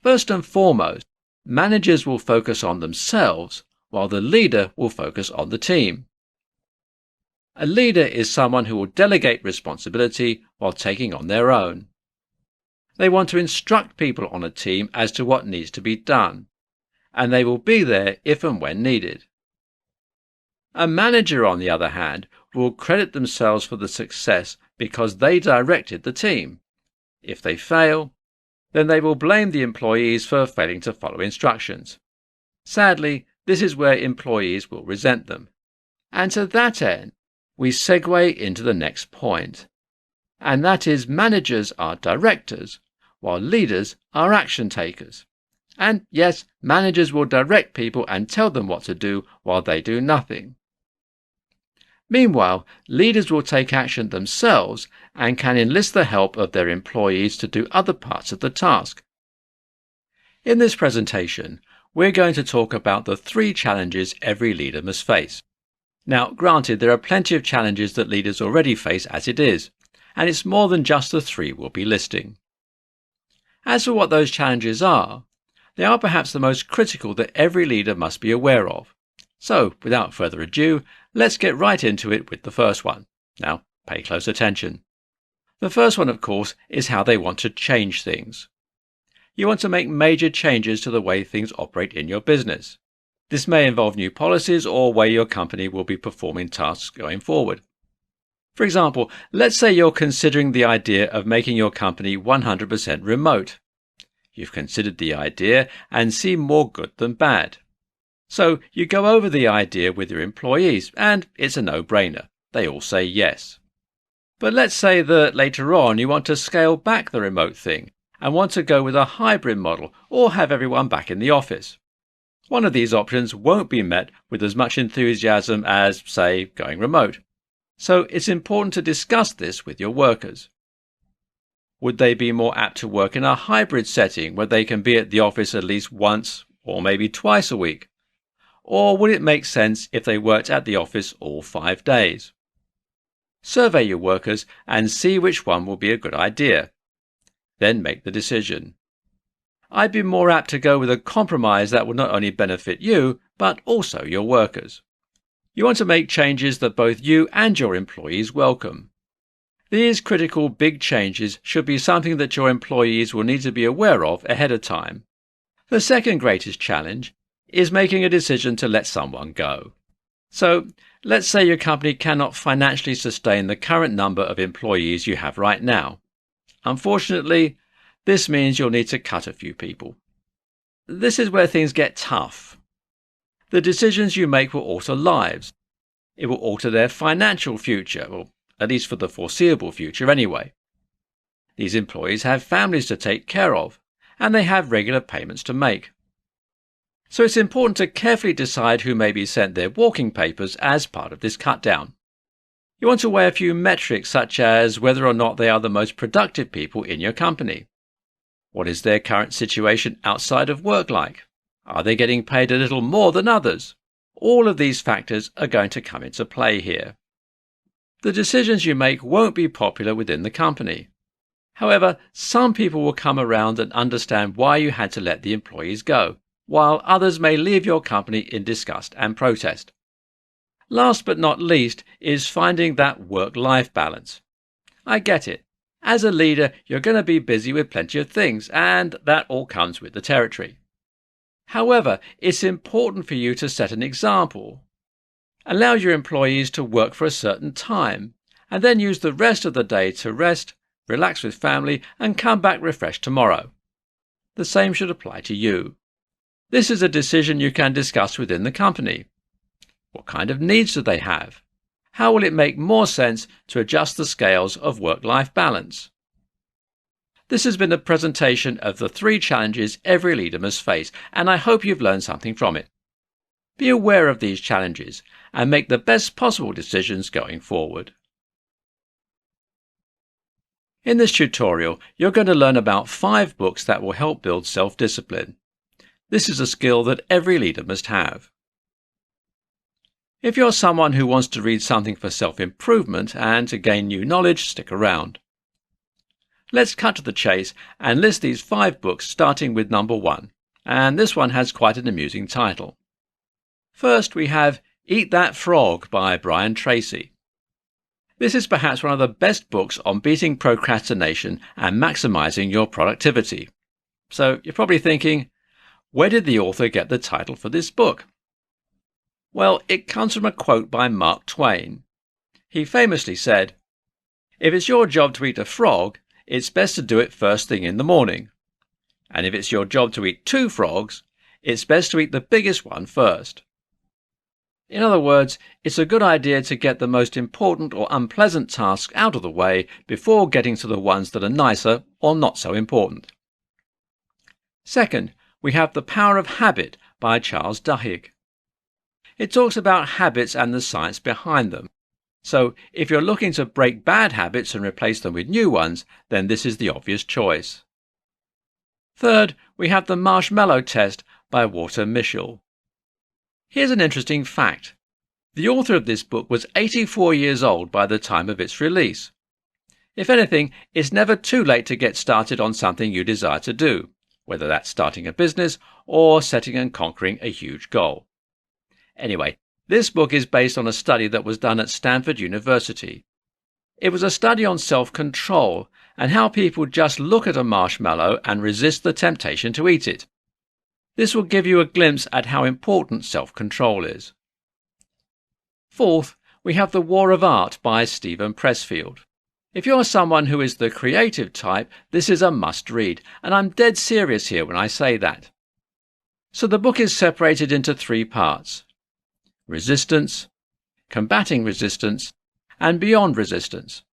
First and foremost, managers will focus on themselves while the leader will focus on the team. A leader is someone who will delegate responsibility while taking on their own. They want to instruct people on a team as to what needs to be done, and they will be there if and when needed. A manager, on the other hand, will credit themselves for the success because they directed the team. If they fail, then they will blame the employees for failing to follow instructions. Sadly, this is where employees will resent them. And to that end, we segue into the next point, and that is managers are directors, while leaders are action takers. And yes, managers will direct people and tell them what to do while they do nothing. Meanwhile, leaders will take action themselves and can enlist the help of their employees to do other parts of the task. In this presentation, we're going to talk about the 3 challenges every leader must face. Now, granted, there are plenty of challenges that leaders already face as it is, and it's more than just the 3 we'll be listing. As for what those challenges are, they are perhaps the most critical that every leader must be aware of. So, without further ado, let's get right into it with the first one. Now, pay close attention. The first one, of course, is how they want to change things. You want to make major changes to the way things operate in your business. This may involve new policies or way your company will be performing tasks going forward. For example, let's say you're considering the idea of making your company 100% remote. You've considered the idea and see more good than bad. So you go over the idea with your employees and it's a no-brainer. They all say yes. But let's say that later on you want to scale back the remote thing and want to go with a hybrid model or have everyone back in the office. One of these options won't be met with as much enthusiasm as, say, going remote. So it's important to discuss this with your workers. Would they be more apt to work in a hybrid setting where they can be at the office at least once or maybe twice a week? Or would it make sense if they worked at the office all 5 days? Survey your workers and see which one will be a good idea. Then make the decision. I'd be more apt to go with a compromise that will not only benefit you, but also your workers. You want to make changes that both you and your employees welcome. These critical big changes should be something that your employees will need to be aware of ahead of time. The second greatest challenge is making a decision to let someone go. So, let's say your company cannot financially sustain the current number of employees you have right now. Unfortunately, this means you'll need to cut a few people. This is where things get tough. The decisions you make will alter lives. It will alter their financial future, or at least for the foreseeable future anyway. These employees have families to take care of, and they have regular payments to make. So it's important to carefully decide who may be sent their walking papers as part of this cut down. You want to weigh a few metrics such as whether or not they are the most productive people in your company. What is their current situation outside of work like? Are they getting paid a little more than others? All of these factors are going to come into play here. The decisions you make won't be popular within the company. However, some people will come around and understand why you had to let the employees go, while others may leave your company in disgust and protest. Last but not least is finding that work-life balance. I get it. As a leader, you're going to be busy with plenty of things, and that all comes with the territory. However, it's important for you to set an example. Allow your employees to work for a certain time, and then use the rest of the day to rest, relax with family, and come back refreshed tomorrow. The same should apply to you. This is a decision you can discuss within the company. What kind of needs do they have? How will it make more sense to adjust the scales of work-life balance? This has been a presentation of the 3 challenges every leader must face, and I hope you've learned something from it. Be aware of these challenges and make the best possible decisions going forward. In this tutorial, you're going to learn about 5 books that will help build self-discipline. This is a skill that every leader must have. If you're someone who wants to read something for self-improvement and to gain new knowledge, stick around. Let's cut to the chase and list these 5 books starting with number 1. And this one has quite an amusing title. First we have Eat That Frog by Brian Tracy. This is perhaps one of the best books on beating procrastination and maximizing your productivity. So you're probably thinking, where did the author get the title for this book? Well, it comes from a quote by Mark Twain. He famously said, "If it's your job to eat a frog, it's best to do it first thing in the morning. And if it's your job to eat 2 frogs, it's best to eat the biggest one first." In other words, it's a good idea to get the most important or unpleasant tasks out of the way before getting to the ones that are nicer or not so important. Second, we have The Power of Habit by Charles Duhigg. It talks about habits and the science behind them. So if you're looking to break bad habits and replace them with new ones, then this is the obvious choice. Third, we have The Marshmallow Test by Walter Mischel. Here's an interesting fact. The author of this book was 84 years old by the time of its release. If anything, it's never too late to get started on something you desire to do, whether that's starting a business or setting and conquering a huge goal. Anyway, this book is based on a study that was done at Stanford University. It was a study on self-control and how people just look at a marshmallow and resist the temptation to eat it. This will give you a glimpse at how important self-control is. Fourth, we have The War of Art by Stephen Pressfield. If you're someone who is the creative type, this is a must-read, and I'm dead serious here when I say that. So the book is separated into 3 parts: resistance, combating resistance, and beyond resistance.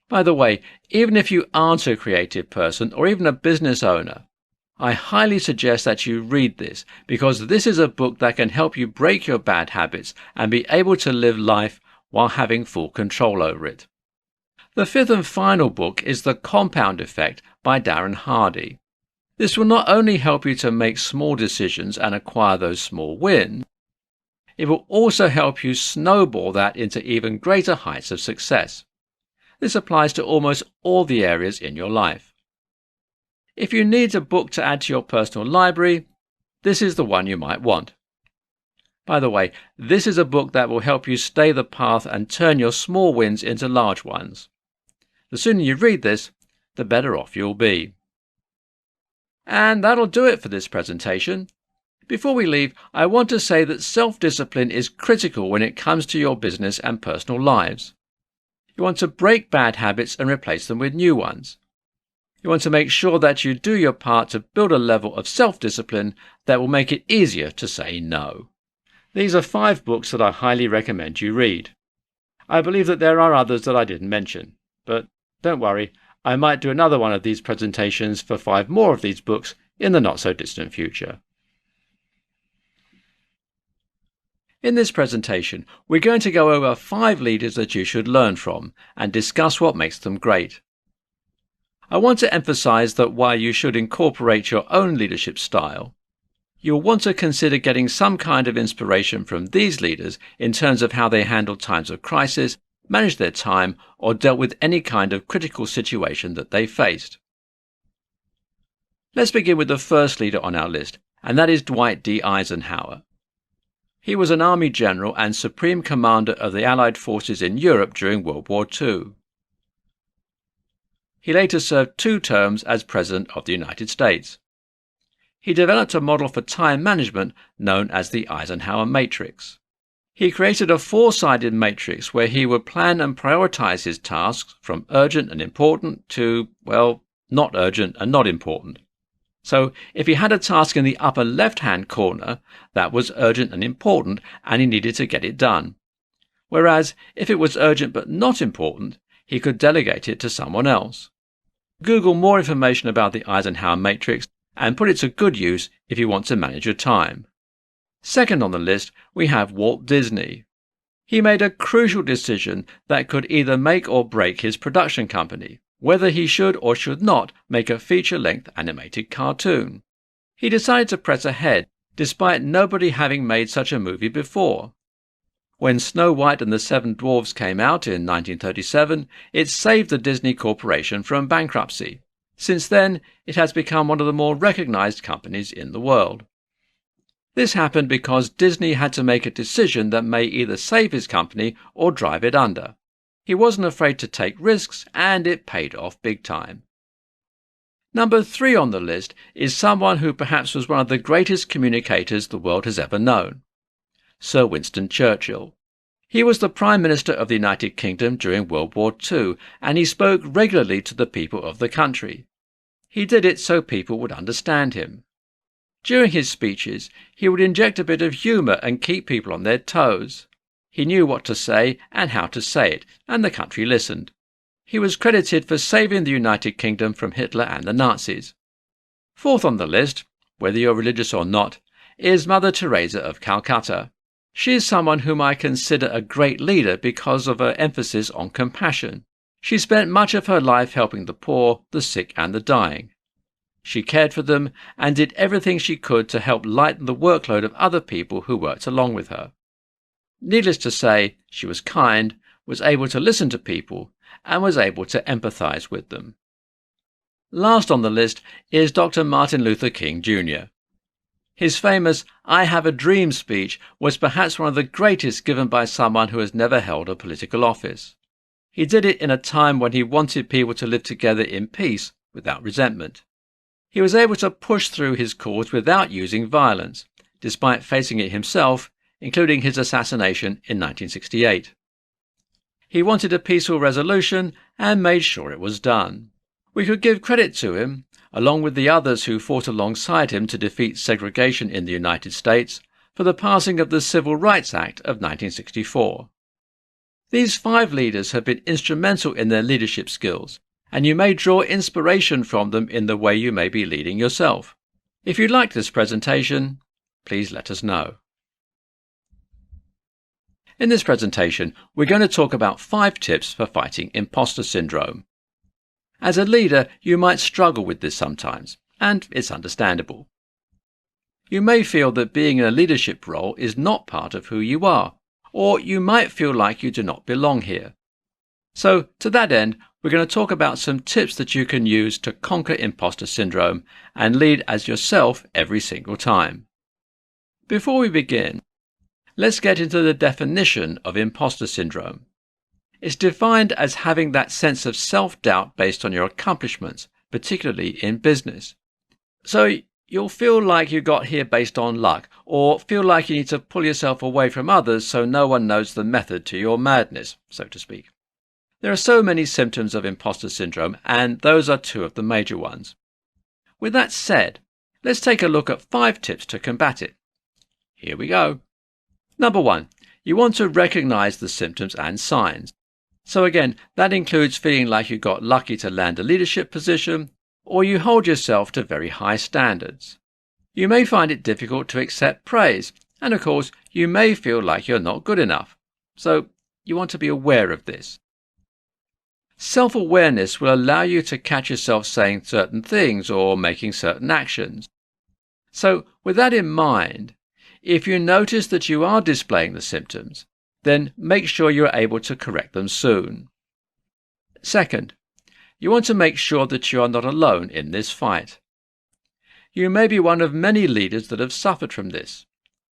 By the way, even if you aren't a creative person or even a business owner, I highly suggest that you read this, because this is a book that can help you break your bad habits and be able to live life while having full control over it. The 5th and final book is The Compound Effect by Darren Hardy. This will not only help you to make small decisions and acquire those small wins, it will also help you snowball that into even greater heights of success. This applies to almost all the areas in your life. If you need a book to add to your personal library, this is the one you might want. By the way, this is a book that will help you stay the path and turn your small wins into large ones. The sooner you read this, the better off you'll be. And that'll do it for this presentation. Before we leave, I want to say that self-discipline is critical when it comes to your business and personal lives. You want to break bad habits and replace them with new ones. You want to make sure that you do your part to build a level of self-discipline that will make it easier to say no. These are 5 books that I highly recommend you read. I believe that there are others that I didn't mention, but don't worry, I might do another one of these presentations for 5 more of these books in the not-so-distant future. In this presentation, we're going to go over 5 leaders that you should learn from and discuss what makes them great. I want to emphasize that while you should incorporate your own leadership style, you'll want to consider getting some kind of inspiration from these leaders in terms of how they handled times of crisis, managed their time, or dealt with any kind of critical situation that they faced. Let's begin with the first leader on our list, and that is Dwight D. Eisenhower. He was an army general and supreme commander of the Allied forces in Europe during World War II. He later served 2 terms as President of the United States. He developed a model for time management known as the Eisenhower Matrix. He created a 4-sided matrix where he would plan and prioritize his tasks from urgent and important to, well, not urgent and not important. So if he had a task in the upper left-hand corner, that was urgent and important and he needed to get it done. Whereas if it was urgent but not important, he could delegate it to someone else. Google more information about the Eisenhower Matrix and put it to good use if you want to manage your time. Second on the list, we have Walt Disney. He made a crucial decision that could either make or break his production company, whether he should or should not make a feature-length animated cartoon. He decided to press ahead, despite nobody having made such a movie before. When Snow White and the Seven Dwarfs came out in 1937, it saved the Disney Corporation from bankruptcy. Since then, it has become one of the more recognized companies in the world. This happened because Disney had to make a decision that may either save his company or drive it under. He wasn't afraid to take risks, and it paid off big time. Number 3 on the list is someone who perhaps was one of the greatest communicators the world has ever known. Sir Winston Churchill. He was the Prime Minister of the United Kingdom during World War II, and he spoke regularly to the people of the country. He did it so people would understand him. During his speeches, he would inject a bit of humour and keep people on their toes. He knew what to say and how to say it, and the country listened. He was credited for saving the United Kingdom from Hitler and the Nazis. 4th on the list, whether you're religious or not, is Mother Teresa of Calcutta. She is someone whom I consider a great leader because of her emphasis on compassion. She spent much of her life helping the poor, the sick and the dying. She cared for them and did everything she could to help lighten the workload of other people who worked along with her. Needless to say, she was kind, was able to listen to people, and was able to empathize with them. Last on the list is Dr. Martin Luther King Jr. His famous "I Have a Dream" speech was perhaps one of the greatest given by someone who has never held a political office. He did it in a time when he wanted people to live together in peace without resentment. He was able to push through his cause without using violence, despite facing it himself, including his assassination in 1968. He wanted a peaceful resolution and made sure it was done. We could give credit to him, along with the others who fought alongside him to defeat segregation in the United States, for the passing of the Civil Rights Act of 1964. These 5 leaders have been instrumental in their leadership skills, and you may draw inspiration from them in the way you may be leading yourself. If you liked this presentation, please let us know. In this presentation, we're going to talk about 5 tips for fighting imposter syndrome. As a leader, you might struggle with this sometimes, and it's understandable. You may feel that being in a leadership role is not part of who you are, or you might feel like you do not belong here. So, to that end, we're going to talk about some tips that you can use to conquer imposter syndrome and lead as yourself every single time. Before we begin, let's get into the definition of imposter syndrome. It's defined as having that sense of self-doubt based on your accomplishments, particularly in business. So you'll feel like you got here based on luck, or feel like you need to pull yourself away from others so no one knows the method to your madness, so to speak. There are so many symptoms of imposter syndrome, and those are 2 of the major ones. With that said, let's take a look at 5 tips to combat it. Here we go. Number 1, you want to recognize the symptoms and signs. So again, that includes feeling like you got lucky to land a leadership position, or you hold yourself to very high standards. You may find it difficult to accept praise, and of course, you may feel like you're not good enough. So you want to be aware of this. Self-awareness will allow you to catch yourself saying certain things or making certain actions. So with that in mind, if you notice that you are displaying the symptoms, then make sure you are able to correct them soon. Second, you want to make sure that you are not alone in this fight. You may be one of many leaders that have suffered from this.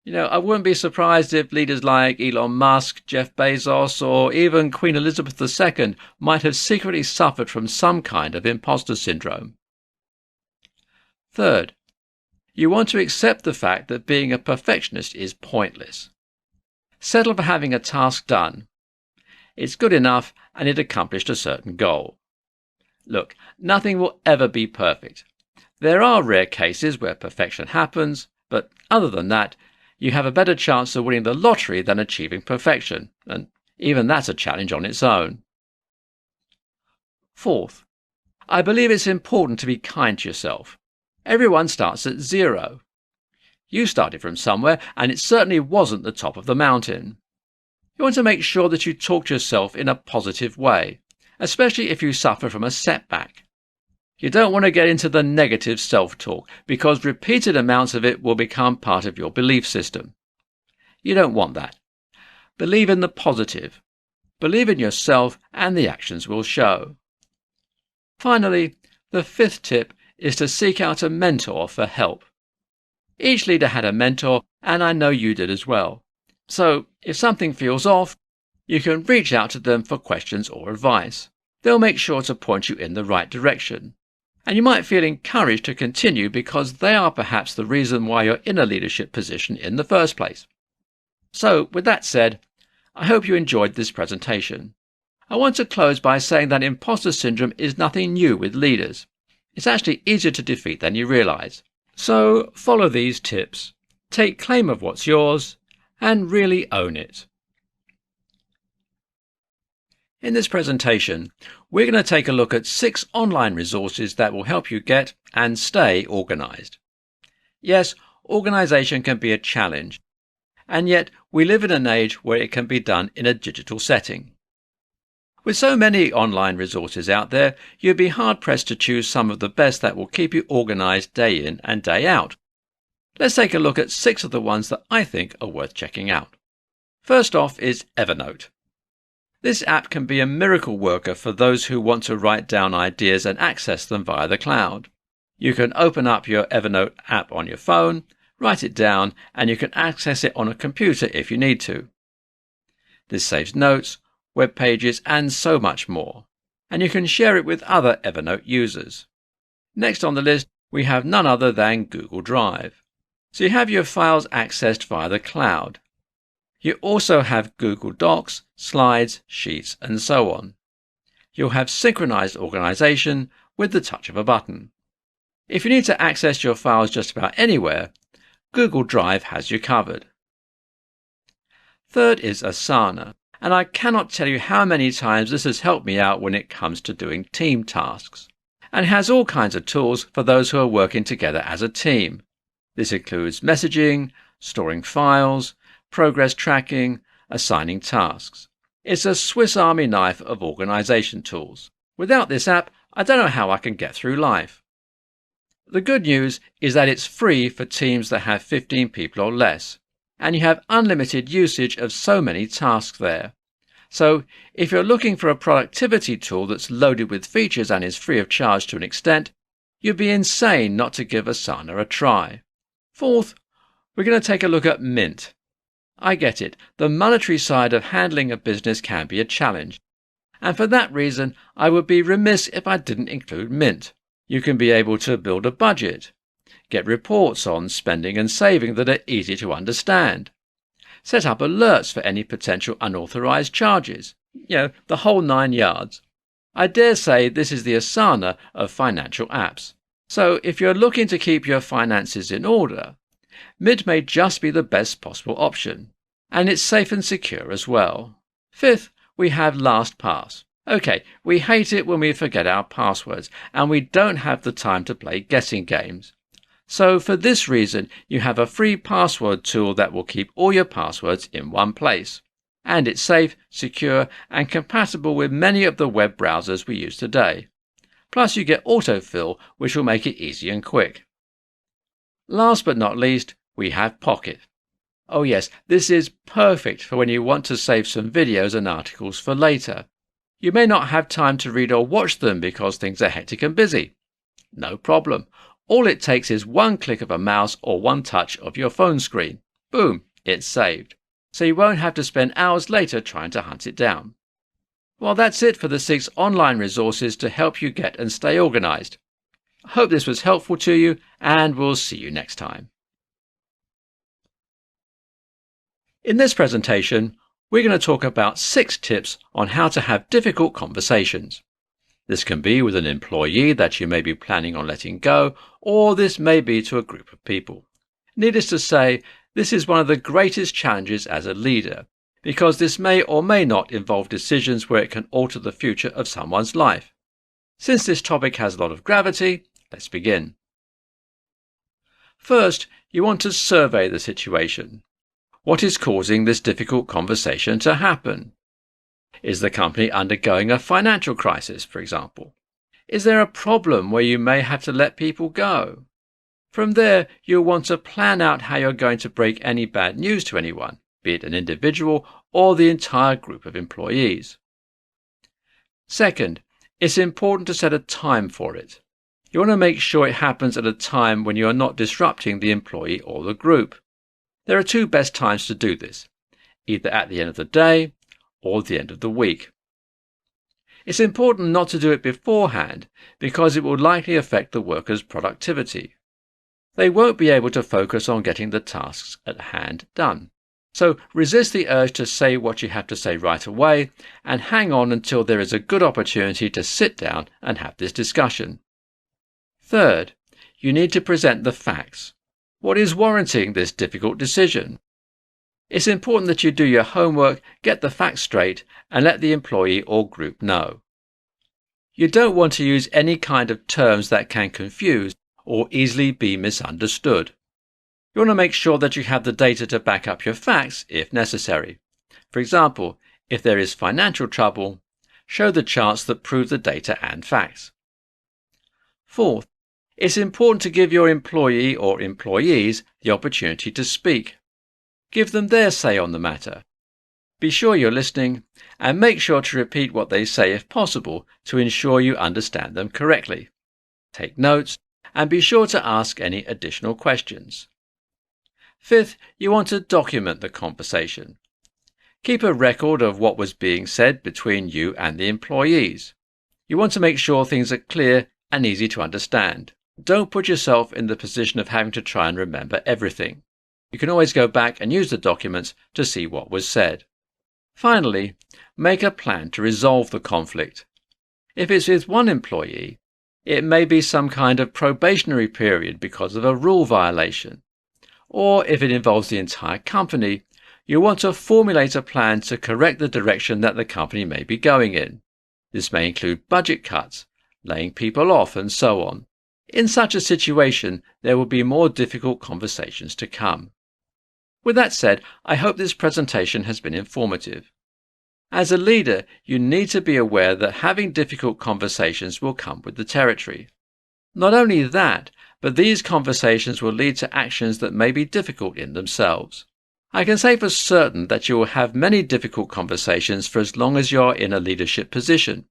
I wouldn't be surprised if leaders like Elon Musk, Jeff Bezos, or even Queen Elizabeth II might have secretly suffered from some kind of imposter syndrome. Third, you want to accept the fact that being a perfectionist is pointless. Settle for having a task done. It's good enough and it accomplished a certain goal. Look, nothing will ever be perfect. There are rare cases where perfection happens, but other than that, you have a better chance of winning the lottery than achieving perfection, and even that's a challenge on its own. Fourth, I believe it's important to be kind to yourself. Everyone starts at 0. You started from somewhere, and it certainly wasn't the top of the mountain. You want to make sure that you talk to yourself in a positive way, especially if you suffer from a setback. You don't want to get into the negative self-talk, because repeated amounts of it will become part of your belief system. You don't want that. Believe in the positive. Believe in yourself and the actions will show. Finally, the fifth tip is to seek out a mentor for help. Each leader had a mentor, and I know you did as well. So, if something feels off, you can reach out to them for questions or advice. They'll make sure to point you in the right direction. And you might feel encouraged to continue because they are perhaps the reason why you're in a leadership position in the first place. So, with that said, I hope you enjoyed this presentation. I want to close by saying that imposter syndrome is nothing new with leaders. It's actually easier to defeat than you realize. So, follow these tips, take claim of what's yours, and really own it. In this presentation, we're going to take a look at 6 online resources that will help you get and stay organized. Yes, organization can be a challenge, and yet we live in an age where it can be done in a digital setting. With so many online resources out there, you'd be hard-pressed to choose some of the best that will keep you organized day in and day out. Let's take a look at 6 of the ones that I think are worth checking out. First off is Evernote. This app can be a miracle worker for those who want to write down ideas and access them via the cloud. You can open up your Evernote app on your phone, write it down, and you can access it on a computer if you need to. This saves notes, web pages, and so much more. And you can share it with other Evernote users. Next on the list, we have none other than Google Drive. So you have your files accessed via the cloud. You also have Google Docs, Slides, Sheets, and so on. You'll have synchronized organization with the touch of a button. If you need to access your files just about anywhere, Google Drive has you covered. Third is Asana, and I cannot tell you how many times this has helped me out when it comes to doing team tasks. And it has all kinds of tools for those who are working together as a team. This includes messaging, storing files, progress tracking, assigning tasks. It's a Swiss Army knife of organization tools. Without this app, I don't know how I can get through life. The good news is that it's free for teams that have 15 people or less, and you have unlimited usage of so many tasks there. So, if you're looking for a productivity tool that's loaded with features and is free of charge to an extent, you'd be insane not to give Asana a try. Fourth, we're going to take a look at Mint. I get it, the monetary side of handling a business can be a challenge, and for that reason I would be remiss if I didn't include Mint. You can be able to build a budget, get reports on spending and saving that are easy to understand, set up alerts for any potential unauthorized charges, the whole 9 yards. I dare say this is the Asana of financial apps. So if you're looking to keep your finances in order, Mint may just be the best possible option, and it's safe and secure as well. Fifth, we have LastPass. Okay, we hate it when we forget our passwords, and we don't have the time to play guessing games. So for this reason, you have a free password tool that will keep all your passwords in one place. And it's safe, secure, and compatible with many of the web browsers we use today. Plus you get autofill, which will make it easy and quick. Last but not least, we have Pocket. Oh yes, this is perfect for when you want to save some videos and articles for later. You may not have time to read or watch them because things are hectic and busy. No problem. All it takes is one click of a mouse or one touch of your phone screen. Boom, it's saved. So you won't have to spend hours later trying to hunt it down. Well, that's it for the 6 online resources to help you get and stay organized. I hope this was helpful to you, and we'll see you next time. In this presentation, we're going to talk about 6 tips on how to have difficult conversations. This can be with an employee that you may be planning on letting go, or this may be to a group of people. Needless to say, this is one of the greatest challenges as a leader, because this may or may not involve decisions where it can alter the future of someone's life. Since this topic has a lot of gravity, let's begin. First, you want to survey the situation. What is causing this difficult conversation to happen? Is the company undergoing a financial crisis, for example? Is there a problem where you may have to let people go? From there, you'll want to plan out how you're going to break any bad news to anyone, be it an individual or the entire group of employees. Second, it's important to set a time for it. You want to make sure it happens at a time when you are not disrupting the employee or the group. There are two best times to do this, either at the end of the day or the end of the week. It's important not to do it beforehand because it will likely affect the workers' productivity. They won't be able to focus on getting the tasks at hand done. So resist the urge to say what you have to say right away and hang on until there is a good opportunity to sit down and have this discussion. Third, you need to present the facts. What is warranting this difficult decision? It's important that you do your homework, get the facts straight, and let the employee or group know. You don't want to use any kind of terms that can confuse or easily be misunderstood. You want to make sure that you have the data to back up your facts if necessary. For example, if there is financial trouble, show the charts that prove the data and facts. Fourth, it's important to give your employee or employees the opportunity to speak. Give them their say on the matter. Be sure you're listening and make sure to repeat what they say if possible to ensure you understand them correctly. Take notes and be sure to ask any additional questions. Fifth, you want to document the conversation. Keep a record of what was being said between you and the employees. You want to make sure things are clear and easy to understand. Don't put yourself in the position of having to try and remember everything. You can always go back and use the documents to see what was said. Finally, make a plan to resolve the conflict. If it's with one employee, it may be some kind of probationary period because of a rule violation. Or if it involves the entire company, you want to formulate a plan to correct the direction that the company may be going in. This may include budget cuts, laying people off, and so on. In such a situation, there will be more difficult conversations to come. With that said, I hope this presentation has been informative. As a leader, you need to be aware that having difficult conversations will come with the territory. Not only that, but these conversations will lead to actions that may be difficult in themselves. I can say for certain that you will have many difficult conversations for as long as you are in a leadership position.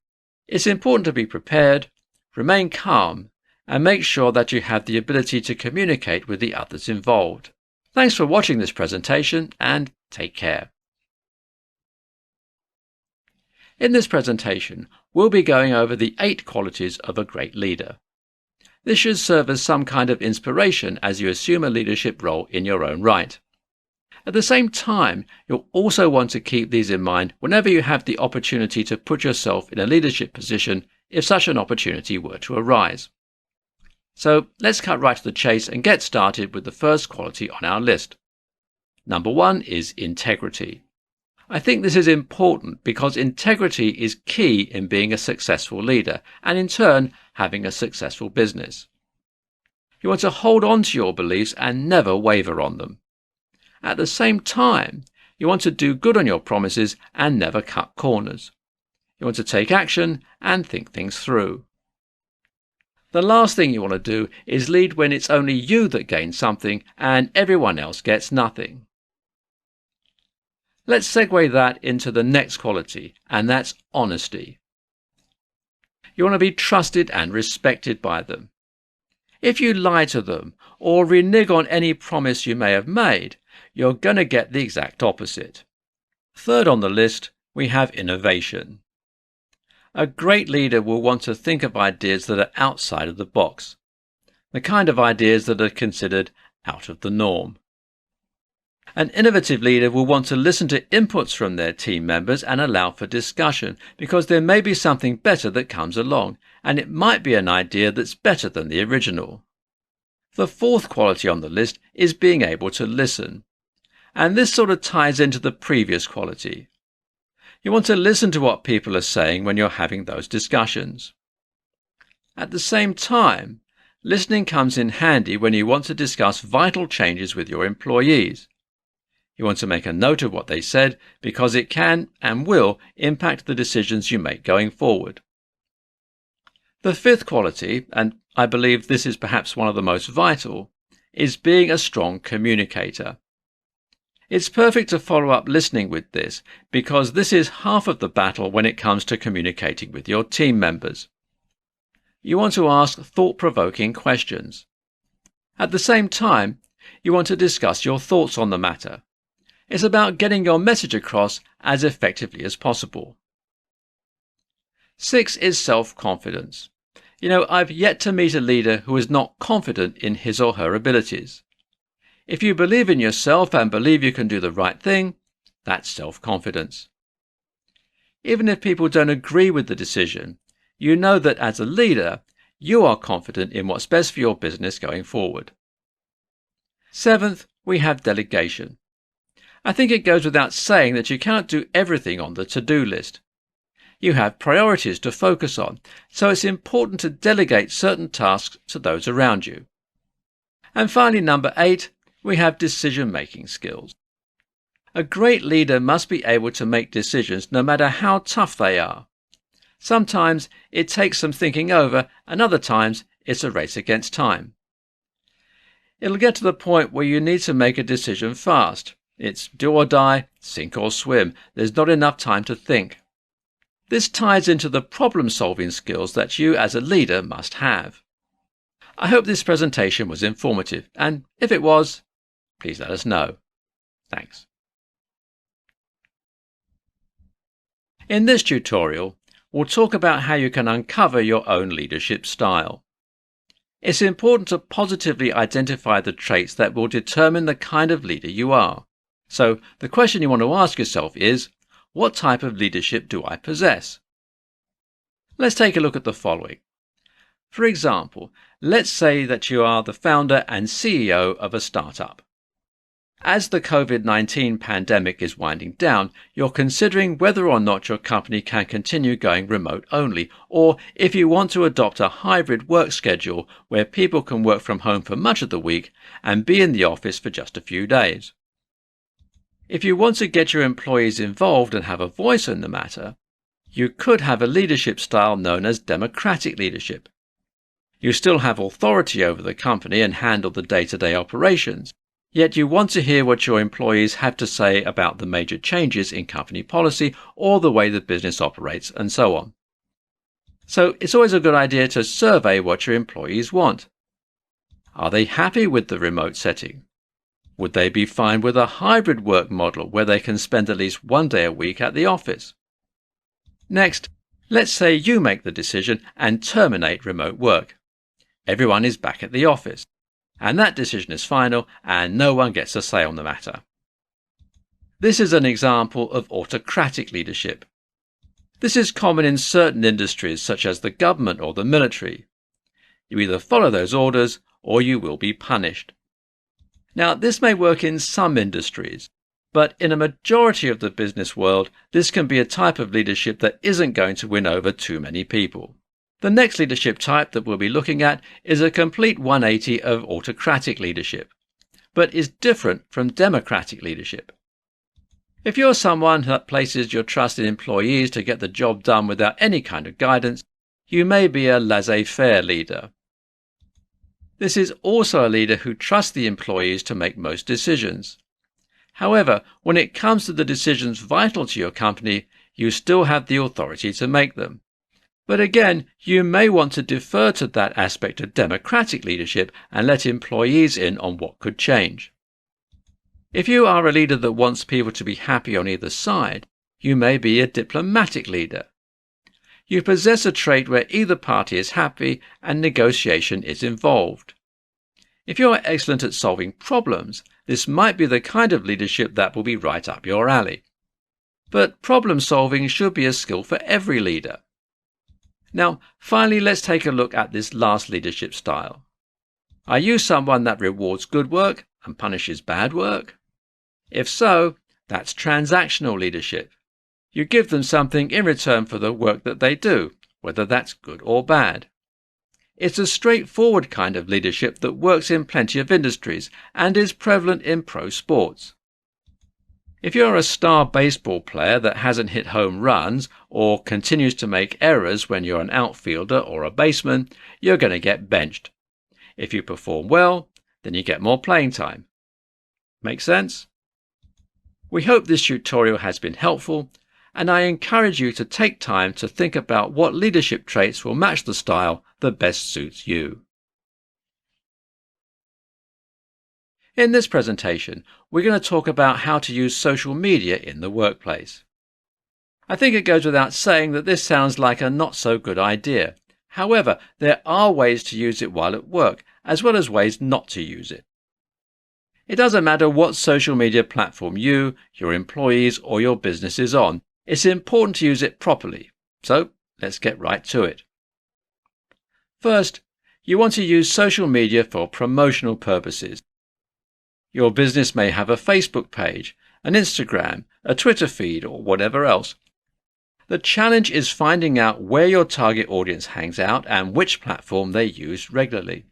It's important to be prepared, remain calm, and make sure that you have the ability to communicate with the others involved. Thanks for watching this presentation and take care. In this presentation, we'll be going over the 8 qualities of a great leader. This should serve as some kind of inspiration as you assume a leadership role in your own right. At the same time, you'll also want to keep these in mind whenever you have the opportunity to put yourself in a leadership position if such an opportunity were to arise. So let's cut right to the chase and get started with the first quality on our list. Number 1 is integrity. I think this is important because integrity is key in being a successful leader and in turn having a successful business. You want to hold on to your beliefs and never waver on them. At the same time, you want to do good on your promises and never cut corners. You want to take action and think things through. The last thing you want to do is lead when it's only you that gains something and everyone else gets nothing. Let's segue that into the next quality, and that's honesty. You want to be trusted and respected by them. If you lie to them or renege on any promise you may have made, you're going to get the exact opposite. Third on the list, we have innovation. A great leader will want to think of ideas that are outside of the box, the kind of ideas that are considered out of the norm. An innovative leader will want to listen to inputs from their team members and allow for discussion, because there may be something better that comes along, and it might be an idea that's better than the original. The fourth quality on the list is being able to listen. And this sort of ties into the previous quality. You want to listen to what people are saying when you're having those discussions. At the same time, listening comes in handy when you want to discuss vital changes with your employees. You want to make a note of what they said because it can and will impact the decisions you make going forward. The fifth quality, and I believe this is perhaps one of the most vital, is being a strong communicator. It's perfect to follow up listening with this, because this is half of the battle when it comes to communicating with your team members. You want to ask thought-provoking questions. At the same time, you want to discuss your thoughts on the matter. It's about getting your message across as effectively as possible. 6 is self-confidence. I've yet to meet a leader who is not confident in his or her abilities. If you believe in yourself and believe you can do the right thing, that's self-confidence. Even if people don't agree with the decision, you know that as a leader, you are confident in what's best for your business going forward. 7th, we have delegation. I think it goes without saying that you cannot do everything on the to-do list. You have priorities to focus on, so it's important to delegate certain tasks to those around you. And finally, number 8, we have decision-making skills. A great leader must be able to make decisions no matter how tough they are. Sometimes it takes some thinking over, and other times it's a race against time. It'll get to the point where you need to make a decision fast. It's do or die, sink or swim. There's not enough time to think. This ties into the problem-solving skills that you as a leader must have. I hope this presentation was informative, and if it was, please let us know. Thanks. In this tutorial, we'll talk about how you can uncover your own leadership style. It's important to positively identify the traits that will determine the kind of leader you are. So the question you want to ask yourself is, what type of leadership do I possess? Let's take a look at the following. For example, let's say that you are the founder and CEO of a startup. As the COVID-19 pandemic is winding down, you're considering whether or not your company can continue going remote only, or if you want to adopt a hybrid work schedule where people can work from home for much of the week and be in the office for just a few days. If you want to get your employees involved and have a voice in the matter, you could have a leadership style known as democratic leadership. You still have authority over the company and handle the day-to-day operations, yet you want to hear what your employees have to say about the major changes in company policy or the way the business operates and so on. So it's always a good idea to survey what your employees want. Are they happy with the remote setting? Would they be fine with a hybrid work model where they can spend at least one day a week at the office? Next, let's say you make the decision and terminate remote work. Everyone is back at the office, and that decision is final and no one gets a say on the matter. This is an example of autocratic leadership. This is common in certain industries such as the government or the military. You either follow those orders or you will be punished. Now, this may work in some industries, but in a majority of the business world, this can be a type of leadership that isn't going to win over too many people. The next leadership type that we'll be looking at is a complete 180 of autocratic leadership, but is different from democratic leadership. If you're someone that places your trust in employees to get the job done without any kind of guidance, you may be a laissez-faire leader. This is also a leader who trusts the employees to make most decisions. However, when it comes to the decisions vital to your company, you still have the authority to make them. But again, you may want to defer to that aspect of democratic leadership and let employees in on what could change. If you are a leader that wants people to be happy on either side, you may be a diplomatic leader. You possess a trait where either party is happy and negotiation is involved. If you are excellent at solving problems, this might be the kind of leadership that will be right up your alley. But problem solving should be a skill for every leader. Now, finally, let's take a look at this last leadership style. Are you someone that rewards good work and punishes bad work? If so, that's transactional leadership. You give them something in return for the work that they do, whether that's good or bad. It's a straightforward kind of leadership that works in plenty of industries and is prevalent in pro sports. If you're a star baseball player that hasn't hit home runs or continues to make errors when you're an outfielder or a baseman, you're going to get benched. If you perform well, then you get more playing time. Make sense? We hope this tutorial has been helpful, and I encourage you to take time to think about what leadership traits will match the style that best suits you. In this presentation, we're going to talk about how to use social media in the workplace. I think it goes without saying that this sounds like a not so good idea. However, there are ways to use it while at work, as well as ways not to use it. It doesn't matter what social media platform you, your employees, or your business is on. It's important to use it properly. So let's get right to it. First, you want to use social media for promotional purposes. Your business may have a Facebook page, an Instagram, a Twitter feed, or whatever else. The challenge is finding out where your target audience hangs out and which platform they use regularly.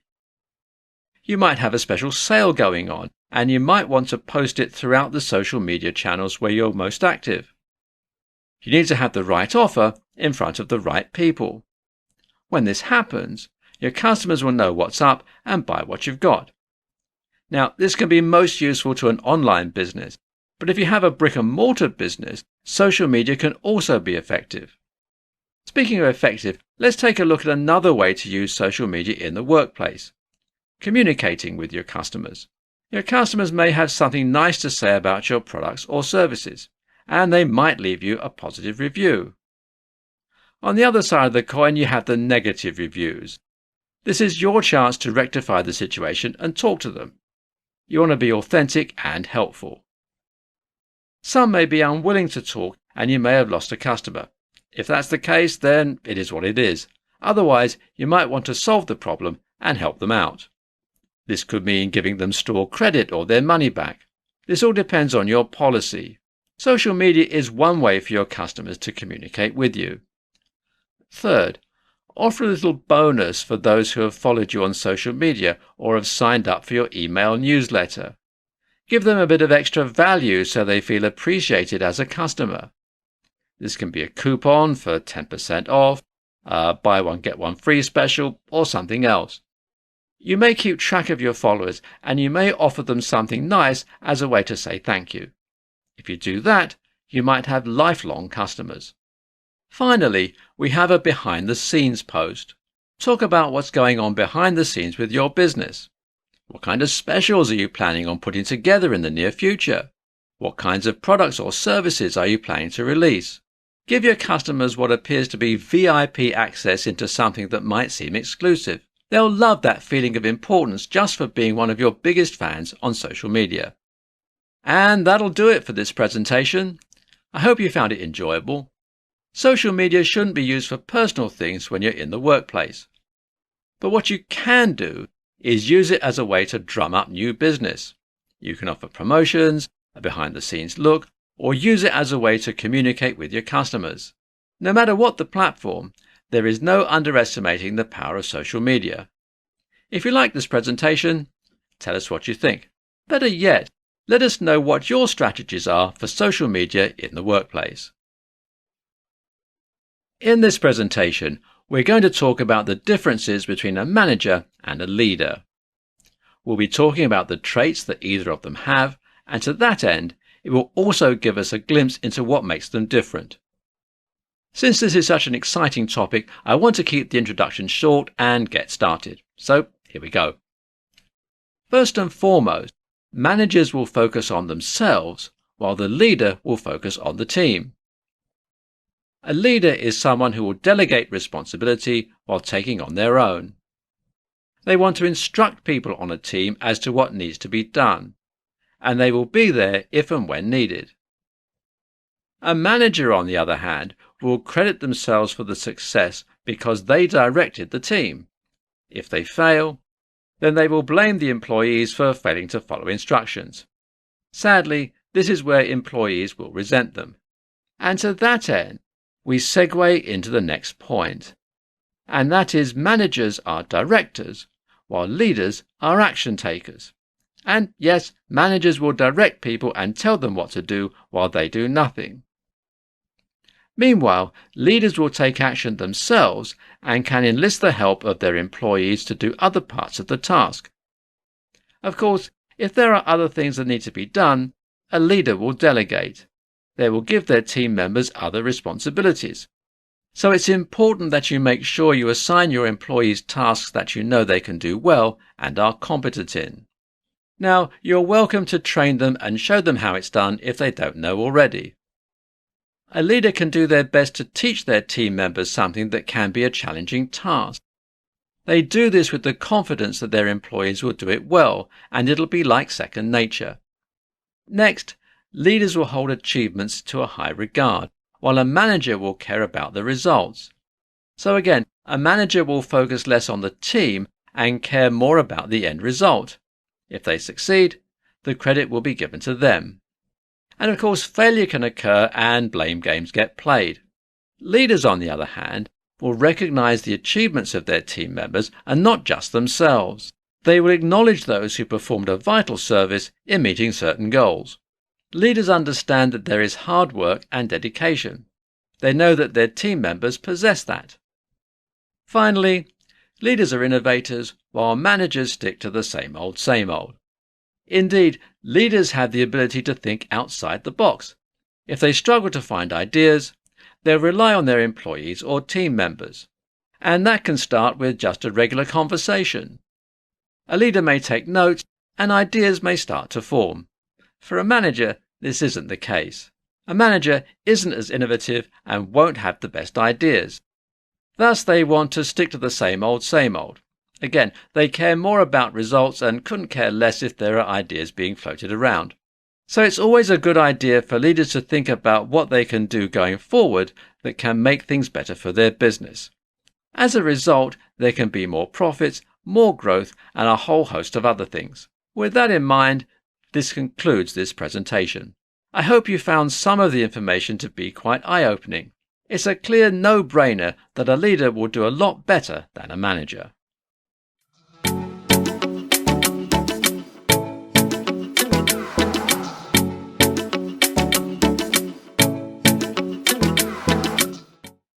You might have a special sale going on, and you might want to post it throughout the social media channels where you're most active. You need to have the right offer in front of the right people. When this happens, your customers will know what's up and buy what you've got. Now, this can be most useful to an online business, but if you have a brick-and-mortar business, social media can also be effective. Speaking of effective, let's take a look at another way to use social media in the workplace: communicating with your customers. Your customers may have something nice to say about your products or services, and they might leave you a positive review. On the other side of the coin, you have the negative reviews. This is your chance to rectify the situation and talk to them. You want to be authentic and helpful. Some may be unwilling to talk, and you may have lost a customer. If that's the case, then it is what it is. Otherwise, you might want to solve the problem and help them out. This could mean giving them store credit or their money back. This all depends on your policy. Social media is one way for your customers to communicate with you. Third, offer a little bonus for those who have followed you on social media or have signed up for your email newsletter. Give them a bit of extra value so they feel appreciated as a customer. This can be a coupon for 10% off, a buy one get one free special, or something else. You may keep track of your followers, and you may offer them something nice as a way to say thank you. If you do that, you might have lifelong customers. Finally, we have a behind-the-scenes post. Talk about what's going on behind the scenes with your business. What kind of specials are you planning on putting together in the near future? What kinds of products or services are you planning to release? Give your customers what appears to be VIP access into something that might seem exclusive. They'll love that feeling of importance just for being one of your biggest fans on social media. And that'll do it for this presentation. I hope you found it enjoyable. Social media shouldn't be used for personal things when you're in the workplace. But what you can do is use it as a way to drum up new business. You can offer promotions, a behind-the-scenes look, or use it as a way to communicate with your customers. No matter what the platform, there is no underestimating the power of social media. If you like this presentation, tell us what you think. Better yet, let us know what your strategies are for social media in the workplace. In this presentation, we're going to talk about the differences between a manager and a leader. We'll be talking about the traits that either of them have, and to that end, it will also give us a glimpse into what makes them different. Since this is such an exciting topic, I want to keep the introduction short and get started. So here we go. First and foremost, managers will focus on themselves, while the leader will focus on the team. A leader is someone who will delegate responsibility while taking on their own. They want to instruct people on a team as to what needs to be done, and they will be there if and when needed. A manager, on the other hand, will credit themselves for the success because they directed the team. If they fail, then they will blame the employees for failing to follow instructions. Sadly, this is where employees will resent them. And to that end, we segue into the next point, and that is managers are directors, while leaders are action takers. And yes, managers will direct people and tell them what to do while they do nothing. Meanwhile, leaders will take action themselves and can enlist the help of their employees to do other parts of the task. Of course, if there are other things that need to be done, a leader will delegate. They will give their team members other responsibilities. So it's important that you make sure you assign your employees tasks that you know they can do well and are competent in. Now, you're welcome to train them and show them how it's done if they don't know already. A leader can do their best to teach their team members something that can be a challenging task. They do this with the confidence that their employees will do it well, and it'll be like second nature. Next, leaders will hold achievements to a high regard, while a manager will care about the results. So again, a manager will focus less on the team and care more about the end result. If they succeed, the credit will be given to them. And of course, failure can occur and blame games get played. Leaders, on the other hand, will recognize the achievements of their team members and not just themselves. They will acknowledge those who performed a vital service in meeting certain goals. Leaders understand that there is hard work and dedication. They know that their team members possess that. Finally, leaders are innovators while managers stick to the same old, same old. Indeed, leaders have the ability to think outside the box. If they struggle to find ideas, they'll rely on their employees or team members. And that can start with just a regular conversation. A leader may take notes and ideas may start to form. For a manager, this isn't the case. A manager isn't as innovative and won't have the best ideas. Thus, they want to stick to the same old, same old. Again, they care more about results and couldn't care less if there are ideas being floated around. So it's always a good idea for leaders to think about what they can do going forward that can make things better for their business. As a result, there can be more profits, more growth, and a whole host of other things. With that in mind, this concludes this presentation. I hope you found some of the information to be quite eye-opening. It's a clear no-brainer that a leader will do a lot better than a manager.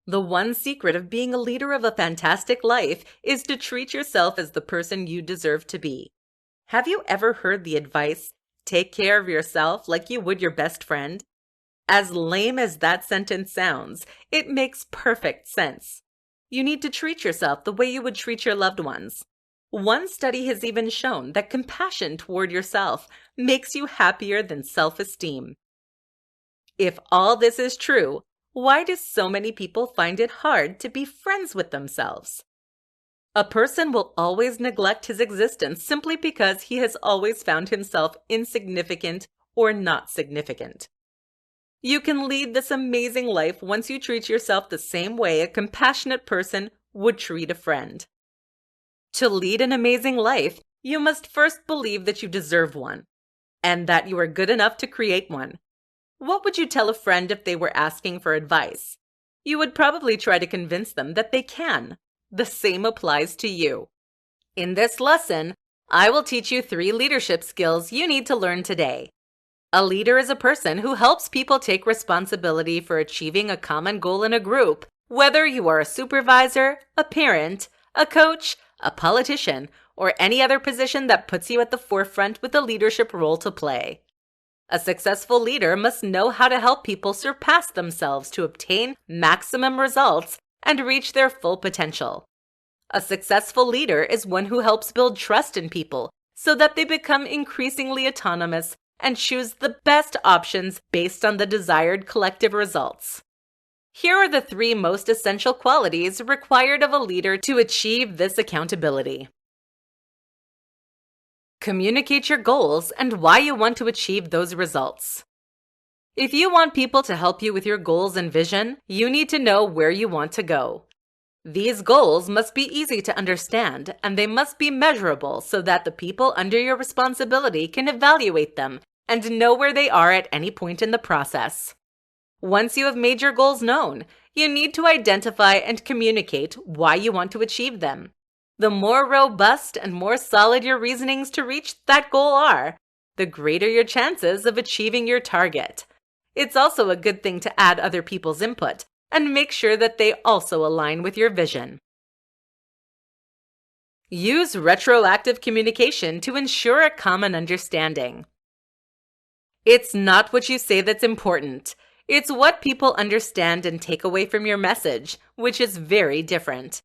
The one secret of being a leader of a fantastic life is to treat yourself as the person you deserve to be. Have you ever heard the advice, take care of yourself like you would your best friend? As lame as that sentence sounds, it makes perfect sense. You need to treat yourself the way you would treat your loved ones. One study has even shown that compassion toward yourself makes you happier than self-esteem. If all this is true, why do so many people find it hard to be friends with themselves? A person will always neglect his existence simply because he has always found himself insignificant or not significant. You can lead this amazing life once you treat yourself the same way a compassionate person would treat a friend. To lead an amazing life, you must first believe that you deserve one, and that you are good enough to create one. What would you tell a friend if they were asking for advice? You would probably try to convince them that they can. The same applies to you. In this lesson, I will teach you 3 leadership skills you need to learn today. A leader is a person who helps people take responsibility for achieving a common goal in a group, whether you are a supervisor, a parent, a coach, a politician, or any other position that puts you at the forefront with a leadership role to play. A successful leader must know how to help people surpass themselves to obtain maximum results and reach their full potential. A successful leader is one who helps build trust in people so that they become increasingly autonomous and choose the best options based on the desired collective results. Here are the 3 most essential qualities required of a leader to achieve this accountability. Communicate your goals and why you want to achieve those results. If you want people to help you with your goals and vision, you need to know where you want to go. These goals must be easy to understand, and they must be measurable so that the people under your responsibility can evaluate them and know where they are at any point in the process. Once you have made your goals known, you need to identify and communicate why you want to achieve them. The more robust and more solid your reasonings to reach that goal are, the greater your chances of achieving your target. It's also a good thing to add other people's input and make sure that they also align with your vision. Use retroactive communication to ensure a common understanding. It's not what you say that's important. It's what people understand and take away from your message, which is very different.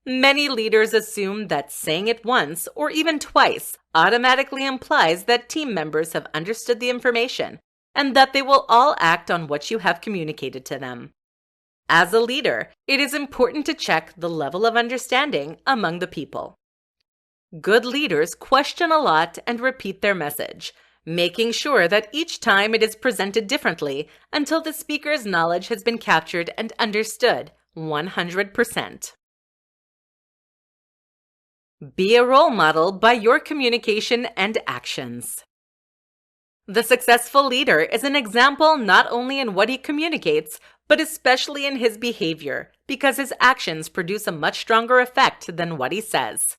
Many leaders assume that saying it once or even twice automatically implies that team members have understood the information and that they will all act on what you have communicated to them. As a leader, it is important to check the level of understanding among the people. Good leaders question a lot and repeat their message, making sure that each time it is presented differently until the speaker's knowledge has been captured and understood 100%. Be a role model by your communication and actions. The successful leader is an example not only in what he communicates, but especially in his behavior, because his actions produce a much stronger effect than what he says.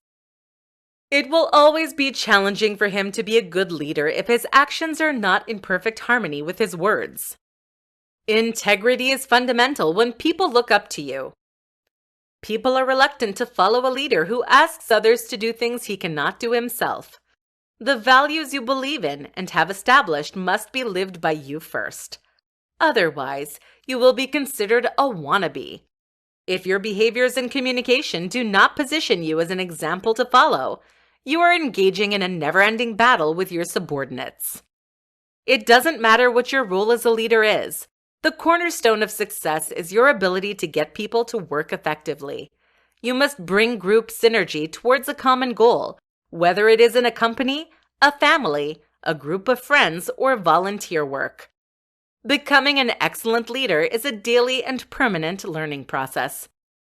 It will always be challenging for him to be a good leader if his actions are not in perfect harmony with his words. Integrity is fundamental when people look up to you. People are reluctant to follow a leader who asks others to do things he cannot do himself. The values you believe in and have established must be lived by you first. Otherwise, you will be considered a wannabe. If your behaviors and communication do not position you as an example to follow, you are engaging in a never-ending battle with your subordinates. It doesn't matter what your role as a leader is. The cornerstone of success is your ability to get people to work effectively. You must bring group synergy towards a common goal, whether it is in a company, a family, a group of friends, or volunteer work. Becoming an excellent leader is a daily and permanent learning process.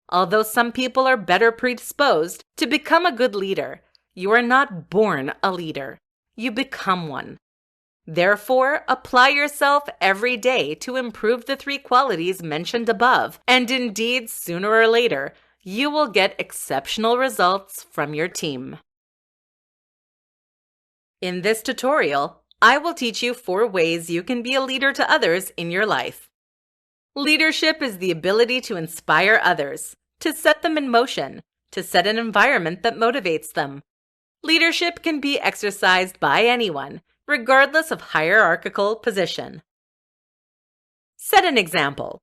Although some people are better predisposed to become a good leader, you are not born a leader. You become one. Therefore, apply yourself every day to improve the 3 qualities mentioned above, and indeed, sooner or later, you will get exceptional results from your team. In this tutorial, I will teach you 4 ways you can be a leader to others in your life. Leadership is the ability to inspire others, to set them in motion, to set an environment that motivates them. Leadership can be exercised by anyone, regardless of hierarchical position. Set an example.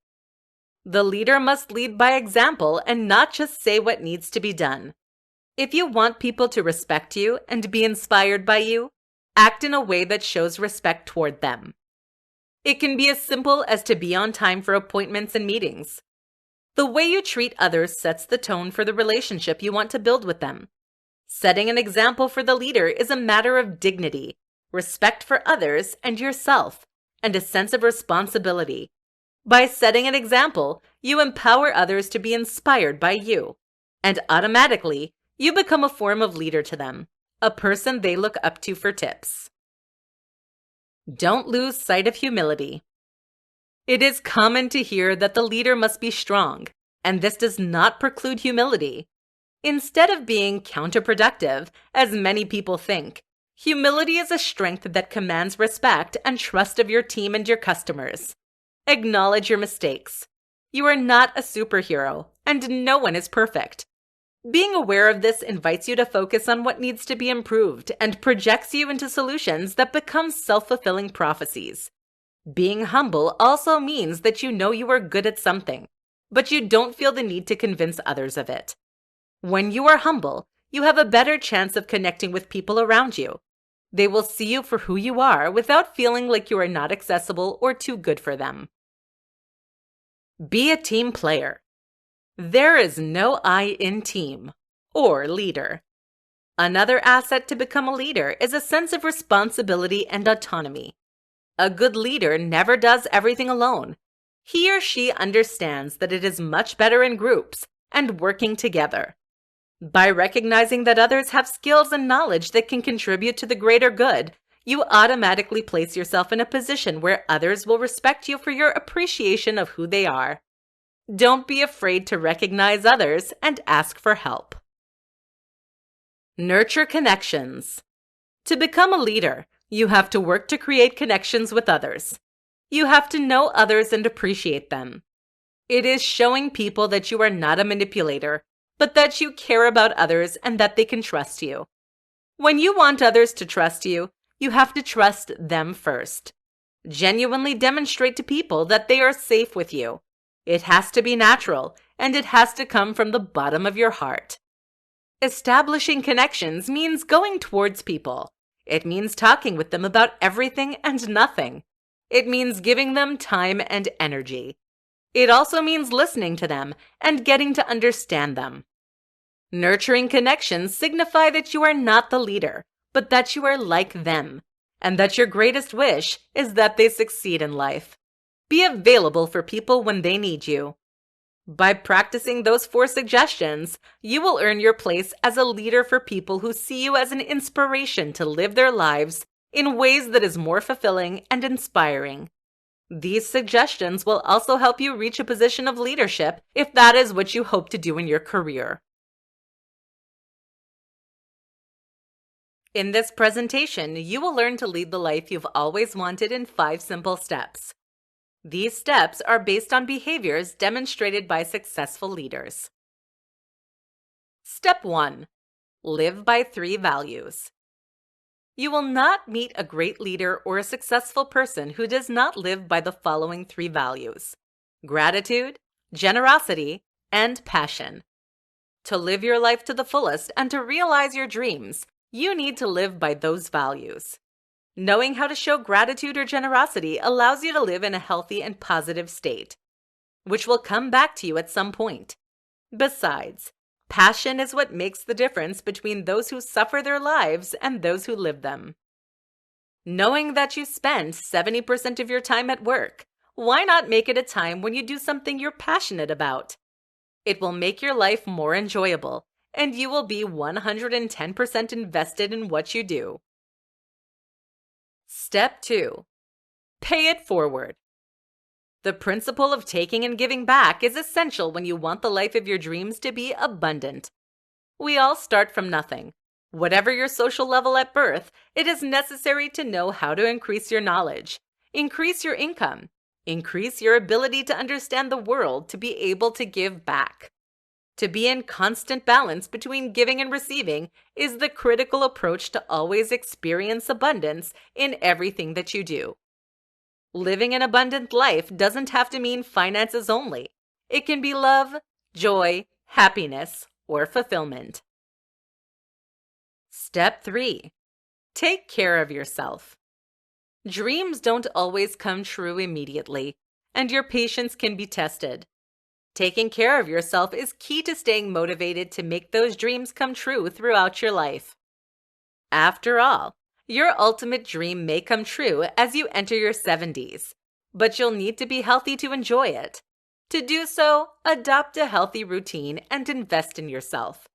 The leader must lead by example and not just say what needs to be done. If you want people to respect you and be inspired by you, act in a way that shows respect toward them. It can be as simple as to be on time for appointments and meetings. The way you treat others sets the tone for the relationship you want to build with them. Setting an example for the leader is a matter of dignity, respect for others and yourself, and a sense of responsibility. By setting an example, you empower others to be inspired by you, and automatically, you become a form of leader to them, a person they look up to for tips. Don't lose sight of humility. It is common to hear that the leader must be strong, and this does not preclude humility. Instead of being counterproductive, as many people think, humility is a strength that commands respect and trust of your team and your customers. Acknowledge your mistakes. You are not a superhero, and no one is perfect. Being aware of this invites you to focus on what needs to be improved and projects you into solutions that become self-fulfilling prophecies. Being humble also means that you know you are good at something, but you don't feel the need to convince others of it. When you are humble, you have a better chance of connecting with people around you. They will see you for who you are without feeling like you are not accessible or too good for them. Be a team player. There is no I in team or leader. Another asset to become a leader is a sense of responsibility and autonomy. A good leader never does everything alone. He or she understands that it is much better in groups and working together. By recognizing that others have skills and knowledge that can contribute to the greater good, you automatically place yourself in a position where others will respect you for your appreciation of who they are. Don't be afraid to recognize others and ask for help. Nurture connections. To become a leader, you have to work to create connections with others. You have to know others and appreciate them. It is showing people that you are not a manipulator, but that you care about others and that they can trust you. When you want others to trust you, you have to trust them first. Genuinely demonstrate to people that they are safe with you. It has to be natural, and it has to come from the bottom of your heart. Establishing connections means going towards people. It means talking with them about everything and nothing. It means giving them time and energy. It also means listening to them and getting to understand them. Nurturing connections signify that you are not the leader, but that you are like them, and that your greatest wish is that they succeed in life. Be available for people when they need you. By practicing those 4 suggestions, you will earn your place as a leader for people who see you as an inspiration to live their lives in ways that is more fulfilling and inspiring. These suggestions will also help you reach a position of leadership if that is what you hope to do in your career. In this presentation, you will learn to lead the life you've always wanted in 5 simple steps. These steps are based on behaviors demonstrated by successful leaders. Step 1. Live by 3 values. You will not meet a great leader or a successful person who does not live by the following 3 values: gratitude, generosity, and passion. To live your life to the fullest and to realize your dreams, you need to live by those values. Knowing how to show gratitude or generosity allows you to live in a healthy and positive state, which will come back to you at some point. Besides, passion is what makes the difference between those who suffer their lives and those who live them. Knowing that you spend 70% of your time at work, why not make it a time when you do something you're passionate about? It will make your life more enjoyable, and you will be 110% invested in what you do. Step 2. Pay it forward. The principle of taking and giving back is essential when you want the life of your dreams to be abundant. We all start from nothing. Whatever your social level at birth, it is necessary to know how to increase your knowledge, increase your income, increase your ability to understand the world to be able to give back. To be in constant balance between giving and receiving is the critical approach to always experience abundance in everything that you do. Living an abundant life doesn't have to mean finances only. It can be love, joy, happiness, or fulfillment. Step 3. Take care of yourself. Dreams don't always come true immediately, and your patience can be tested. Taking care of yourself is key to staying motivated to make those dreams come true throughout your life. After all, your ultimate dream may come true as you enter your 70s, but you'll need to be healthy to enjoy it. To do so, adopt a healthy routine and invest in yourself.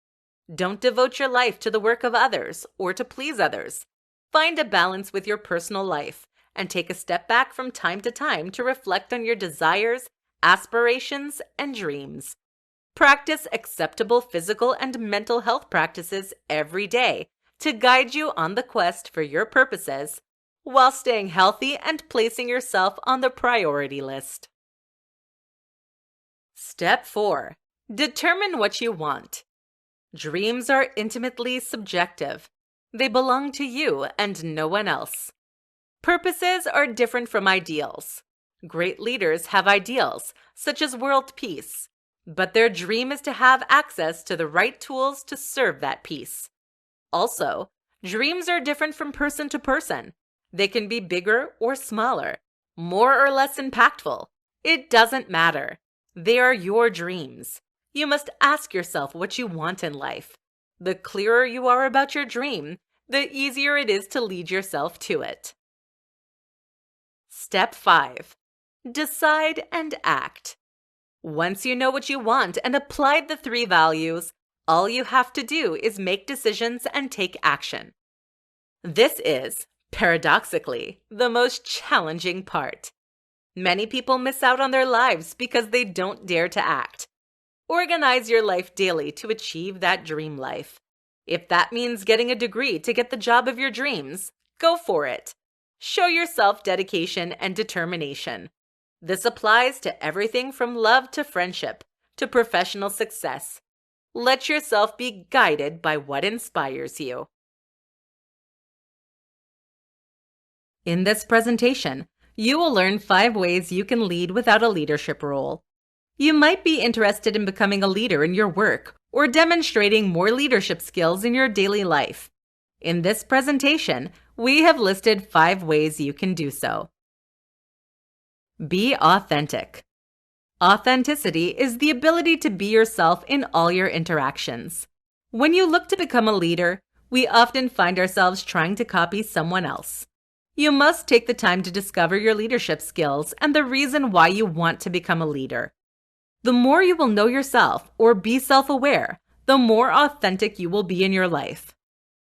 Don't devote your life to the work of others or to please others. Find a balance with your personal life and take a step back from time to time to reflect on your desires, aspirations, and dreams. Practice acceptable physical and mental health practices every day to guide you on the quest for your purposes while staying healthy and placing yourself on the priority list. Step 4. Determine what you want. Dreams are intimately subjective. They belong to you and no one else. Purposes are different from ideals. Great leaders have ideals, such as world peace, but their dream is to have access to the right tools to serve that peace. Also, dreams are different from person to person. They can be bigger or smaller, more or less impactful. It doesn't matter. They are your dreams. You must ask yourself what you want in life. The clearer you are about your dream, the easier it is to lead yourself to it. Step 5. Decide and act. Once you know what you want and applied the 3 values, all you have to do is make decisions and take action. This is, paradoxically, the most challenging part. Many people miss out on their lives because they don't dare to act. Organize your life daily to achieve that dream life. If that means getting a degree to get the job of your dreams, go for it. Show yourself dedication and determination. This applies to everything from love to friendship to professional success. Let yourself be guided by what inspires you. In this presentation, you will learn 5 ways you can lead without a leadership role. You might be interested in becoming a leader in your work or demonstrating more leadership skills in your daily life. In this presentation, we have listed 5 ways you can do so. Be authentic. Authenticity is the ability to be yourself in all your interactions. When you look to become a leader, we often find ourselves trying to copy someone else. You must take the time to discover your leadership skills and the reason why you want to become a leader. The more you will know yourself or be self-aware, the more authentic you will be in your life.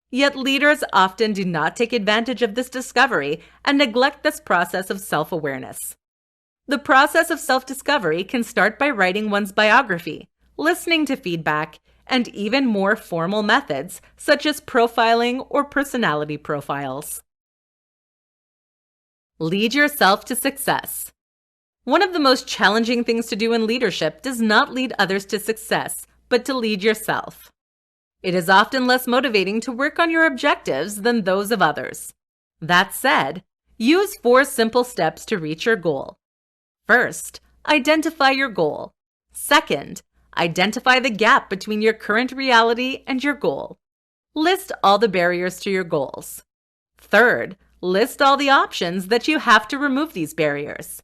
Yet leaders often do not take advantage of this discovery and neglect this process of self-awareness. The process of self-discovery can start by writing one's biography, listening to feedback, and even more formal methods such as profiling or personality profiles. Lead yourself to success. One of the most challenging things to do in leadership does not lead others to success, but to lead yourself. It is often less motivating to work on your objectives than those of others. That said, use 4 simple steps to reach your goal. First, identify your goal. Second, identify the gap between your current reality and your goal. List all the barriers to your goals. Third, list all the options that you have to remove these barriers.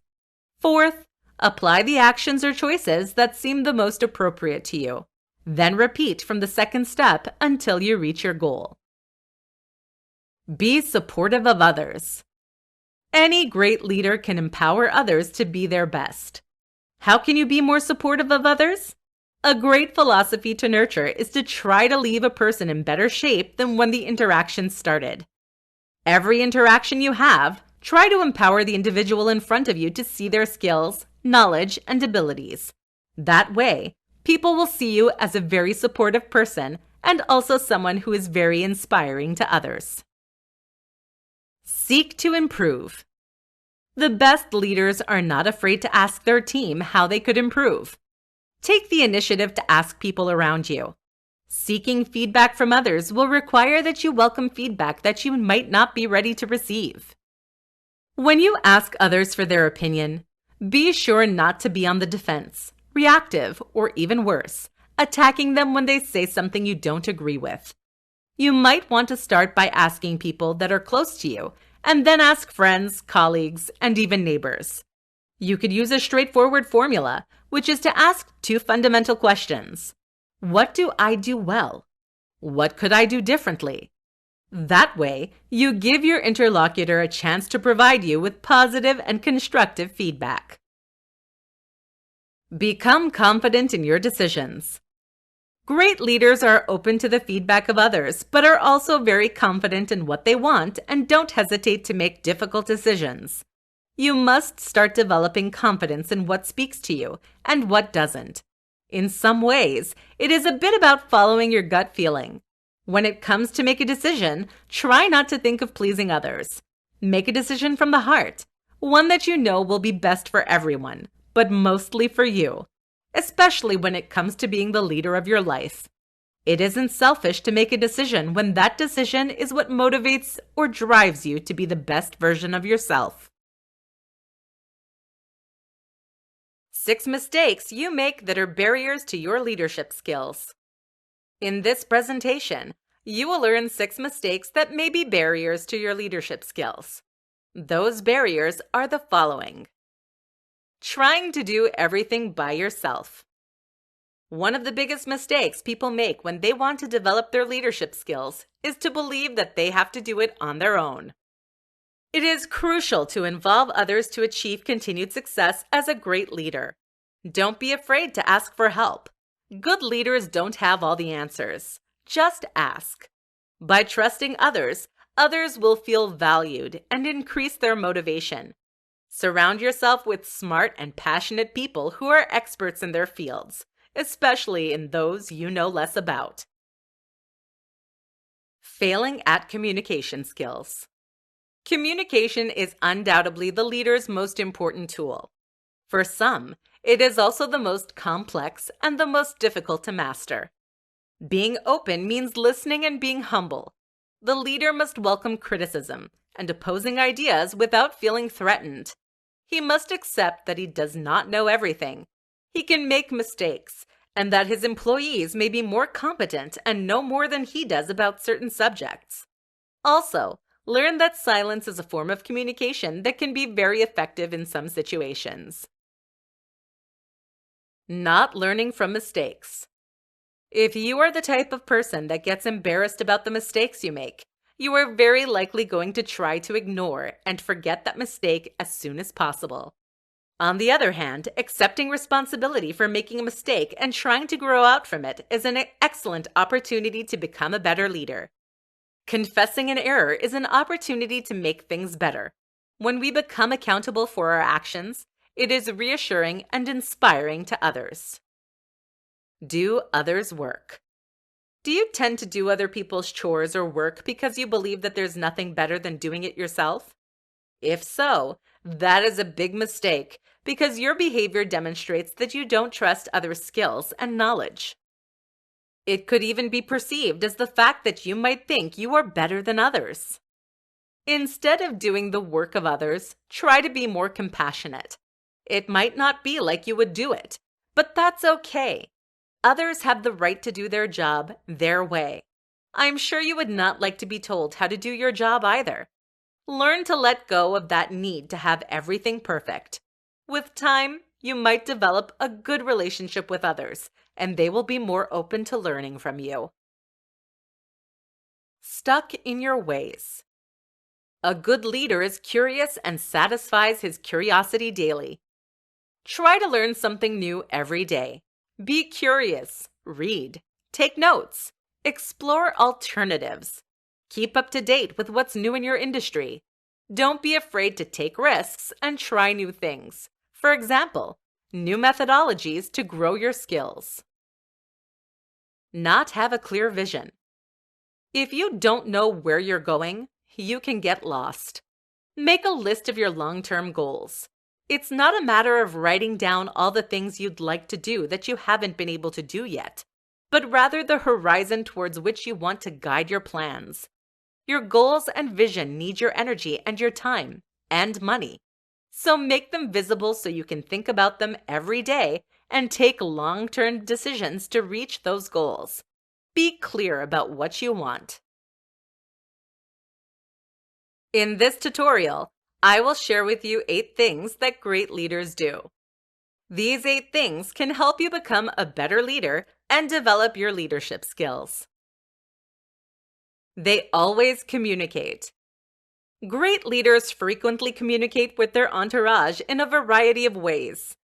Fourth, apply the actions or choices that seem the most appropriate to you. Then repeat from the second step until you reach your goal. Be supportive of others. Any great leader can empower others to be their best. How can you be more supportive of others? A great philosophy to nurture is to try to leave a person in better shape than when the interaction started. Every interaction you have, try to empower the individual in front of you to see their skills, knowledge, and abilities. That way, people will see you as a very supportive person and also someone who is very inspiring to others. Seek to improve. The best leaders are not afraid to ask their team how they could improve. Take the initiative to ask people around you. Seeking feedback from others will require that you welcome feedback that you might not be ready to receive. When you ask others for their opinion, be sure not to be on the defense, reactive, or even worse, attacking them when they say something you don't agree with. You might want to start by asking people that are close to you, and then ask friends, colleagues, and even neighbors. You could use a straightforward formula, which is to ask 2 fundamental questions. What do I do well? What could I do differently? That way, you give your interlocutor a chance to provide you with positive and constructive feedback. Become confident in your decisions. Great leaders are open to the feedback of others, but are also very confident in what they want and don't hesitate to make difficult decisions. You must start developing confidence in what speaks to you and what doesn't. In some ways, it is a bit about following your gut feeling. When it comes to make a decision, try not to think of pleasing others. Make a decision from the heart, one that you know will be best for everyone, but mostly for you, especially when it comes to being the leader of your life. It isn't selfish to make a decision when that decision is what motivates or drives you to be the best version of yourself. 6 mistakes you make that are barriers to your leadership skills. In this presentation, you will learn 6 mistakes that may be barriers to your leadership skills. Those barriers are the following. Trying to do everything by yourself. One of the biggest mistakes people make when they want to develop their leadership skills is to believe that they have to do it on their own. It is crucial to involve others to achieve continued success as a great leader. Don't be afraid to ask for help. Good leaders don't have all the answers. Just ask. By trusting others, others will feel valued and increase their motivation. Surround yourself with smart and passionate people who are experts in their fields, especially in those you know less about. Failing at communication skills. Communication is undoubtedly the leader's most important tool. For some, it is also the most complex and the most difficult to master. Being open means listening and being humble. The leader must welcome criticism and opposing ideas without feeling threatened. He must accept that he does not know everything. He can make mistakes, and that his employees may be more competent and know more than he does about certain subjects. Also, learn that silence is a form of communication that can be very effective in some situations. Not learning from mistakes. If you are the type of person that gets embarrassed about the mistakes you make, you are very likely going to try to ignore and forget that mistake as soon as possible. On the other hand, accepting responsibility for making a mistake and trying to grow out from it is an excellent opportunity to become a better leader. Confessing an error is an opportunity to make things better. When we become accountable for our actions, it is reassuring and inspiring to others. Do others' work. Do you tend to do other people's chores or work because you believe that there's nothing better than doing it yourself? If so, that is a big mistake because your behavior demonstrates that you don't trust others' skills and knowledge. It could even be perceived as the fact that you might think you are better than others. Instead of doing the work of others, try to be more compassionate. It might not be like you would do it, but that's okay. Others have the right to do their job their way. I'm sure you would not like to be told how to do your job either. Learn to let go of that need to have everything perfect. With time, you might develop a good relationship with others, and they will be more open to learning from you. Stuck in your ways. A good leader is curious and satisfies his curiosity daily. Try to learn something new every day. Be curious, read, take notes, explore alternatives. Keep up to date with what's new in your industry. Don't be afraid to take risks and try new things. For example, new methodologies to grow your skills. Not have a clear vision. If you don't know where you're going, you can get lost. Make a list of your long-term goals. It's not a matter of writing down all the things you'd like to do that you haven't been able to do yet, but rather the horizon towards which you want to guide your plans. Your goals and vision need your energy and your time and money. So make them visible so you can think about them every day and take long-term decisions to reach those goals. Be clear about what you want. In this tutorial, I will share with you 8 things that great leaders do. These 8 things can help you become a better leader and develop your leadership skills. They always communicate. Great leaders frequently communicate with their entourage in a variety of ways.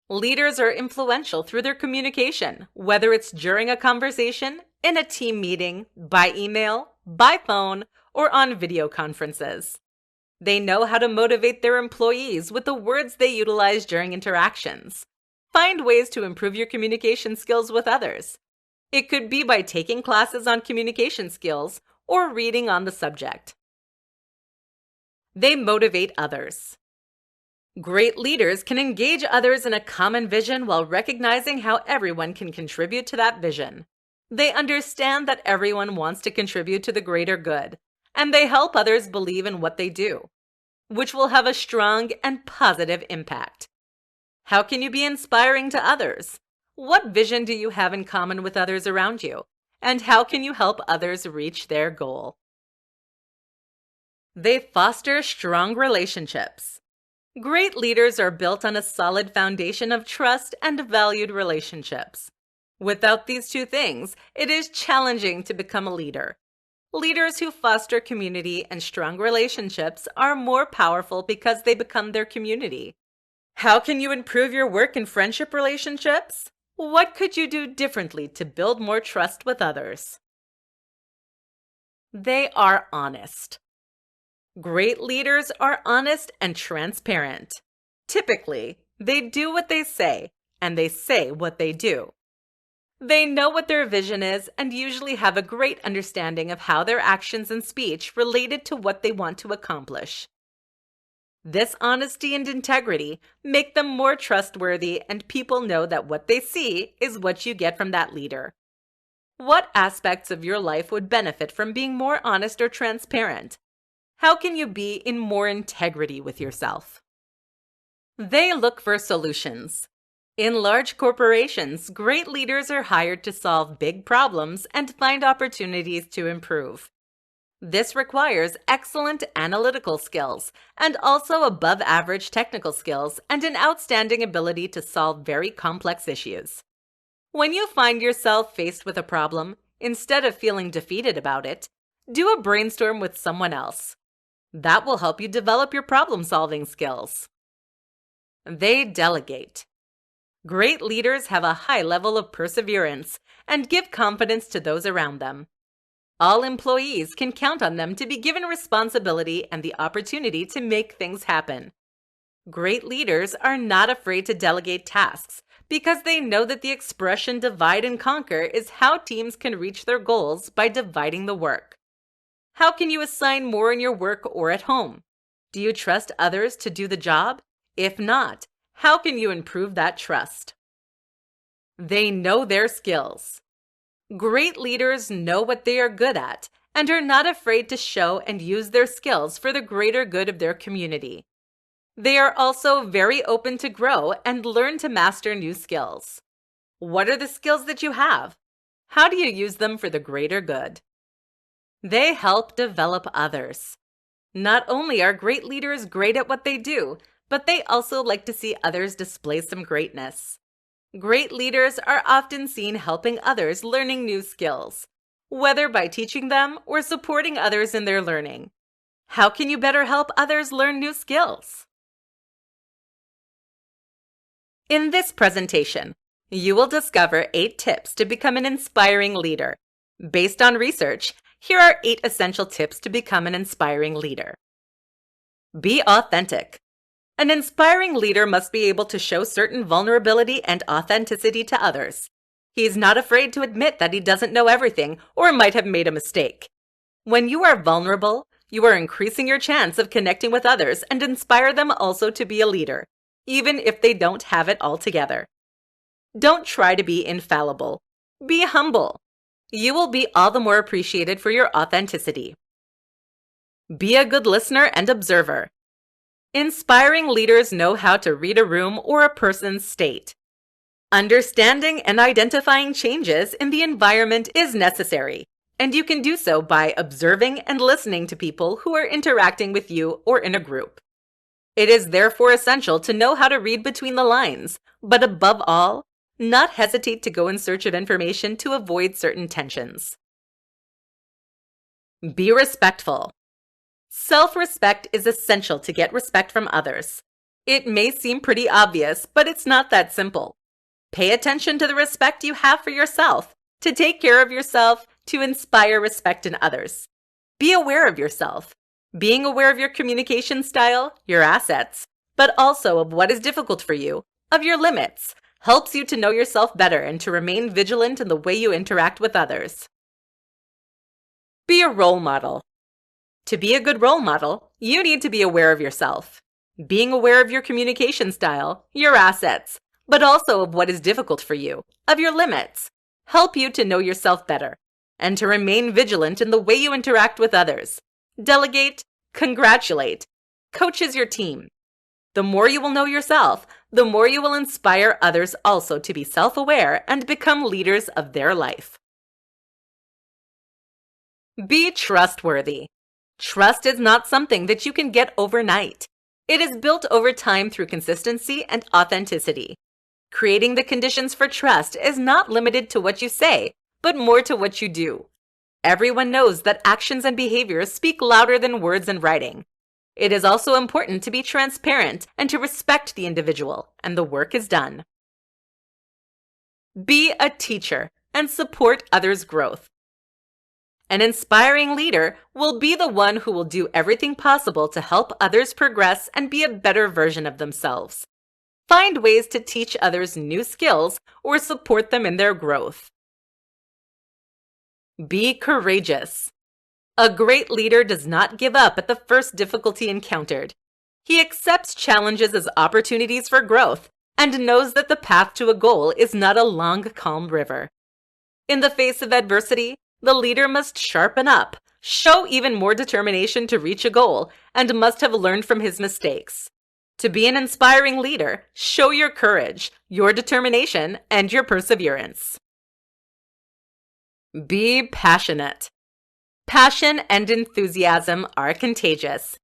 Leaders are influential through their communication, whether it's during a conversation, in a team meeting, by email, by phone, or on video conferences. They know how to motivate their employees with the words they utilize during interactions. Find ways to improve your communication skills with others. It could be by taking classes on communication skills or reading on the subject. They motivate others. Great leaders can engage others in a common vision while recognizing how everyone can contribute to that vision. They understand that everyone wants to contribute to the greater good, and they help others believe in what they do, which will have a strong and positive impact. How can you be inspiring to others? What vision do you have in common with others around you? And how can you help others reach their goal? They foster strong relationships. Great leaders are built on a solid foundation of trust and valued relationships. Without these 2 things, it is challenging to become a leader. Leaders who foster community and strong relationships are more powerful because they become their community. How can you improve your work and friendship relationships? What could you do differently to build more trust with others? They are honest. Great leaders are honest and transparent. Typically, they do what they say, and they say what they do. They know what their vision is and usually have a great understanding of how their actions and speech related to what they want to accomplish. This honesty and integrity make them more trustworthy, and people know that what they see is what you get from that leader. What aspects of your life would benefit from being more honest or transparent? How can you be in more integrity with yourself? They look for solutions. In large corporations, great leaders are hired to solve big problems and find opportunities to improve. This requires excellent analytical skills and also above average technical skills and an outstanding ability to solve very complex issues. When you find yourself faced with a problem, instead of feeling defeated about it, do a brainstorm with someone else. That will help you develop your problem-solving skills. They delegate. Great leaders have a high level of perseverance and give confidence to those around them. All employees can count on them to be given responsibility and the opportunity to make things happen. Great leaders are not afraid to delegate tasks because they know that the expression divide and conquer is how teams can reach their goals by dividing the work. How can you assign more in your work or at home? Do you trust others to do the job? If not, how can you improve that trust? They know their skills. Great leaders know what they are good at and are not afraid to show and use their skills for the greater good of their community. They are also very open to grow and learn to master new skills. What are the skills that you have? How do you use them for the greater good? They help develop others. Not only are great leaders great at what they do, but they also like to see others display some greatness. Great leaders are often seen helping others learning new skills, whether by teaching them or supporting others in their learning. How can you better help others learn new skills? In this presentation, you will discover 8 tips to become an inspiring leader. Based on research, here are 8 essential tips to become an inspiring leader. Be authentic. An inspiring leader must be able to show certain vulnerability and authenticity to others. He is not afraid to admit that he doesn't know everything or might have made a mistake. When you are vulnerable, you are increasing your chance of connecting with others and inspire them also to be a leader, even if they don't have it all together. Don't try to be infallible. Be humble. You will be all the more appreciated for your authenticity. Be a good listener and observer. Inspiring leaders know how to read a room or a person's state. Understanding and identifying changes in the environment is necessary, and you can do so by observing and listening to people who are interacting with you or in a group. It is therefore essential to know how to read between the lines, but above all, not hesitate to go in search of information to avoid certain tensions. Be respectful. Self-respect is essential to get respect from others. It may seem pretty obvious, but it's not that simple. Pay attention to the respect you have for yourself, to take care of yourself, to inspire respect in others. Be aware of yourself. Being aware of your communication style, your assets, but also of what is difficult for you, of your limits, helps you to know yourself better and to remain vigilant in the way you interact with others. Be a role model. To be a good role model, you need to be aware of yourself. Being aware of your communication style, your assets, but also of what is difficult for you, of your limits, help you to know yourself better, and to remain vigilant in the way you interact with others. Delegate, congratulate, coaches your team. The more you will know yourself, the more you will inspire others also to be self-aware and become leaders of their life. Be trustworthy. Trust is not something that you can get overnight. It is built over time through consistency and authenticity. Creating the conditions for trust is not limited to what you say, but more to what you do. Everyone knows that actions and behaviors speak louder than words and writing. It is also important to be transparent and to respect the individual, and the work is done. Be a teacher and support others' growth. An inspiring leader will be the one who will do everything possible to help others progress and be a better version of themselves. Find ways to teach others new skills or support them in their growth. Be courageous. A great leader does not give up at the first difficulty encountered. He accepts challenges as opportunities for growth and knows that the path to a goal is not a long, calm river. In the face of adversity, the leader must sharpen up, show even more determination to reach a goal, and must have learned from his mistakes. To be an inspiring leader, show your courage, your determination, and your perseverance. Be passionate. Passion and enthusiasm are contagious,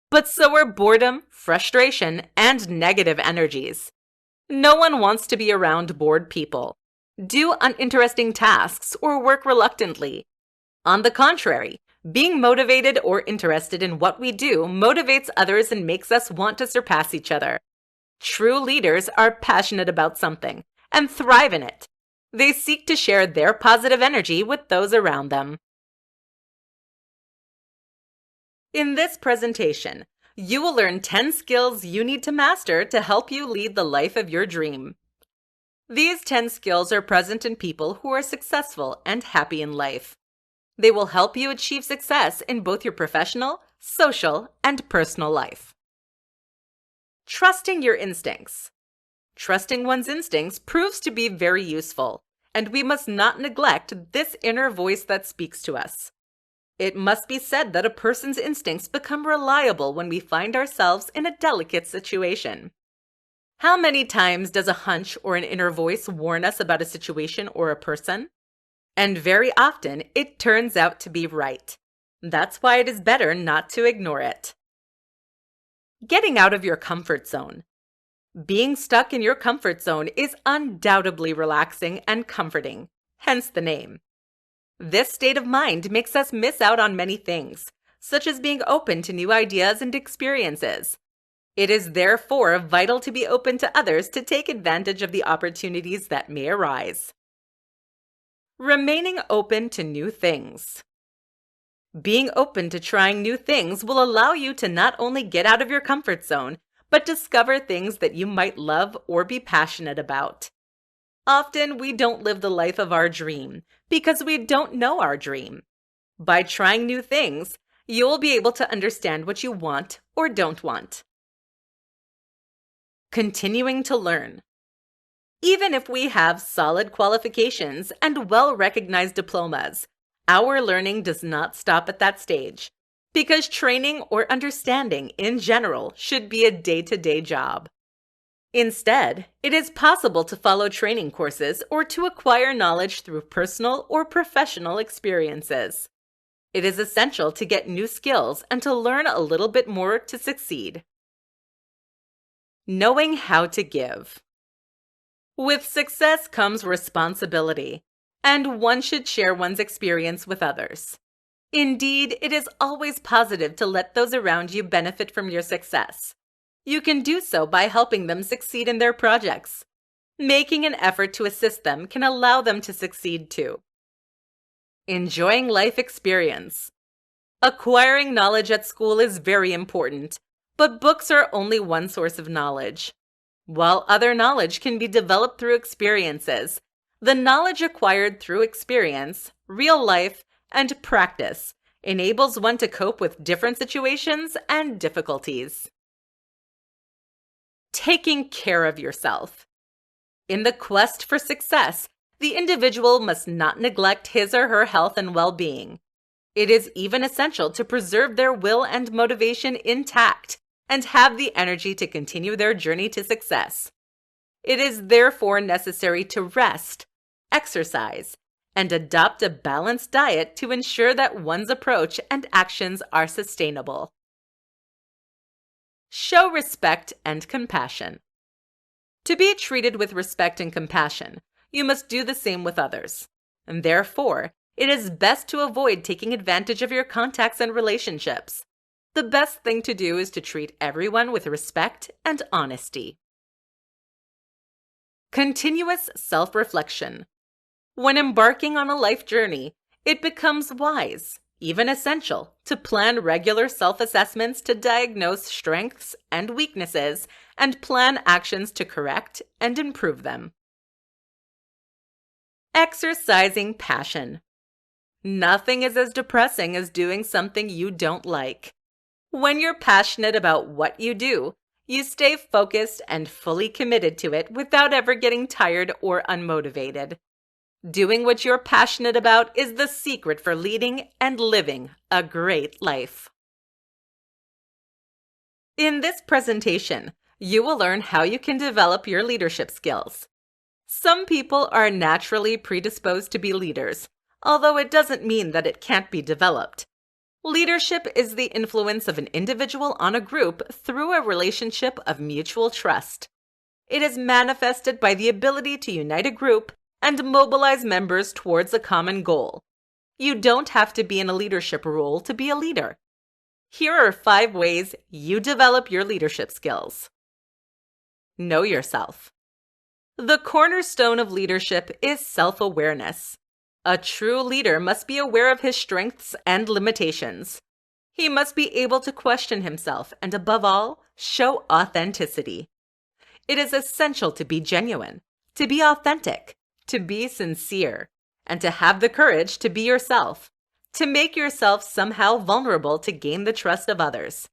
but so are boredom, frustration, and negative energies. No one wants to be around bored people. Do uninteresting tasks or work reluctantly. On the contrary, being motivated or interested in what we do motivates others and makes us want to surpass each other. True leaders are passionate about something and thrive in it. They seek to share their positive energy with those around them. In this presentation, you will learn 10 skills you need to master to help you lead the life of your dream. These 10 skills are present in people who are successful and happy in life. They will help you achieve success in both your professional, social, and personal life. Trusting your instincts. Trusting one's instincts proves to be very useful, and we must not neglect this inner voice that speaks to us. It must be said that a person's instincts become reliable when we find ourselves in a delicate situation. How many times does a hunch or an inner voice warn us about a situation or a person? And very often, it turns out to be right. That's why it is better not to ignore it. Getting out of your comfort zone. Being stuck in your comfort zone is undoubtedly relaxing and comforting, hence the name. This state of mind makes us miss out on many things, such as being open to new ideas and experiences. It is therefore vital to be open to others to take advantage of the opportunities that may arise. Remaining open to new things. Being open to trying new things will allow you to not only get out of your comfort zone, but discover things that you might love or be passionate about. Often we don't live the life of our dream because we don't know our dream. By trying new things, you'll be able to understand what you want or don't want. Continuing to learn. Even if we have solid qualifications and well-recognized diplomas, our learning does not stop at that stage, because training or understanding in general should be a day-to-day job. Instead, it is possible to follow training courses or to acquire knowledge through personal or professional experiences. It is essential to get new skills and to learn a little bit more to succeed. Knowing how to give. With success comes responsibility, and one should share one's experience with others. Indeed, it is always positive to let those around you benefit from your success. You can do so by helping them succeed in their projects. Making an effort to assist them can allow them to succeed too. Enjoying life experience. Acquiring knowledge at school is very important, but books are only one source of knowledge. While other knowledge can be developed through experiences, the knowledge acquired through experience, real life, and practice enables one to cope with different situations and difficulties. Taking care of yourself. In the quest for success, the individual must not neglect his or her health and well-being. It is even essential to preserve their will and motivation intact and have the energy to continue their journey to success. It is therefore necessary to rest, exercise, and adopt a balanced diet to ensure that one's approach and actions are sustainable. Show respect and compassion. To be treated with respect and compassion, you must do the same with others. And therefore, it is best to avoid taking advantage of your contacts and relationships. The best thing to do is to treat everyone with respect and honesty. Continuous self-reflection. When embarking on a life journey, it becomes wise, even essential, to plan regular self-assessments to diagnose strengths and weaknesses and plan actions to correct and improve them. Exercising passion. Nothing is as depressing as doing something you don't like. When you're passionate about what you do, you stay focused and fully committed to it without ever getting tired or unmotivated. Doing what you're passionate about is the secret for leading and living a great life. In this presentation, you will learn how you can develop your leadership skills. Some people are naturally predisposed to be leaders, although it doesn't mean that it can't be developed. Leadership is the influence of an individual on a group through a relationship of mutual trust. It is manifested by the ability to unite a group and mobilize members towards a common goal. You don't have to be in a leadership role to be a leader. Here are 5 ways you develop your leadership skills. Know yourself. The cornerstone of leadership is self-awareness. A true leader must be aware of his strengths and limitations. He must be able to question himself and, above all, show authenticity. It is essential to be genuine, to be authentic, to be sincere, and to have the courage to be yourself, to make yourself somehow vulnerable to gain the trust of others.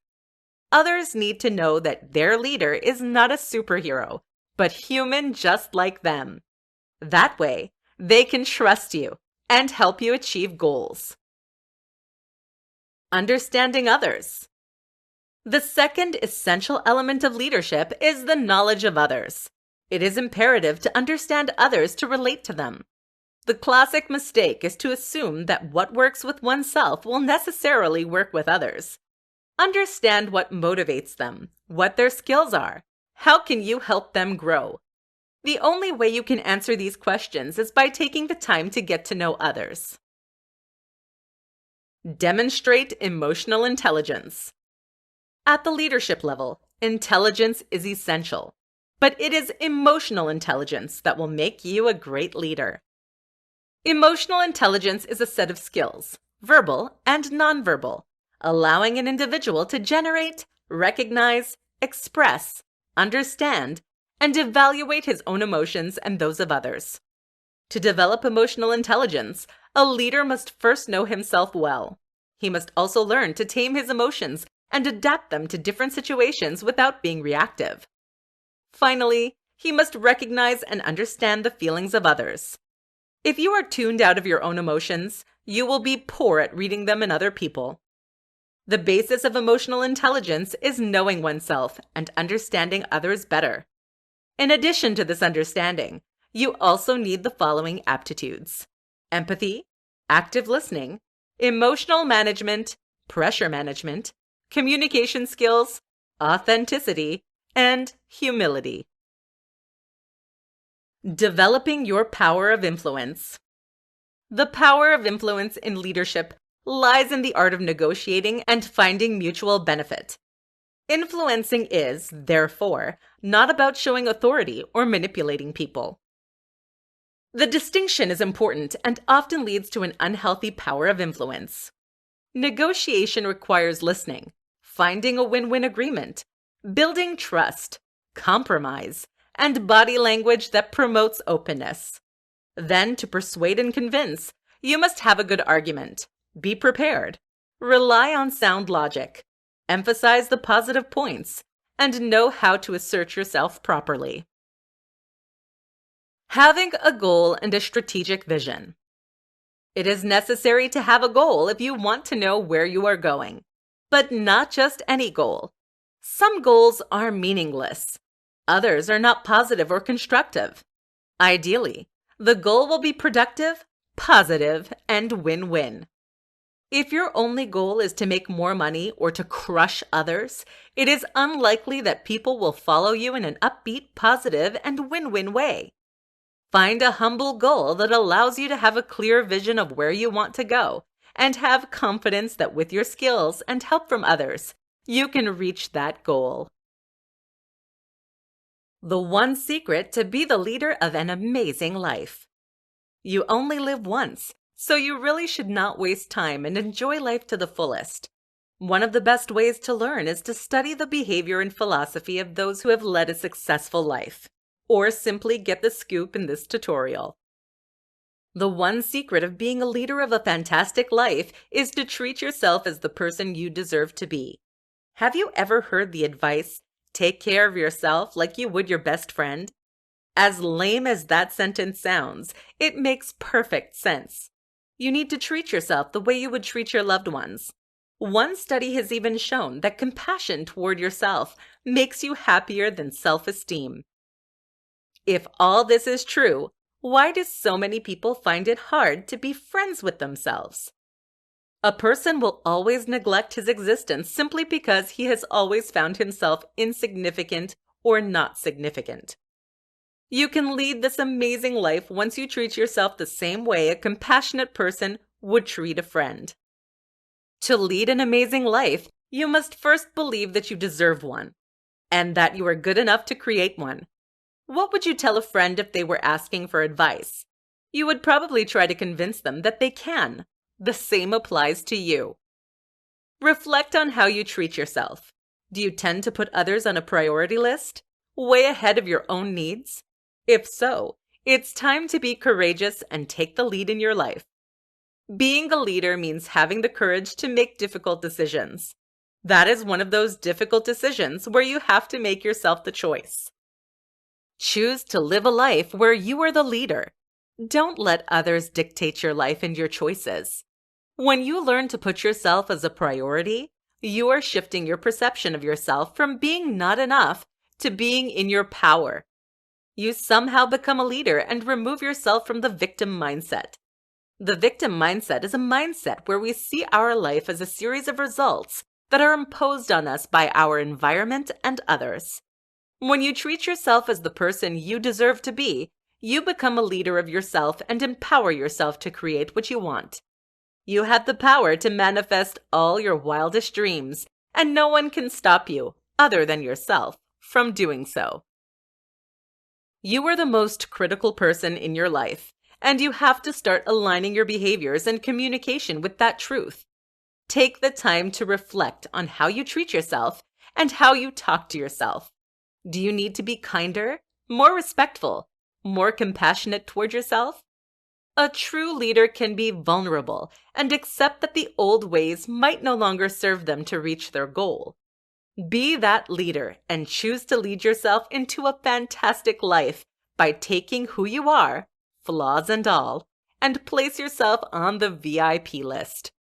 Others need to know that their leader is not a superhero, but human just like them. That way, they can trust you and help you achieve goals. Understanding others. The second essential element of leadership is the knowledge of others. It is imperative to understand others to relate to them. The classic mistake is to assume that what works with oneself will necessarily work with others. Understand what motivates them, what their skills are. How can you help them grow? The only way you can answer these questions is by taking the time to get to know others. Demonstrate emotional intelligence. At the leadership level, intelligence is essential, but it is emotional intelligence that will make you a great leader. Emotional intelligence is a set of skills, verbal and nonverbal, allowing an individual to generate, recognize, express, understand, and evaluate his own emotions and those of others. To develop emotional intelligence, a leader must first know himself well. He must also learn to tame his emotions and adapt them to different situations without being reactive. Finally, he must recognize and understand the feelings of others. If you are tuned out of your own emotions, you will be poor at reading them in other people. The basis of emotional intelligence is knowing oneself and understanding others better. In addition to this understanding, you also need the following aptitudes: empathy, active listening, emotional management, pressure management, communication skills, authenticity, and humility. Developing your power of influence. The power of influence in leadership lies in the art of negotiating and finding mutual benefit. Influencing is, therefore, not about showing authority or manipulating people. The distinction is important and often leads to an unhealthy power of influence. Negotiation requires listening, finding a win-win agreement, building trust, compromise, and body language that promotes openness. Then, to persuade and convince, you must have a good argument, be prepared, rely on sound logic, emphasize the positive points, and know how to assert yourself properly. Having a goal and a strategic vision. It is necessary to have a goal if you want to know where you are going, but not just any goal. Some goals are meaningless. Others are not positive or constructive. Ideally, the goal will be productive, positive, and win-win. If your only goal is to make more money or to crush others, it is unlikely that people will follow you in an upbeat, positive, and win-win way. Find a humble goal that allows you to have a clear vision of where you want to go, and have confidence that with your skills and help from others, you can reach that goal. The one secret to be the leader of an amazing life. You only live once, so you really should not waste time and enjoy life to the fullest. One of the best ways to learn is to study the behavior and philosophy of those who have led a successful life, or simply get the scoop in this tutorial. The one secret of being a leader of a fantastic life is to treat yourself as the person you deserve to be. Have you ever heard the advice, "Take care of yourself like you would your best friend"? As lame as that sentence sounds, it makes perfect sense. You need to treat yourself the way you would treat your loved ones. One study has even shown that compassion toward yourself makes you happier than self-esteem. If all this is true, why do so many people find it hard to be friends with themselves? A person will always neglect his existence simply because he has always found himself insignificant or not significant. You can lead this amazing life once you treat yourself the same way a compassionate person would treat a friend. To lead an amazing life, you must first believe that you deserve one, and that you are good enough to create one. What would you tell a friend if they were asking for advice? You would probably try to convince them that they can. The same applies to you. Reflect on how you treat yourself. Do you tend to put others on a priority list, way ahead of your own needs? If so, it's time to be courageous and take the lead in your life. Being a leader means having the courage to make difficult decisions. That is one of those difficult decisions where you have to make yourself the choice. Choose to live a life where you are the leader. Don't let others dictate your life and your choices. When you learn to put yourself as a priority, you are shifting your perception of yourself from being not enough to being in your power. You somehow become a leader and remove yourself from the victim mindset. The victim mindset is a mindset where we see our life as a series of results that are imposed on us by our environment and others. When you treat yourself as the person you deserve to be, you become a leader of yourself and empower yourself to create what you want. You have the power to manifest all your wildest dreams, and no one can stop you, other than yourself, from doing so. You are the most critical person in your life, and you have to start aligning your behaviors and communication with that truth. Take the time to reflect on how you treat yourself and how you talk to yourself. Do you need to be kinder, more respectful, more compassionate toward yourself? A true leader can be vulnerable and accept that the old ways might no longer serve them to reach their goal. Be that leader and choose to lead yourself into a fantastic life by taking who you are, flaws and all, and place yourself on the VIP list.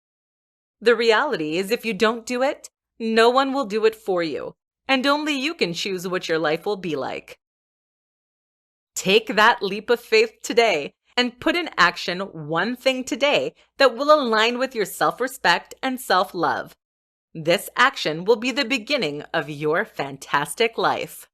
The reality is if you don't do it, no one will do it for you, and only you can choose what your life will be like. Take that leap of faith today and put in action one thing today that will align with your self-respect and self-love. This action will be the beginning of your fantastic life.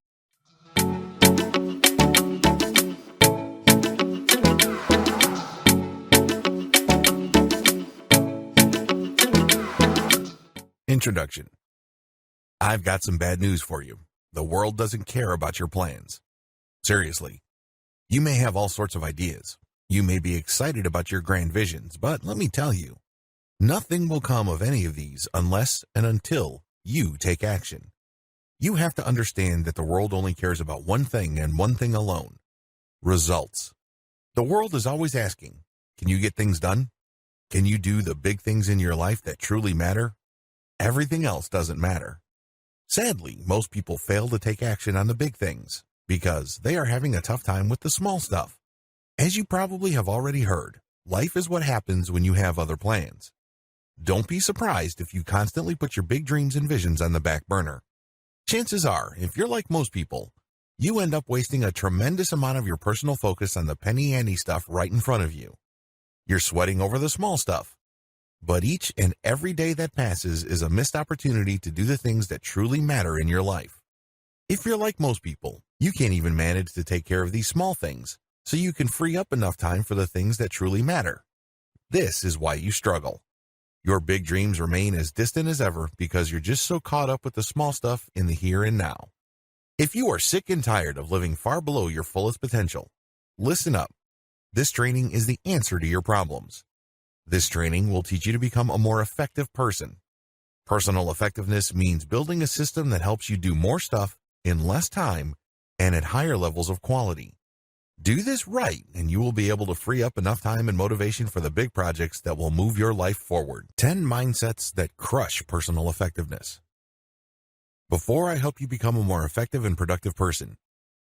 Introduction. I've got some bad news for you. The world doesn't care about your plans. Seriously. You may have all sorts of ideas. You may be excited about your grand visions, but let me tell you, nothing will come of any of these unless and until you take action. You have to understand that the world only cares about one thing and one thing alone: results. The world is always asking, can you get things done? Can you do the big things in your life that truly matter? Everything else doesn't matter. Sadly, most people fail to take action on the big things because they are having a tough time with the small stuff. As you probably have already heard, life is what happens when you have other plans. Don't be surprised if you constantly put your big dreams and visions on the back burner. Chances are, if you're like most people, you end up wasting a tremendous amount of your personal focus on the penny-ante stuff right in front of you. You're sweating over the small stuff. But each and every day that passes is a missed opportunity to do the things that truly matter in your life. If you're like most people, you can't even manage to take care of these small things, so you can free up enough time for the things that truly matter. This is why you struggle. Your big dreams remain as distant as ever because you're just so caught up with the small stuff in the here and now. If you are sick and tired of living far below your fullest potential, listen up. This training is the answer to your problems. This training will teach you to become a more effective person. Personal effectiveness means building a system that helps you do more stuff in less time and at higher levels of quality. Do this right, and you will be able to free up enough time and motivation for the big projects that will move your life forward. 10 mindsets that crush personal effectiveness. Before I help you become a more effective and productive person,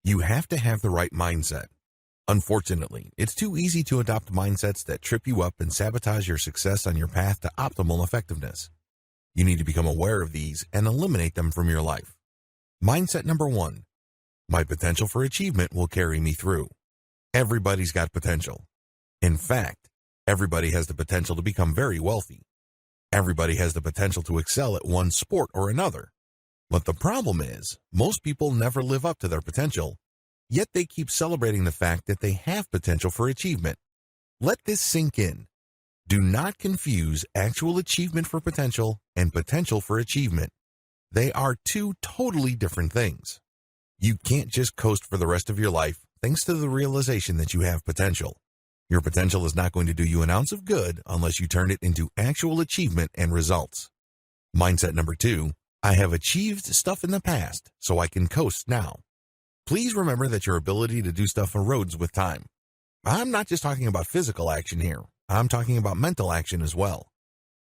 You have to have the right mindset. Unfortunately, it's too easy to adopt mindsets that trip you up and sabotage your success on your path to optimal effectiveness. You need to become aware of these and eliminate them from your life. Mindset number 1. My potential for achievement will carry me through. Everybody's got potential. In fact, everybody has the potential to become very wealthy. Everybody has the potential to excel at one sport or another. But the problem is, most people never live up to their potential, yet they keep celebrating the fact that they have potential for achievement. Let this sink in. Do not confuse actual achievement for potential and potential for achievement. They are two totally different things. You can't just coast for the rest of your life thanks to the realization that you have potential. Your potential is not going to do you an ounce of good unless you turn it into actual achievement and results. Mindset number 2, I have achieved stuff in the past, so I can coast now. Please remember that your ability to do stuff erodes with time. I'm not just talking about physical action here. I'm talking about mental action as well.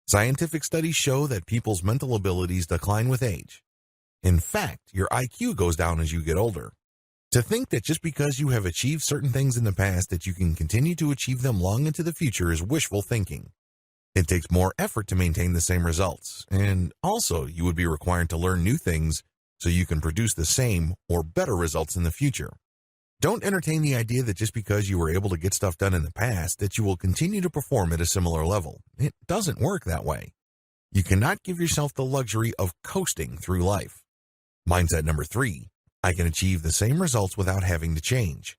Scientific studies show that people's mental abilities decline with age. In fact, your IQ goes down as you get older. To think that just because you have achieved certain things in the past that you can continue to achieve them long into the future is wishful thinking. It takes more effort to maintain the same results, and also you would be required to learn new things so you can produce the same or better results in the future. Don't entertain the idea that just because you were able to get stuff done in the past that you will continue to perform at a similar level. It doesn't work that way. You cannot give yourself the luxury of coasting through life. Mindset number 3, I can achieve the same results without having to change.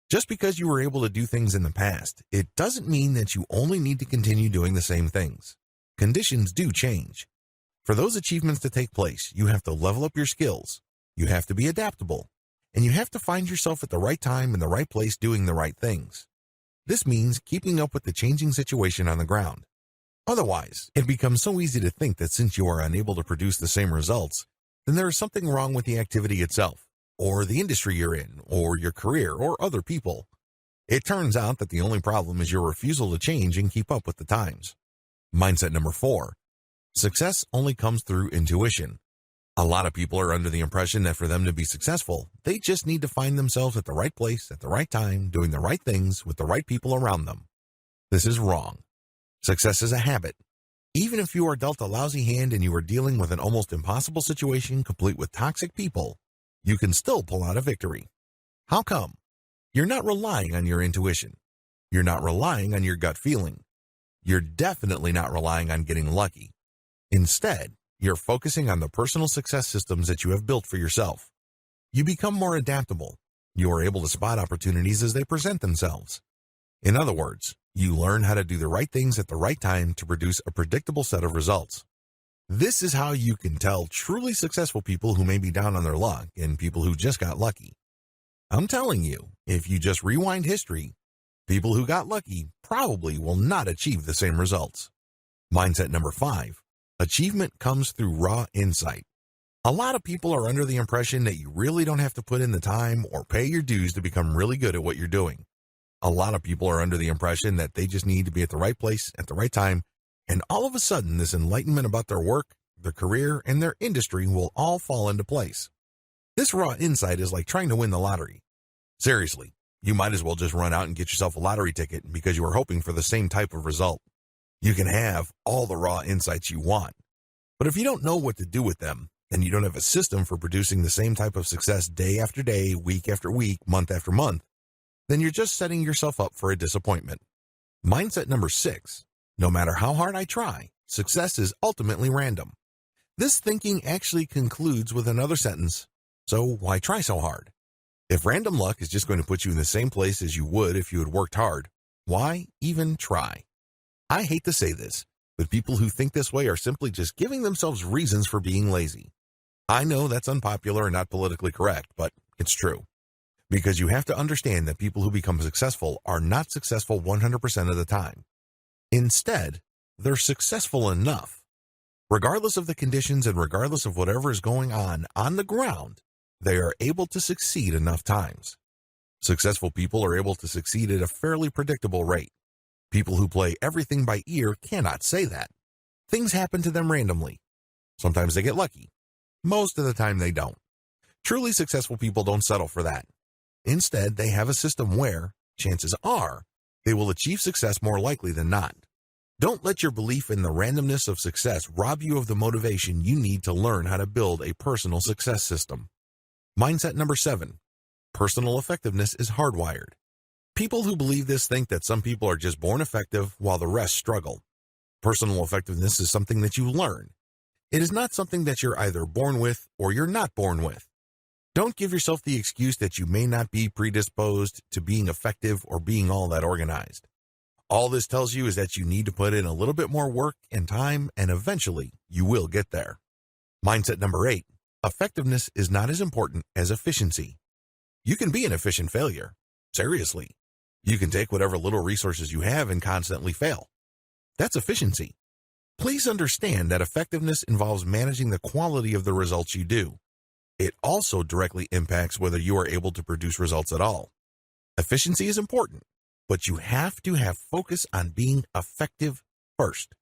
Just because you were able to do things in the past, it doesn't mean that you only need to continue doing the same things. Conditions do change. For those achievements to take place, you have to level up your skills. You have to be adaptable. And you have to find yourself at the right time in the right place doing the right things. This means keeping up with the changing situation on the ground. Otherwise, it becomes so easy to think that since you are unable to produce the same results, then there is something wrong with the activity itself, or the industry you're in, or your career, or other people. It turns out that the only problem is your refusal to change and keep up with the times. Mindset number 4, success only comes through intuition. A lot of people are under the impression that for them to be successful, they just need to find themselves at the right place at the right time, doing the right things with the right people around them. This is wrong. Success is a habit. Even if you are dealt a lousy hand and you are dealing with an almost impossible situation complete with toxic people, you can still pull out a victory. How come? You're not relying on your intuition. You're not relying on your gut feeling. You're definitely not relying on getting lucky. Instead, you're focusing on the personal success systems that you have built for yourself. You become more adaptable. You are able to spot opportunities as they present themselves. In other words, you learn how to do the right things at the right time to produce a predictable set of results. This is how you can tell truly successful people who may be down on their luck and people who just got lucky. I'm telling you, if you just rewind history, people who got lucky probably will not achieve the same results. Mindset number 5. Achievement comes through raw insight. A lot of people are under the impression that you really don't have to put in the time or pay your dues to become really good at what you're doing. A lot of people are under the impression that they just need to be at the right place at the right time, and all of a sudden this enlightenment about their work, their career, and their industry will all fall into place. This raw insight is like trying to win the lottery. Seriously, you might as well just run out and get yourself a lottery ticket because you are hoping for the same type of result. You can have all the raw insights you want, but if you don't know what to do with them, and you don't have a system for producing the same type of success day after day, week after week, month after month, then you're just setting yourself up for a disappointment. Mindset number 6, no matter how hard I try, success is ultimately random. This thinking actually concludes with another sentence, so why try so hard? If random luck is just going to put you in the same place as you would if you had worked hard, why even try? I hate to say this, but people who think this way are simply just giving themselves reasons for being lazy. I know that's unpopular and not politically correct, but it's true. Because you have to understand that people who become successful are not successful 100% of the time. Instead, they're successful enough. Regardless of the conditions and regardless of whatever is going on the ground, they are able to succeed enough times. Successful people are able to succeed at a fairly predictable rate. People who play everything by ear cannot say that. Things happen to them randomly. Sometimes they get lucky. Most of the time they don't. Truly successful people don't settle for that. Instead, they have a system where, chances are, they will achieve success more likely than not. Don't let your belief in the randomness of success rob you of the motivation you need to learn how to build a personal success system. Mindset number 7. Personal effectiveness is hardwired. People who believe this think that some people are just born effective while the rest struggle. Personal effectiveness is something that you learn. It is not something that you're either born with or you're not born with. Don't give yourself the excuse that you may not be predisposed to being effective or being all that organized. All this tells you is that you need to put in a little bit more work and time, and eventually you will get there. Mindset number 8. Effectiveness is not as important as efficiency. You can be an efficient failure. Seriously. You can take whatever little resources you have and constantly fail. That's efficiency. Please understand that effectiveness involves managing the quality of the results you do. It also directly impacts whether you are able to produce results at all. Efficiency is important, but you have to have focus on being effective first.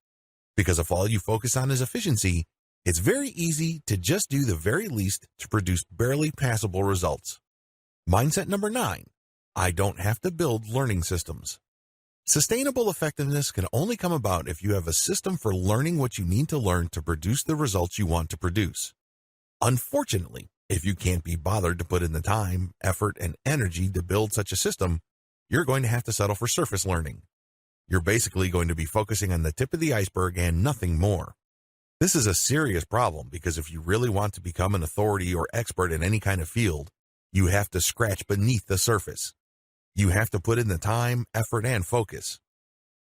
Because if all you focus on is efficiency, it's very easy to just do the very least to produce barely passable results. Mindset number 9. I don't have to build learning systems. Sustainable effectiveness can only come about if you have a system for learning what you need to learn to produce the results you want to produce. Unfortunately, if you can't be bothered to put in the time, effort, and energy to build such a system, you're going to have to settle for surface learning. You're basically going to be focusing on the tip of the iceberg and nothing more. This is a serious problem because if you really want to become an authority or expert in any kind of field, you have to scratch beneath the surface. You have to put in the time, effort, and focus.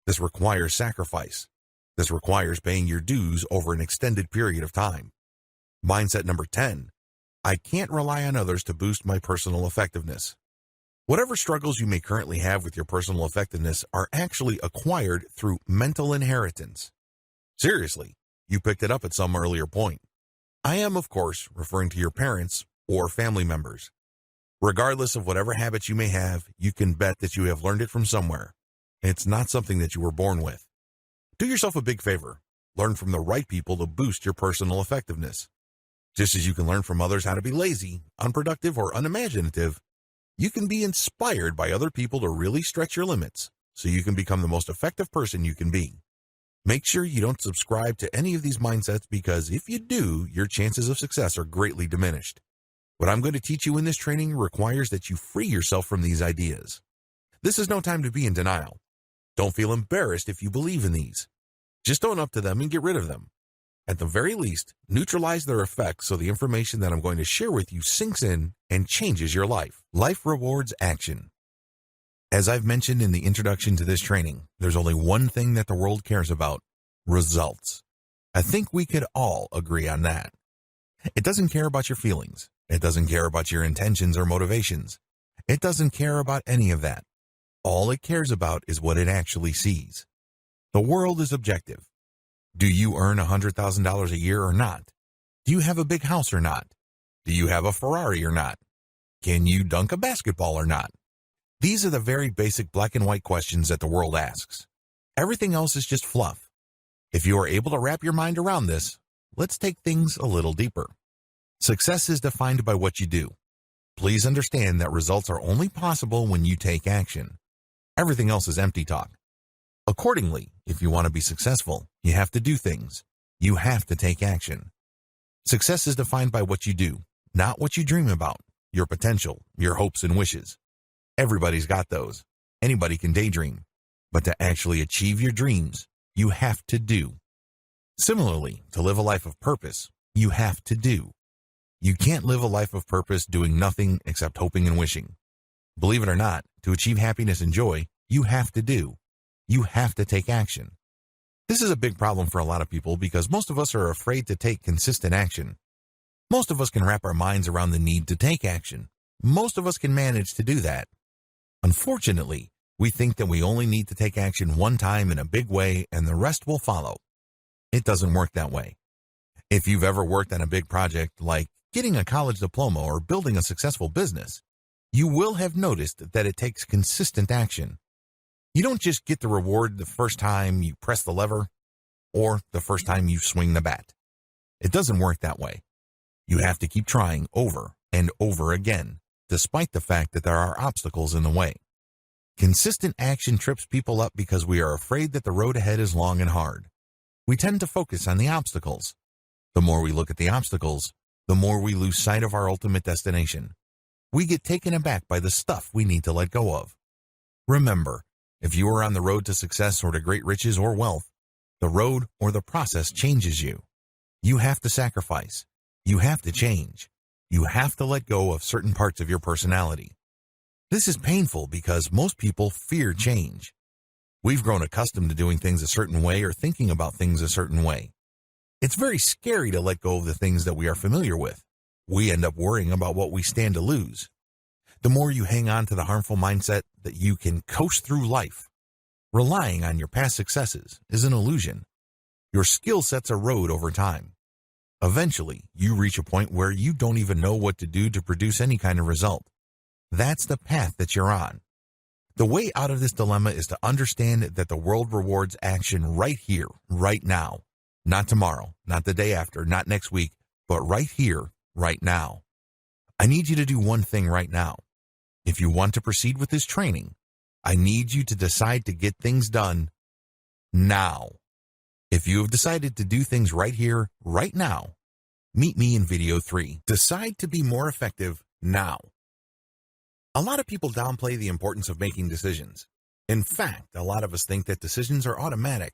This requires sacrifice. This requires paying your dues over an extended period of time. Mindset number 10. I can't rely on others to boost my personal effectiveness. Whatever struggles you may currently have with your personal effectiveness are actually acquired through mental inheritance. Seriously, you picked it up at some earlier point. I am, of course, referring to your parents or family members. Regardless of whatever habits you may have, you can bet that you have learned it from somewhere. It's not something that you were born with. Do yourself a big favor. Learn from the right people to boost your personal effectiveness. Just as you can learn from others how to be lazy, unproductive, or unimaginative, you can be inspired by other people to really stretch your limits so you can become the most effective person you can be. Make sure you don't subscribe to any of these mindsets because if you do, your chances of success are greatly diminished. What I'm going to teach you in this training requires that you free yourself from these ideas. This is no time to be in denial. Don't feel embarrassed if you believe in these. Just own up to them and get rid of them. At the very least, neutralize their effects so the information that I'm going to share with you sinks in and changes your life. Life rewards action. As I've mentioned in the introduction to this training, there's only one thing that the world cares about: results. I think we could all agree on that. It doesn't care about your feelings. It doesn't care about your intentions or motivations. It doesn't care about any of that. All it cares about is what it actually sees. The world is objective. Do you earn $100,000 a year or not? Do you have a big house or not? Do you have a Ferrari or not? Can you dunk a basketball or not? These are the very basic black and white questions that the world asks. Everything else is just fluff. If you are able to wrap your mind around this, let's take things a little deeper. Success is defined by what you do. Please understand that results are only possible when you take action. Everything else is empty talk. Accordingly, if you want to be successful, you have to do things. You have to take action. Success is defined by what you do, not what you dream about, your potential, your hopes and wishes. Everybody's got those. Anybody can daydream. But to actually achieve your dreams, you have to do. Similarly, to live a life of purpose, you have to do. You can't live a life of purpose doing nothing except hoping and wishing. Believe it or not, to achieve happiness and joy, you have to do. You have to take action. This is a big problem for a lot of people because most of us are afraid to take consistent action. Most of us can wrap our minds around the need to take action. Most of us can manage to do that. Unfortunately, we think that we only need to take action one time in a big way and the rest will follow. It doesn't work that way. If you've ever worked on a big project like getting a college diploma or building a successful business, you will have noticed that it takes consistent action. You don't just get the reward the first time you press the lever or the first time you swing the bat. It doesn't work that way. You have to keep trying over and over again. despite the fact that there are obstacles in the way. Consistent action trips people up because we are afraid that the road ahead is long and hard. We tend to focus on the obstacles. The more we look at the obstacles, the more we lose sight of our ultimate destination. We get taken aback by the stuff we need to let go of. Remember, if you are on the road to success or to great riches or wealth, the road or the process changes you. You have to sacrifice. You have to change. You have to let go of certain parts of your personality. This is painful because most people fear change. We've grown accustomed to doing things a certain way or thinking about things a certain way. It's very scary to let go of the things that we are familiar with. We end up worrying about what we stand to lose. The more you hang on to the harmful mindset that you can coast through life, relying on your past successes is an illusion. Your skill sets erode over time. Eventually, you reach a point where you don't even know what to do to produce any kind of result. That's the path that you're on. The way out of this dilemma is to understand that the world rewards action right here, right now. Not tomorrow, not the day after, not next week, but right here, right now. I need you to do one thing right now. If you want to proceed with this training, I need you to decide to get things done now. If you have decided to do things right here, right now, meet me in video 3. Decide to be more effective now. A lot of people downplay the importance of making decisions. In fact, a lot of us think that decisions are automatic.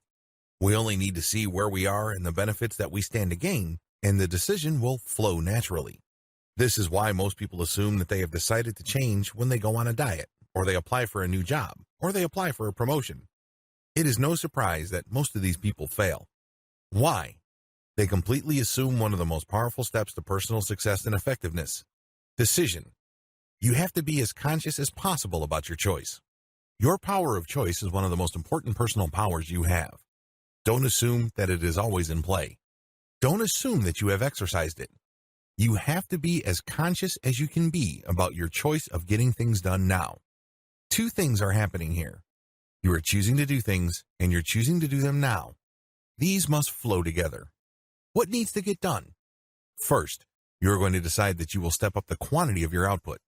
We only need to see where we are and the benefits that we stand to gain, and the decision will flow naturally. This is why most people assume that they have decided to change when they go on a diet, or they apply for a new job, or they apply for a promotion. It is no surprise that most of these people fail. Why? They completely assume one of the most powerful steps to personal success and effectiveness: decision. You have to be as conscious as possible about your choice. Your power of choice is one of the most important personal powers you have. Don't assume that it is always in play. Don't assume that you have exercised it. You have to be as conscious as you can be about your choice of getting things done now. Two things are happening here. You are choosing to do things, and you're choosing to do them now. These must flow together. What needs to get done? First, you're going to decide that you will step up the quantity of your output.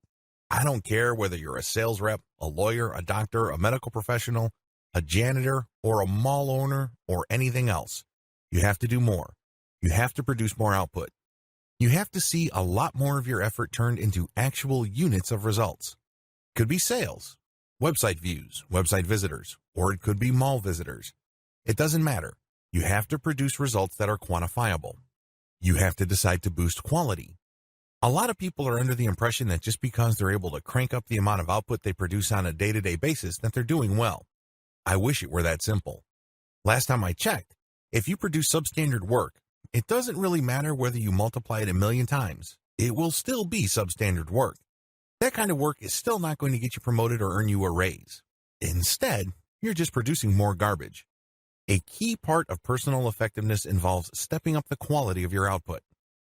I don't care whether you're a sales rep, a lawyer, a doctor, a medical professional, a janitor, or a mall owner, or anything else. You have to do more. You have to produce more output. You have to see a lot more of your effort turned into actual units of results. Could be sales, website views, website visitors, or it could be mall visitors. It doesn't matter. You have to produce results that are quantifiable. You have to decide to boost quality. A lot of people are under the impression that just because they're able to crank up the amount of output they produce on a day-to-day basis that they're doing well. I wish it were that simple. Last time I checked, if you produce substandard work, it doesn't really matter whether you multiply it 1,000,000 times. It will still be substandard work. That kind of work is still not going to get you promoted or earn you a raise. Instead, you're just producing more garbage. A key part of personal effectiveness involves stepping up the quality of your output.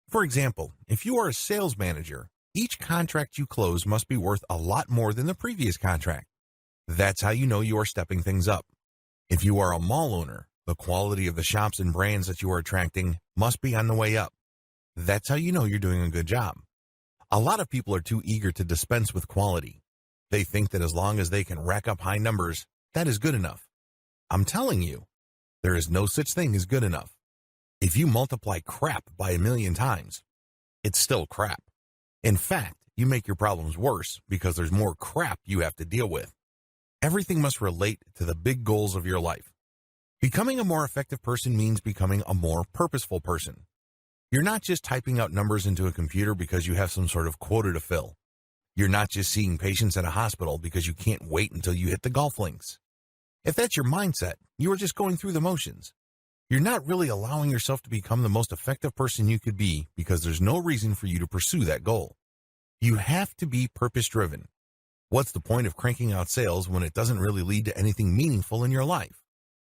For example, if you are a sales manager, each contract you close must be worth a lot more than the previous contract. That's how you know you are stepping things up. If you are a mall owner, the quality of the shops and brands that you are attracting must be on the way up. That's how you know you're doing a good job. A lot of people are too eager to dispense with quality. They think that as long as they can rack up high numbers, that is good enough. I'm telling you, there is no such thing as good enough. If you multiply crap by 1,000,000 times, it's still crap. In fact, you make your problems worse because there's more crap you have to deal with. Everything must relate to the big goals of your life. Becoming a more effective person means becoming a more purposeful person. You're not just typing out numbers into a computer because you have some sort of quota to fill. You're not just seeing patients at a hospital because you can't wait until you hit the golf links. If that's your mindset, you are just going through the motions. You're not really allowing yourself to become the most effective person you could be because there's no reason for you to pursue that goal. You have to be purpose-driven. What's the point of cranking out sales when it doesn't really lead to anything meaningful in your life?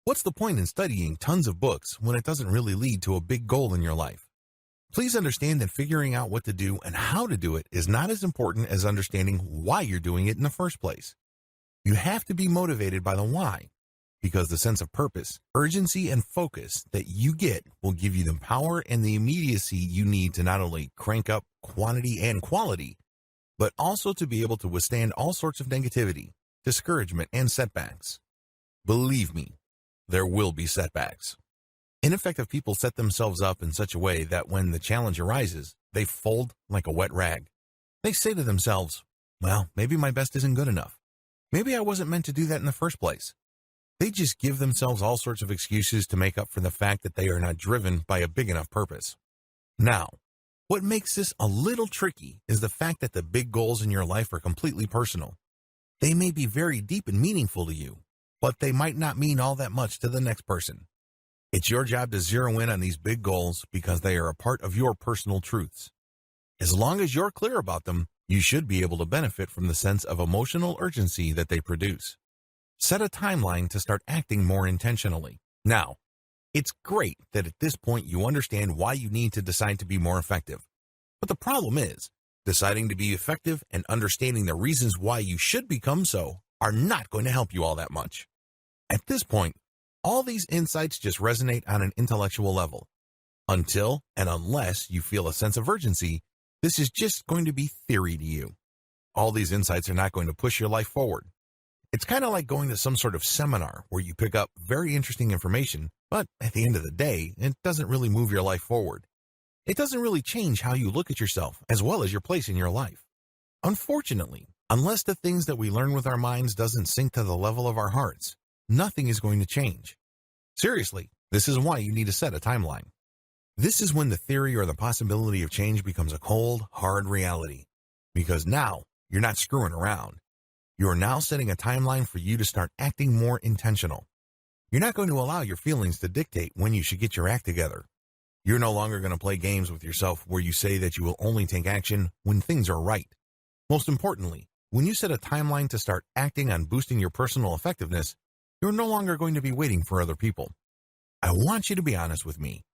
What's the point in studying tons of books when it doesn't really lead to a big goal in your life? Please understand that figuring out what to do and how to do it is not as important as understanding why you're doing it in the first place. You have to be motivated by the why, because the sense of purpose, urgency, and focus that you get will give you the power and the immediacy you need to not only crank up quantity and quality, but also to be able to withstand all sorts of negativity, discouragement, and setbacks. Believe me, there will be setbacks. Ineffective people set themselves up in such a way that when the challenge arises, they fold like a wet rag. They say to themselves, well, maybe my best isn't good enough. Maybe I wasn't meant to do that in the first place. They just give themselves all sorts of excuses to make up for the fact that they are not driven by a big enough purpose. Now, what makes this a little tricky is the fact that the big goals in your life are completely personal. They may be very deep and meaningful to you, but they might not mean all that much to the next person. It's your job to zero in on these big goals because they are a part of your personal truths. As long as you're clear about them, you should be able to benefit from the sense of emotional urgency that they produce. Set a timeline to start acting more intentionally. Now, it's great that at this point you understand why you need to decide to be more effective. But the problem is, deciding to be effective and understanding the reasons why you should become so are not going to help you all that much. At this point, all these insights just resonate on an intellectual level. Until and unless you feel a sense of urgency, this is just going to be theory to you. All these insights are not going to push your life forward. It's kind of like going to some sort of seminar where you pick up very interesting information, but at the end of the day, it doesn't really move your life forward. It doesn't really change how you look at yourself as well as your place in your life. Unfortunately, unless the things that we learn with our minds doesn't sink to the level of our hearts, nothing is going to change. Seriously, this is why you need to set a timeline. This is when the theory or the possibility of change becomes a cold, hard reality. Because now, you're not screwing around. You are now setting a timeline for you to start acting more intentional. You're not going to allow your feelings to dictate when you should get your act together. You're no longer going to play games with yourself where you say that you will only take action when things are right. Most importantly, when you set a timeline to start acting on boosting your personal effectiveness, you're no longer going to be waiting for other people. I want you to be honest with me.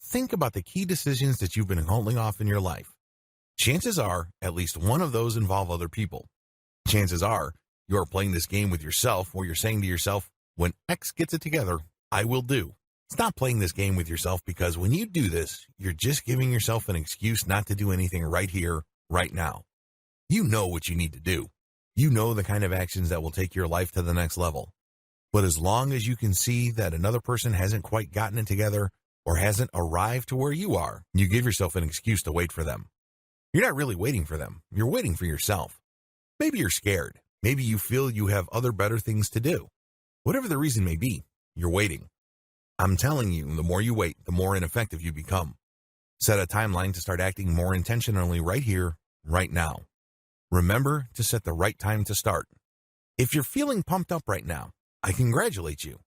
Think about the key decisions that you've been holding off in your life. Chances are, at least one of those involve other people. Chances are, you are playing this game with yourself where you're saying to yourself, when X gets it together, I will do. Stop playing this game with yourself because when you do this, you're just giving yourself an excuse not to do anything right here, right now. You know what you need to do. You know the kind of actions that will take your life to the next level. But as long as you can see that another person hasn't quite gotten it together or hasn't arrived to where you are, you give yourself an excuse to wait for them. You're not really waiting for them. You're waiting for yourself. Maybe you're scared. Maybe you feel you have other better things to do. Whatever the reason may be, you're waiting. I'm telling you, the more you wait, the more ineffective you become. Set a timeline to start acting more intentionally right here, right now. Remember to set the right time to start. If you're feeling pumped up right now, I congratulate you.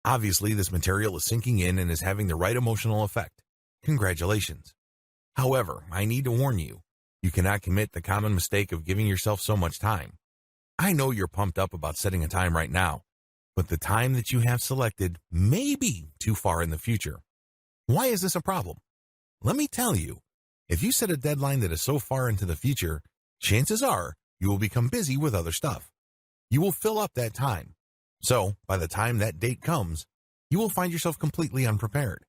Obviously, this material is sinking in and is having the right emotional effect. Congratulations. However, I need to warn you, you cannot commit the common mistake of giving yourself so much time. I know you're pumped up about setting a time right now, but the time that you have selected may be too far in the future. Why is this a problem? Let me tell you, if you set a deadline that is so far into the future, chances are you will become busy with other stuff. You will fill up that time. So, by the time that date comes, you will find yourself completely unprepared.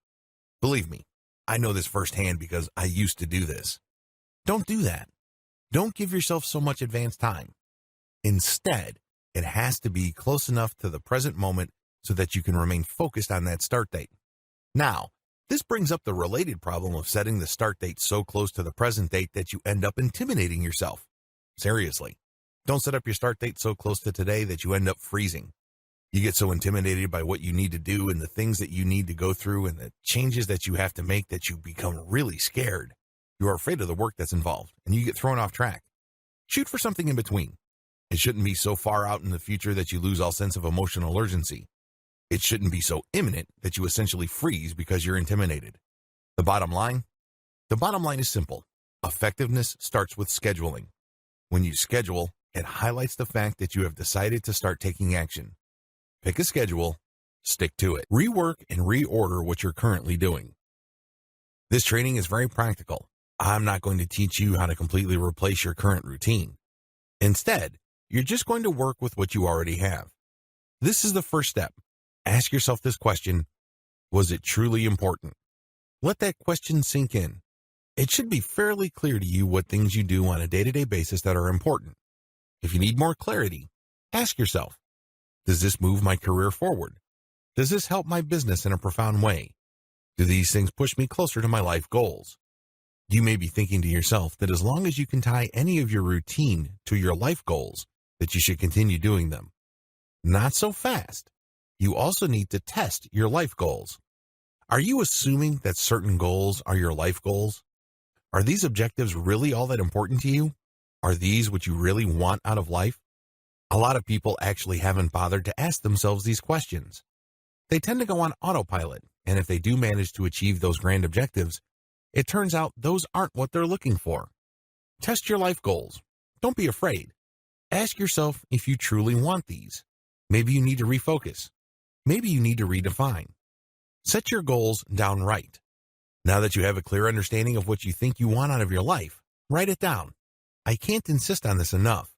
Believe me, I know this firsthand because I used to do this. Don't do that. Don't give yourself so much advance time. Instead, it has to be close enough to the present moment so that you can remain focused on that start date. Now, this brings up the related problem of setting the start date so close to the present date that you end up intimidating yourself. Seriously, don't set up your start date so close to today that you end up freezing. You get so intimidated by what you need to do and the things that you need to go through and the changes that you have to make that you become really scared. You are afraid of the work that's involved, and you get thrown off track. Shoot for something in between. It shouldn't be so far out in the future that you lose all sense of emotional urgency. It shouldn't be so imminent that you essentially freeze because you're intimidated. The bottom line is simple. Effectiveness starts with scheduling. When you schedule, it highlights the fact that you have decided to start taking action. Pick a schedule, stick to it. Rework and reorder what you're currently doing. This training is very practical. I'm not going to teach you how to completely replace your current routine. Instead, you're just going to work with what you already have. This is the first step. Ask yourself this question: was it truly important? Let that question sink in. It should be fairly clear to you what things you do on a day-to-day basis that are important. If you need more clarity, ask yourself, does this move my career forward? Does this help my business in a profound way? Do these things push me closer to my life goals? You may be thinking to yourself that as long as you can tie any of your routine to your life goals, that you should continue doing them. Not so fast. You also need to test your life goals. Are you assuming that certain goals are your life goals? Are these objectives really all that important to you? Are these what you really want out of life? A lot of people actually haven't bothered to ask themselves these questions. They tend to go on autopilot, and if they do manage to achieve those grand objectives, it turns out those aren't what they're looking for. Test your life goals. Don't be afraid. Ask yourself if you truly want these. Maybe you need to refocus. Maybe you need to redefine. Set your goals down right. Now that you have a clear understanding of what you think you want out of your life, write it down. I can't insist on this enough.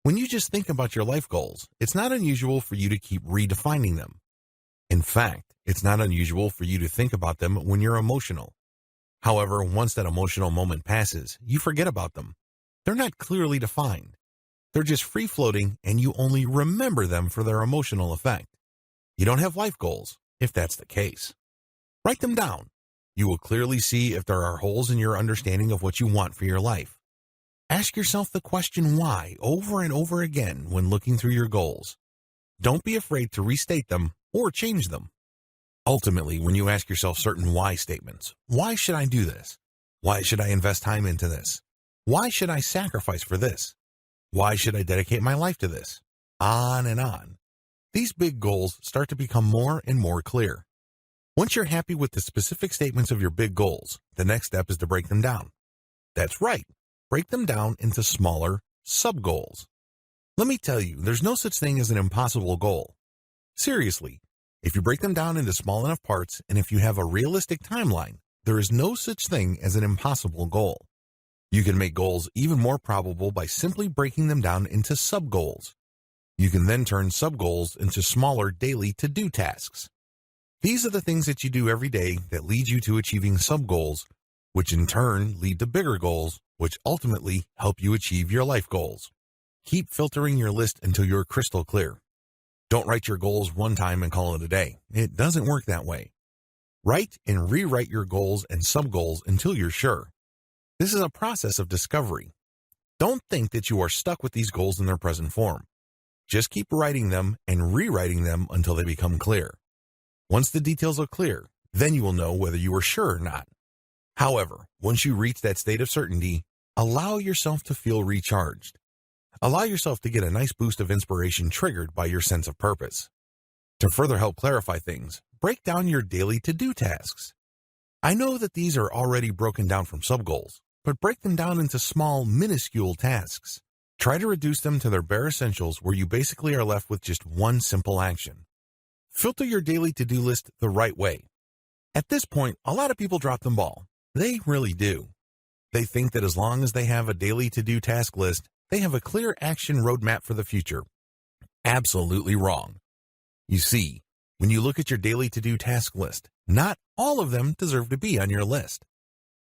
When you just think about your life goals, it's not unusual for you to keep redefining them. In fact, it's not unusual for you to think about them when you're emotional. However, once that emotional moment passes, you forget about them. They're not clearly defined. They're just free-floating, and you only remember them for their emotional effect. You don't have life goals, if that's the case. Write them down. You will clearly see if there are holes in your understanding of what you want for your life. Ask yourself the question why over and over again when looking through your goals. Don't be afraid to restate them or change them. Ultimately, when you ask yourself certain why statements, why should I do this? Why should I invest time into this? Why should I sacrifice for this? Why should I dedicate my life to this? On and on. These big goals start to become more and more clear. Once you're happy with the specific statements of your big goals, the next step is to break them down. That's right. Break them down into smaller sub-goals. Let me tell you, there's no such thing as an impossible goal. Seriously, if you break them down into small enough parts and if you have a realistic timeline, there is no such thing as an impossible goal. You can make goals even more probable by simply breaking them down into sub-goals. You can then turn sub-goals into smaller daily to-do tasks. These are the things that you do every day that lead you to achieving sub-goals, which in turn lead to bigger goals, which ultimately help you achieve your life goals. Keep filtering your list until you're crystal clear. Don't write your goals one time and call it a day. It doesn't work that way. Write and rewrite your goals and sub-goals until you're sure. This is a process of discovery. Don't think that you are stuck with these goals in their present form. Just keep writing them and rewriting them until they become clear. Once the details are clear, then you will know whether you are sure or not. However, once you reach that state of certainty, allow yourself to feel recharged. Allow yourself to get a nice boost of inspiration triggered by your sense of purpose. To further help clarify things, break down your daily to-do tasks. I know that these are already broken down from sub-goals, but break them down into small, minuscule tasks. Try to reduce them to their bare essentials where you basically are left with just one simple action. Filter your daily to-do list the right way. At this point, a lot of people drop the ball. They really do. They think that as long as they have a daily to-do task list, they have a clear action roadmap for the future. Absolutely wrong. You see, when you look at your daily to-do task list, not all of them deserve to be on your list.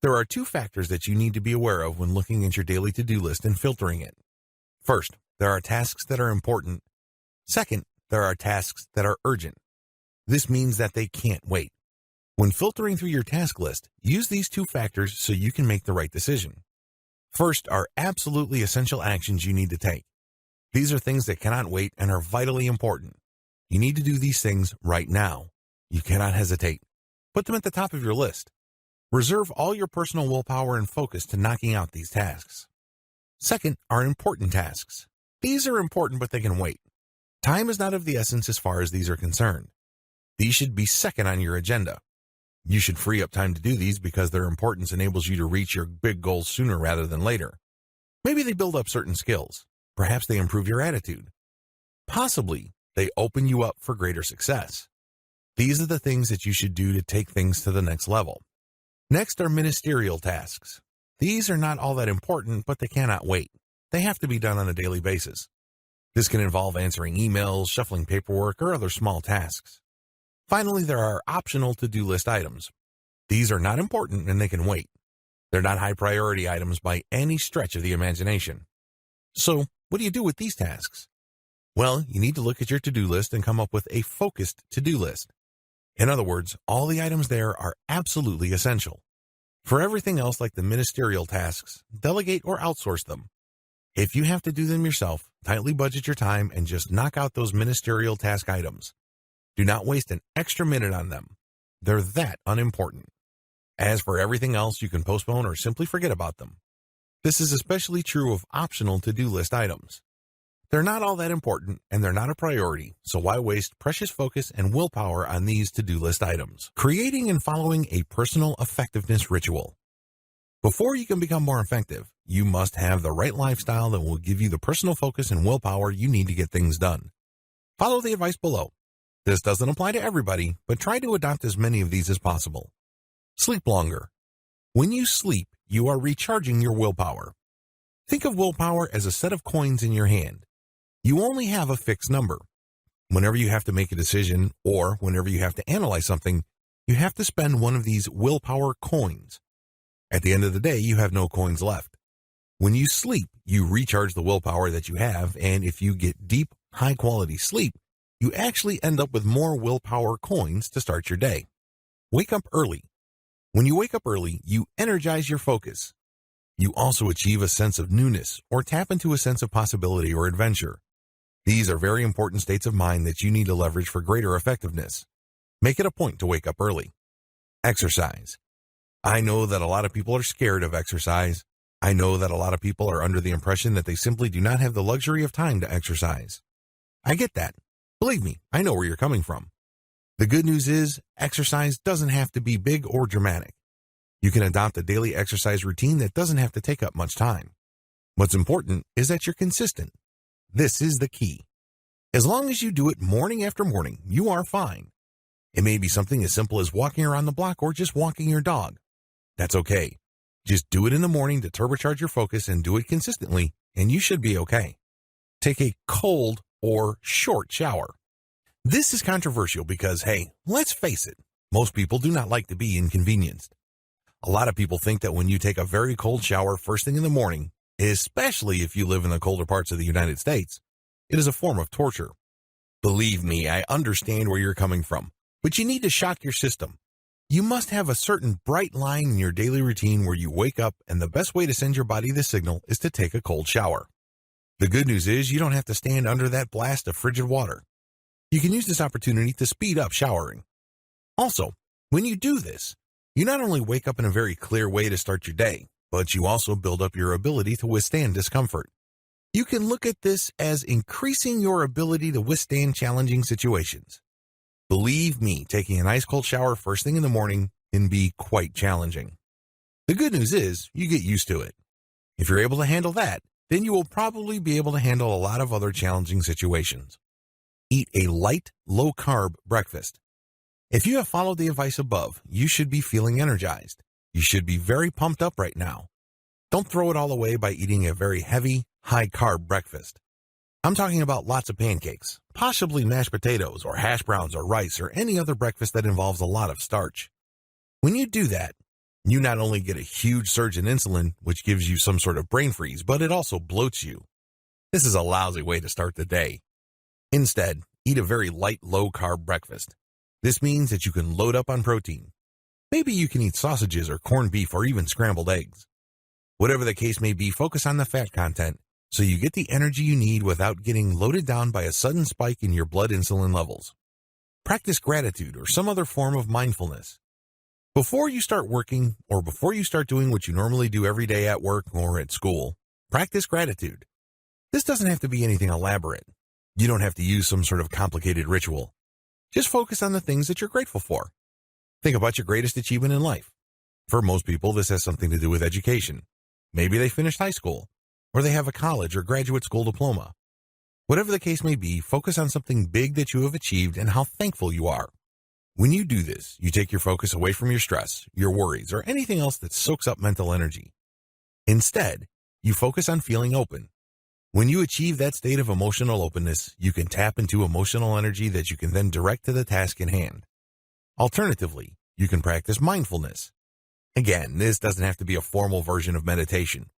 There are two factors that you need to be aware of when looking at your daily to-do list and filtering it. First, there are tasks that are important. Second, there are tasks that are urgent. This means that they can't wait. When filtering through your task list, use these two factors so you can make the right decision. First are absolutely essential actions you need to take. These are things that cannot wait and are vitally important. You need to do these things right now. You cannot hesitate. Put them at the top of your list. Reserve all your personal willpower and focus to knocking out these tasks. Second are important tasks. These are important, but they can wait. Time is not of the essence as far as these are concerned. These should be second on your agenda. You should free up time to do these because their importance enables you to reach your big goals sooner rather than later. Maybe they build up certain skills. Perhaps they improve your attitude. Possibly, they open you up for greater success. These are the things that you should do to take things to the next level. Next are ministerial tasks. These are not all that important, but they cannot wait. They have to be done on a daily basis. This can involve answering emails, shuffling paperwork, or other small tasks. Finally, there are optional to-do list items. These are not important and they can wait. They're not high priority items by any stretch of the imagination. So, what do you do with these tasks? Well, you need to look at your to-do list and come up with a focused to-do list. In other words, all the items there are absolutely essential. For everything else like the ministerial tasks, delegate or outsource them. If you have to do them yourself, tightly budget your time and just knock out those ministerial task items. Do not waste an extra minute on them. They're that unimportant. As for everything else, you can postpone or simply forget about them. This is especially true of optional to-do list items. They're not all that important and they're not a priority, so why waste precious focus and willpower on these to-do list items? Creating and following a personal effectiveness ritual. Before you can become more effective, you must have the right lifestyle that will give you the personal focus and willpower you need to get things done. Follow the advice below. This doesn't apply to everybody, but try to adopt as many of these as possible. Sleep longer. When you sleep, you are recharging your willpower. Think of willpower as a set of coins in your hand. You only have a fixed number. Whenever you have to make a decision or whenever you have to analyze something, you have to spend one of these willpower coins. At the end of the day, you have no coins left. When you sleep, you recharge the willpower that you have, and if you get deep, high-quality sleep, you actually end up with more willpower coins to start your day. Wake up early. When you wake up early, you energize your focus. You also achieve a sense of newness or tap into a sense of possibility or adventure. These are very important states of mind that you need to leverage for greater effectiveness. Make it a point to wake up early. Exercise. I know that a lot of people are scared of exercise. I know that a lot of people are under the impression that they simply do not have the luxury of time to exercise. I get that. Believe me, I know where you're coming from. The good news is, exercise doesn't have to be big or dramatic. You can adopt a daily exercise routine that doesn't have to take up much time. What's important is that you're consistent. This is the key. As long as you do it morning after morning, you are fine. It may be something as simple as walking around the block or just walking your dog. That's okay. Just do it in the morning to turbocharge your focus and do it consistently, and you should be okay. Take a cold or short shower. This is controversial because, hey, let's face it, most people do not like to be inconvenienced. A lot of people think that when you take a very cold shower first thing in the morning, especially if you live in the colder parts of the United States, it is a form of torture. Believe me, I understand where you're coming from, but you need to shock your system. You must have a certain bright line in your daily routine where you wake up, and the best way to send your body the signal is to take a cold shower. The good news is you don't have to stand under that blast of frigid water. You can use this opportunity to speed up showering. Also, when you do this, you not only wake up in a very clear way to start your day, but you also build up your ability to withstand discomfort. You can look at this as increasing your ability to withstand challenging situations. Believe me, taking an ice cold shower first thing in the morning can be quite challenging. The good news is you get used to it. If you're able to handle that, then you will probably be able to handle a lot of other challenging situations. Eat a light, low-carb breakfast. If you have followed the advice above, you should be feeling energized. You should be very pumped up right now. Don't throw it all away by eating a very heavy, high-carb breakfast. I'm talking about lots of pancakes, possibly mashed potatoes or hash browns or rice or any other breakfast that involves a lot of starch. When you do that, you not only get a huge surge in insulin, which gives you some sort of brain freeze, but it also bloats you. This is a lousy way to start the day. Instead, eat a very light, low-carb breakfast. This means that you can load up on protein. Maybe you can eat sausages or corned beef or even scrambled eggs. Whatever the case may be, focus on the fat content so you get the energy you need without getting loaded down by a sudden spike in your blood insulin levels. Practice gratitude or some other form of mindfulness. Before you start working or before you start doing what you normally do every day at work or at school, practice gratitude. This doesn't have to be anything elaborate. You don't have to use some sort of complicated ritual. Just focus on the things that you're grateful for. Think about your greatest achievement in life. For most people, this has something to do with education. Maybe they finished high school, or they have a college or graduate school diploma. Whatever the case may be, focus on something big that you have achieved and how thankful you are. When you do this, you take your focus away from your stress, your worries, or anything else that soaks up mental energy. Instead, you focus on feeling open. When you achieve that state of emotional openness, you can tap into emotional energy that you can then direct to the task in hand. Alternatively, you can practice mindfulness. Again, this doesn't have to be a formal version of meditation.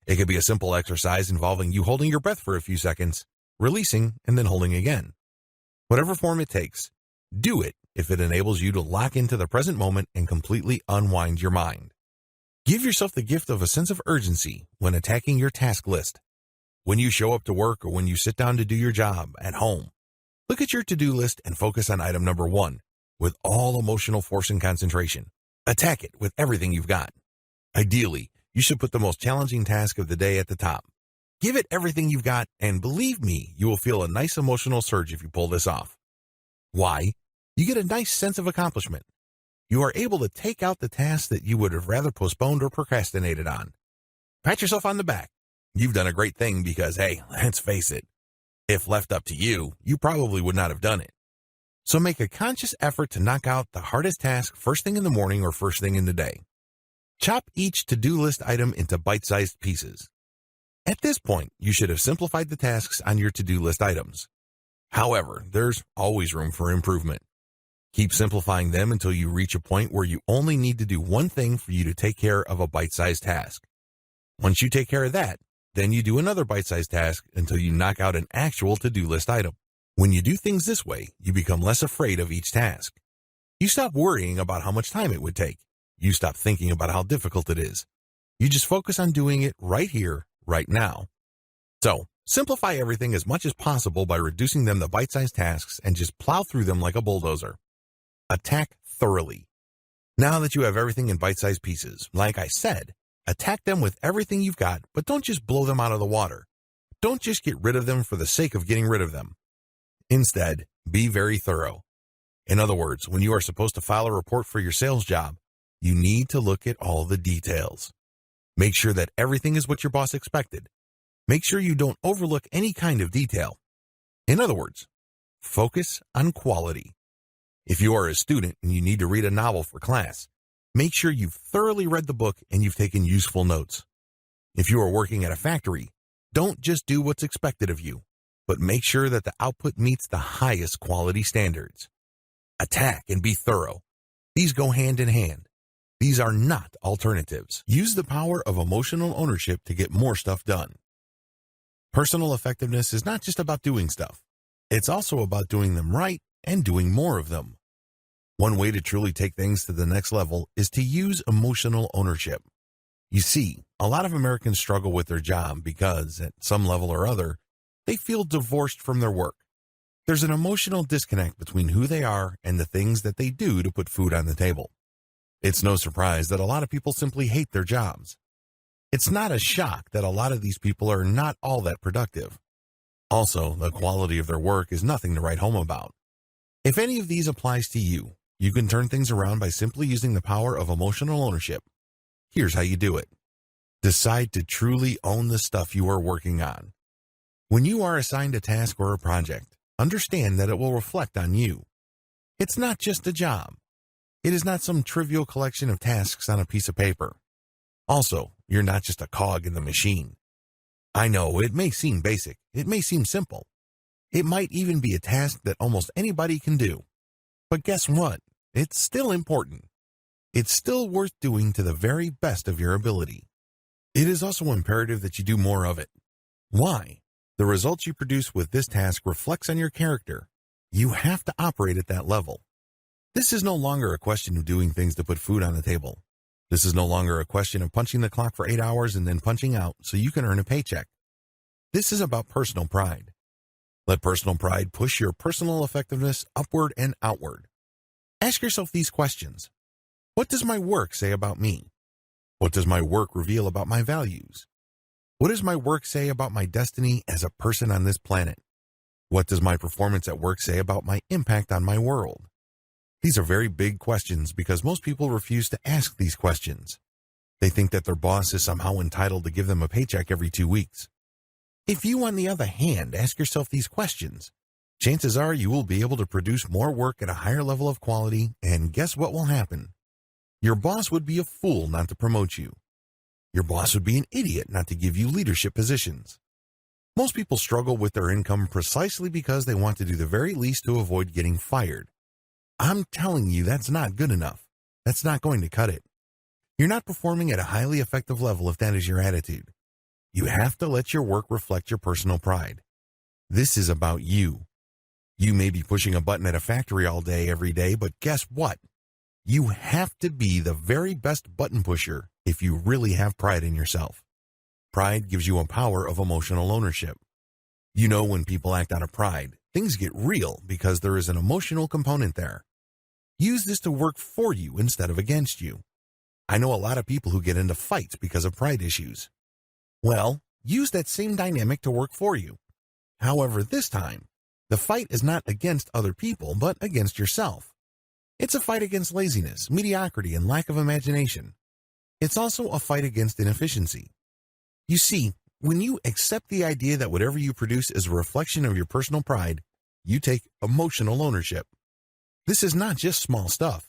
It could be a simple exercise involving you holding your breath for a few seconds, releasing, and then holding again. Whatever form it takes, do it if it enables you to lock into the present moment and completely unwind your mind. Give yourself the gift of a sense of urgency when attacking your task list. When you show up to work or when you sit down to do your job at home, look at your to-do list and focus on item number 1 with all emotional force and concentration. Attack it with everything you've got. Ideally, you should put the most challenging task of the day at the top. Give it everything you've got, and believe me, you will feel a nice emotional surge if you pull this off. Why? You get a nice sense of accomplishment. You are able to take out the tasks that you would have rather postponed or procrastinated on. Pat yourself on the back. You've done a great thing because, hey, let's face it, if left up to you, you probably would not have done it. So make a conscious effort to knock out the hardest task first thing in the morning or first thing in the day. Chop each to-do list item into bite-sized pieces. At this point, you should have simplified the tasks on your to-do list items. However, there's always room for improvement. Keep simplifying them until you reach a point where you only need to do one thing for you to take care of a bite-sized task. Once you take care of that, then you do another bite-sized task until you knock out an actual to-do list item. When you do things this way, you become less afraid of each task. You stop worrying about how much time it would take. You stop thinking about how difficult it is. You just focus on doing it right here, right now. So, simplify everything as much as possible by reducing them to bite-sized tasks and just plow through them like a bulldozer. Attack thoroughly. Now that you have everything in bite-sized pieces, like I said, attack them with everything you've got, but don't just blow them out of the water. Don't just get rid of them for the sake of getting rid of them. Instead, be very thorough. In other words, when you are supposed to file a report for your sales job, you need to look at all the details. Make sure that everything is what your boss expected. Make sure you don't overlook any kind of detail. In other words, focus on quality. If you are a student and you need to read a novel for class, make sure you've thoroughly read the book and you've taken useful notes. If you are working at a factory, don't just do what's expected of you, but make sure that the output meets the highest quality standards. Attack and be thorough. These go hand in hand. These are not alternatives. Use the power of emotional ownership to get more stuff done. Personal effectiveness is not just about doing stuff. It's also about doing them right and doing more of them. One way to truly take things to the next level is to use emotional ownership. You see, a lot of Americans struggle with their job because, at some level or other, they feel divorced from their work. There's an emotional disconnect between who they are and the things that they do to put food on the table. It's no surprise that a lot of people simply hate their jobs. It's not a shock that a lot of these people are not all that productive. Also, the quality of their work is nothing to write home about. If any of these applies to you, you can turn things around by simply using the power of emotional ownership. Here's how you do it. Decide to truly own the stuff you are working on. When you are assigned a task or a project, understand that it will reflect on you. It's not just a job. It is not some trivial collection of tasks on a piece of paper. Also, you're not just a cog in the machine. I know it may seem basic, it may seem simple. It might even be a task that almost anybody can do. But guess what? It's still important. It's still worth doing to the very best of your ability. It is also imperative that you do more of it. Why? The results you produce with this task reflects on your character. You have to operate at that level. This is no longer a question of doing things to put food on the table. This is no longer a question of punching the clock for 8 hours and then punching out so you can earn a paycheck. This is about personal pride. Let personal pride push your personal effectiveness upward and outward. Ask yourself these questions. What does my work say about me? What does my work reveal about my values? What does my work say about my destiny as a person on this planet? What does my performance at work say about my impact on my world? These are very big questions because most people refuse to ask these questions. They think that their boss is somehow entitled to give them a paycheck every 2 weeks. If you, on the other hand, ask yourself these questions, chances are you will be able to produce more work at a higher level of quality, and guess what will happen? Your boss would be a fool not to promote you. Your boss would be an idiot not to give you leadership positions. Most people struggle with their income precisely because they want to do the very least to avoid getting fired. I'm telling you that's not good enough. That's not going to cut it. You're not performing at a highly effective level if that is your attitude. You have to let your work reflect your personal pride. This is about you. You may be pushing a button at a factory all day, every day, but guess what? You have to be the very best button pusher if you really have pride in yourself. Pride gives you a power of emotional ownership. You know, when people act out of pride, things get real because there is an emotional component there. Use this to work for you instead of against you. I know a lot of people who get into fights because of pride issues. Well, use that same dynamic to work for you. However, this time, the fight is not against other people, but against yourself. It's a fight against laziness, mediocrity, and lack of imagination. It's also a fight against inefficiency. You see, when you accept the idea that whatever you produce is a reflection of your personal pride, you take emotional ownership. This is not just small stuff.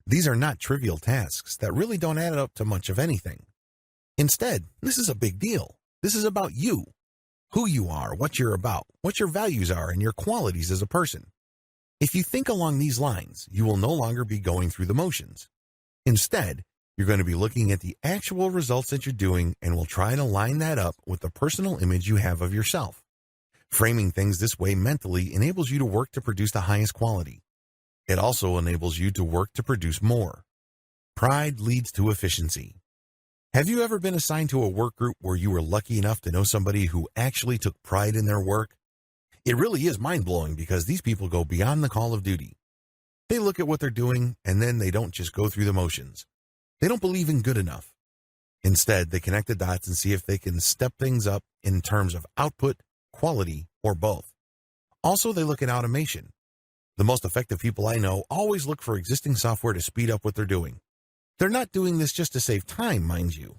These are not trivial tasks that really don't add up to much of anything. Instead, this is a big deal. This is about you, who you are, what you're about, what your values are, and your qualities as a person. If you think along these lines, you will no longer be going through the motions. Instead, you're going to be looking at the actual results that you're doing and will try to line that up with the personal image you have of yourself. Framing things this way mentally enables you to work to produce the highest quality. It also enables you to work to produce more. Pride leads to efficiency. Have you ever been assigned to a work group where you were lucky enough to know somebody who actually took pride in their work? It really is mind-blowing because these people go beyond the call of duty. They look at what they're doing and then they don't just go through the motions. They don't believe in good enough. Instead, they connect the dots and see if they can step things up in terms of output, quality, or both. Also, they look at automation. The most effective people I know always look for existing software to speed up what they're doing. They're not doing this just to save time, mind you.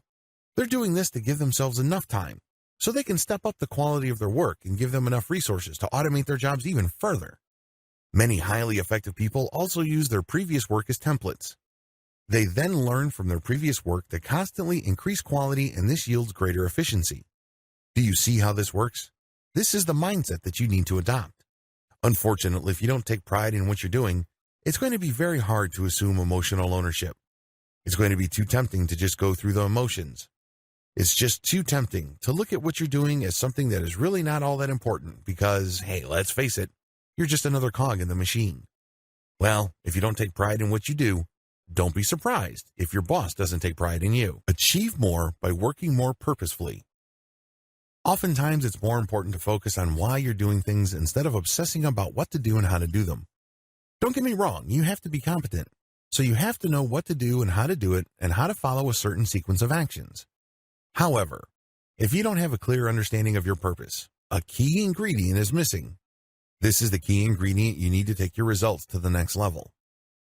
They're doing this to give themselves enough time so they can step up the quality of their work and give them enough resources to automate their jobs even further. Many highly effective people also use their previous work as templates. They then learn from their previous work to constantly increase quality, and this yields greater efficiency. Do you see how this works? This is the mindset that you need to adopt. Unfortunately, if you don't take pride in what you're doing, it's going to be very hard to assume emotional ownership. It's going to be too tempting to just go through the emotions. It's just too tempting to look at what you're doing as something that is really not all that important because, hey, let's face it, you're just another cog in the machine. Well, if you don't take pride in what you do, don't be surprised if your boss doesn't take pride in you. Achieve more by working more purposefully. Oftentimes, it's more important to focus on why you're doing things instead of obsessing about what to do and how to do them. Don't get me wrong, you have to be competent. So you have to know what to do and how to do it and how to follow a certain sequence of actions. However, if you don't have a clear understanding of your purpose, a key ingredient is missing. This is the key ingredient you need to take your results to the next level.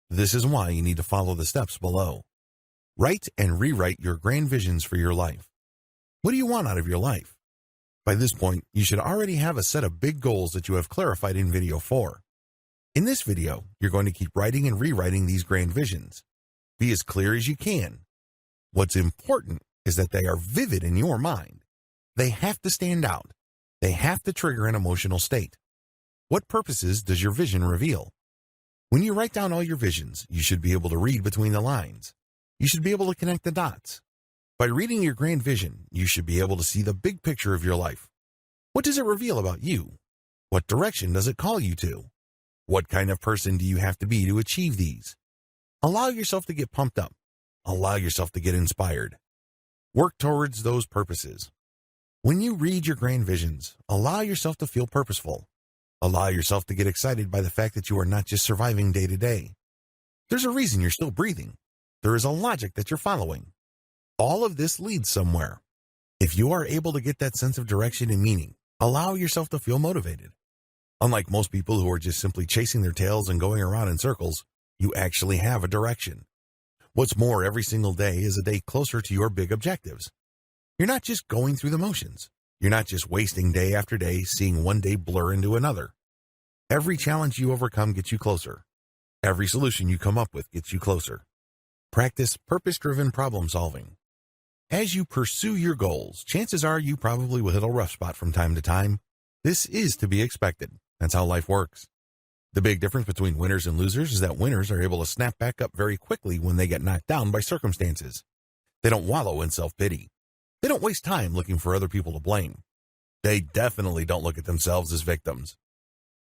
This is why you need to follow the steps below. Write and rewrite your grand visions for your life. What do you want out of your life? By this point, you should already have a set of big goals that you have clarified in video 4. In this video, you're going to keep writing and rewriting these grand visions. Be as clear as you can. What's important is that they are vivid in your mind. They have to stand out. They have to trigger an emotional state. What purposes does your vision reveal? When you write down all your visions, you should be able to read between the lines. You should be able to connect the dots. By reading your grand vision, you should be able to see the big picture of your life. What does it reveal about you? What direction does it call you to? What kind of person do you have to be to achieve these? Allow yourself to get pumped up. Allow yourself to get inspired. Work towards those purposes. When you read your grand visions, allow yourself to feel purposeful. Allow yourself to get excited by the fact that you are not just surviving day to day. There's a reason you're still breathing. There is a logic that you're following. All of this leads somewhere. If you are able to get that sense of direction and meaning, allow yourself to feel motivated. Unlike most people who are just simply chasing their tails and going around in circles, you actually have a direction. What's more, every single day is a day closer to your big objectives. You're not just going through the motions. You're not just wasting day after day, seeing one day blur into another. Every challenge you overcome gets you closer. Every solution you come up with gets you closer. Practice purpose-driven problem solving. As you pursue your goals, chances are you probably will hit a rough spot from time to time. This is to be expected. That's how life works. The big difference between winners and losers is that winners are able to snap back up very quickly when they get knocked down by circumstances. They don't wallow in self-pity. They don't waste time looking for other people to blame. They definitely don't look at themselves as victims.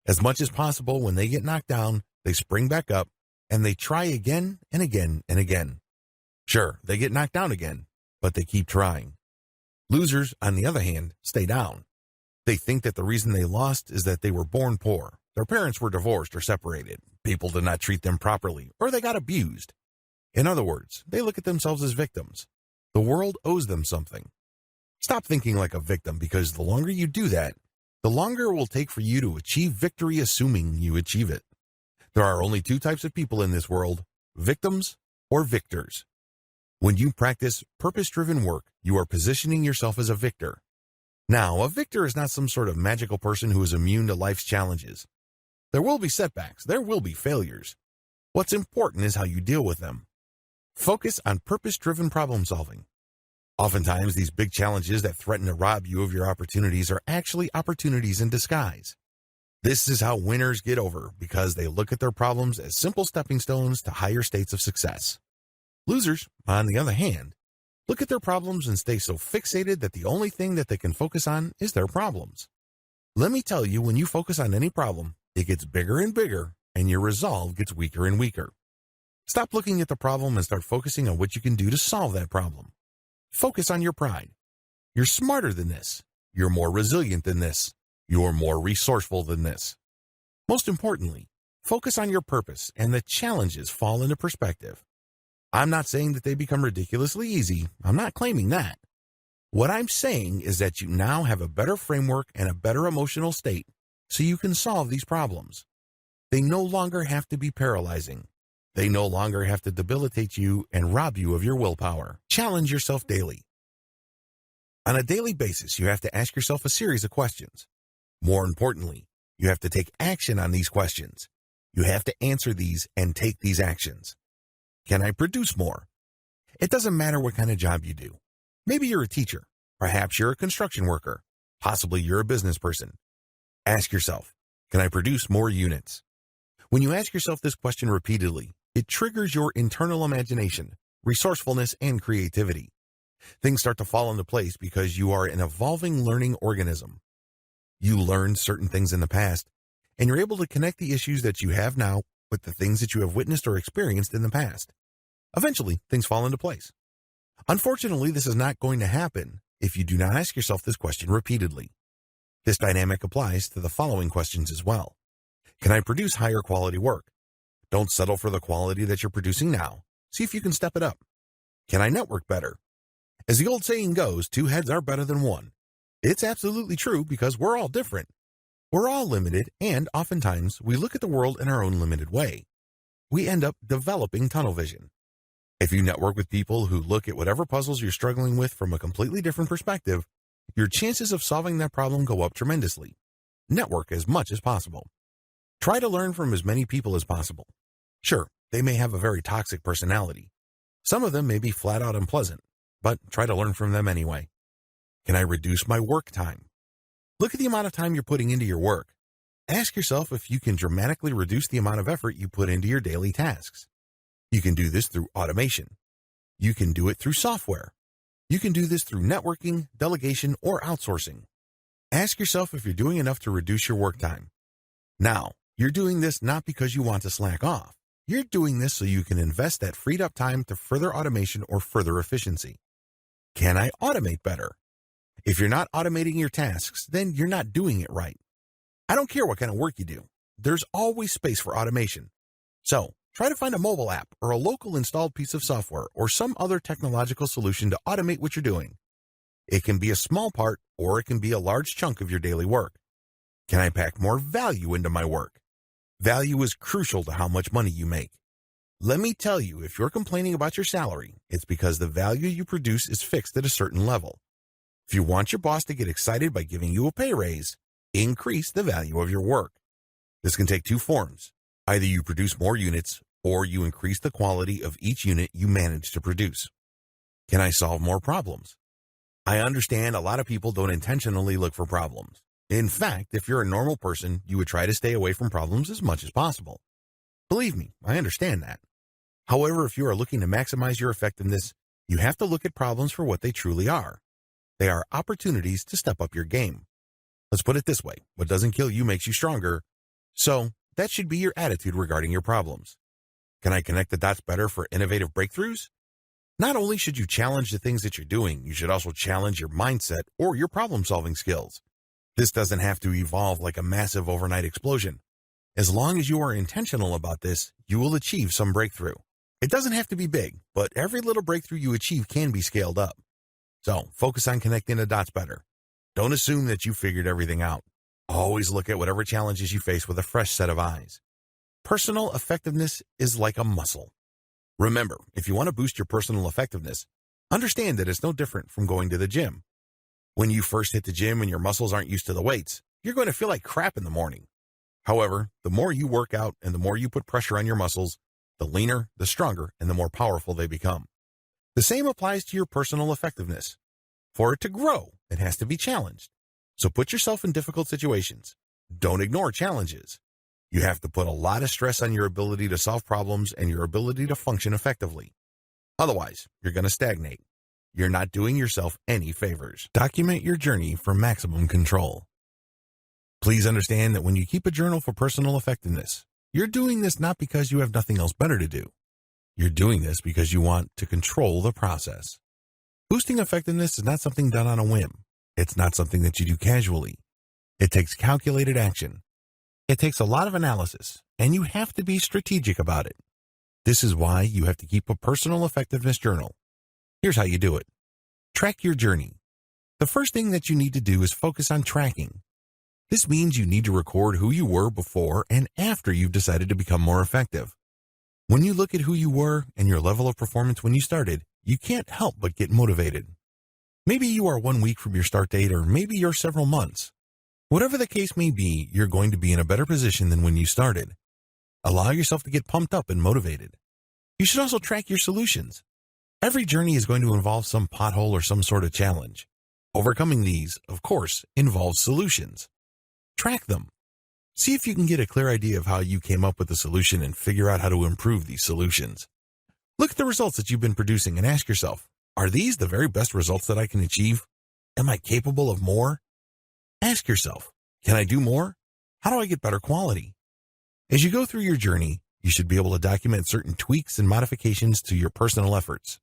As much as possible, when they get knocked down, they spring back up and they try again and again and again. Sure, they get knocked down again, but they keep trying. Losers, on the other hand, stay down. They think that the reason they lost is that they were born poor. Their parents were divorced or separated. People did not treat them properly, or they got abused. In other words, they look at themselves as victims. The world owes them something. Stop thinking like a victim, because the longer you do that, the longer it will take for you to achieve victory, assuming you achieve it. There are only two types of people in this world: victims or victors. When you practice purpose-driven work, you are positioning yourself as a victor. Now, a victor is not some sort of magical person who is immune to life's challenges. There will be setbacks. There will be failures. What's important is how you deal with them. Focus on purpose-driven problem solving. Oftentimes, these big challenges that threaten to rob you of your opportunities are actually opportunities in disguise. This is how winners get over, because they look at their problems as simple stepping stones to higher states of success. Losers, on the other hand, look at their problems and stay so fixated that the only thing that they can focus on is their problems. Let me tell you, when you focus on any problem, it gets bigger and bigger, and your resolve gets weaker and weaker. Stop looking at the problem and start focusing on what you can do to solve that problem. Focus on your pride. You're smarter than this. You're more resilient than this. You're more resourceful than this. Most importantly, focus on your purpose, and the challenges fall into perspective. I'm not saying that they become ridiculously easy. I'm not claiming that. What I'm saying is that you now have a better framework and a better emotional state so you can solve these problems. They no longer have to be paralyzing. They no longer have to debilitate you and rob you of your willpower. Challenge yourself daily. On a daily basis, you have to ask yourself a series of questions. More importantly, you have to take action on these questions. You have to answer these and take these actions. Can I produce more? It doesn't matter what kind of job you do. Maybe you're a teacher. Perhaps you're a construction worker. Possibly you're a business person. Ask yourself, can I produce more units? When you ask yourself this question repeatedly, it triggers your internal imagination, resourcefulness, and creativity. Things start to fall into place because you are an evolving learning organism. You learned certain things in the past, and you're able to connect the issues that you have now with the things that you have witnessed or experienced in the past. Eventually, things fall into place. Unfortunately, this is not going to happen if you do not ask yourself this question repeatedly. This dynamic applies to the following questions as well. Can I produce higher quality work? Don't settle for the quality that you're producing now. See if you can step it up. Can I network better? As the old saying goes, two heads are better than one. It's absolutely true, because we're all different. We're all limited, and oftentimes we look at the world in our own limited way. We end up developing tunnel vision. If you network with people who look at whatever puzzles you're struggling with from a completely different perspective, your chances of solving that problem go up tremendously. Network as much as possible. Try to learn from as many people as possible. Sure, they may have a very toxic personality. Some of them may be flat out unpleasant, but try to learn from them anyway. Can I reduce my work time? Look at the amount of time you're putting into your work. Ask yourself if you can dramatically reduce the amount of effort you put into your daily tasks. You can do this through automation. You can do it through software. You can do this through networking, delegation, or outsourcing. Ask yourself if you're doing enough to reduce your work time. Now, you're doing this not because you want to slack off. You're doing this so you can invest that freed up time to further automation or further efficiency. Can I automate better? If you're not automating your tasks, then you're not doing it right. I don't care what kind of work you do. There's always space for automation. So, try to find a mobile app or a local installed piece of software or some other technological solution to automate what you're doing. It can be a small part, or it can be a large chunk of your daily work. Can I pack more value into my work? Value is crucial to how much money you make. Let me tell you, if you're complaining about your salary, it's because the value you produce is fixed at a certain level. If you want your boss to get excited by giving you a pay raise, increase the value of your work. This can take two forms. Either you produce more units, or you increase the quality of each unit you manage to produce. Can I solve more problems? I understand a lot of people don't intentionally look for problems. In fact, if you're a normal person, you would try to stay away from problems as much as possible. Believe me, I understand that. However, if you are looking to maximize your effectiveness, You have to look at problems for what they truly are. They are opportunities to step up your game. Let's put it this way. What doesn't kill you makes you stronger. So that should be your attitude regarding your problems. Can I connect the dots better for innovative breakthroughs? Not only should you challenge the things that you're doing, you should also challenge your mindset or your problem-solving skills. This doesn't have to evolve like a massive overnight explosion. As long as you are intentional about this, you will achieve some breakthrough. It doesn't have to be big, but every little breakthrough you achieve can be scaled up. So focus on connecting the dots better. Don't assume that you figured everything out. Always look at whatever challenges you face with a fresh set of eyes. Personal effectiveness is like a muscle. Remember, if you want to boost your personal effectiveness, understand that it's no different from going to the gym. When you first hit the gym and your muscles aren't used to the weights, you're going to feel like crap in the morning. However, the more you work out and the more you put pressure on your muscles, the leaner, the stronger, and the more powerful they become. The same applies to your personal effectiveness. For it to grow, it has to be challenged. So put yourself in difficult situations. Don't ignore challenges. You have to put a lot of stress on your ability to solve problems and your ability to function effectively. Otherwise, you're going to stagnate. You're not doing yourself any favors. Document your journey for maximum control. Please understand that when you keep a journal for personal effectiveness, you're doing this not because you have nothing else better to do. You're doing this because you want to control the process. Boosting effectiveness is not something done on a whim. It's not something that you do casually. It takes calculated action. It takes a lot of analysis, and you have to be strategic about it. This is why you have to keep a personal effectiveness journal. Here's how you do it. Track your journey. The first thing that you need to do is focus on tracking. This means you need to record who you were before and after you've decided to become more effective. When you look at who you were and your level of performance when you started, you can't help but get motivated. Maybe you are 1 week from your start date, or maybe you're several months. Whatever the case may be, you're going to be in a better position than when you started. Allow yourself to get pumped up and motivated. You should also track your solutions. Every journey is going to involve some pothole or some sort of challenge. Overcoming these, of course, involves solutions. Track them. See if you can get a clear idea of how you came up with the solution and figure out how to improve these solutions. Look at the results that you've been producing and ask yourself, are these the very best results that I can achieve? Am I capable of more? Ask yourself, can I do more? How do I get better quality? As you go through your journey, you should be able to document certain tweaks and modifications to your personal efforts.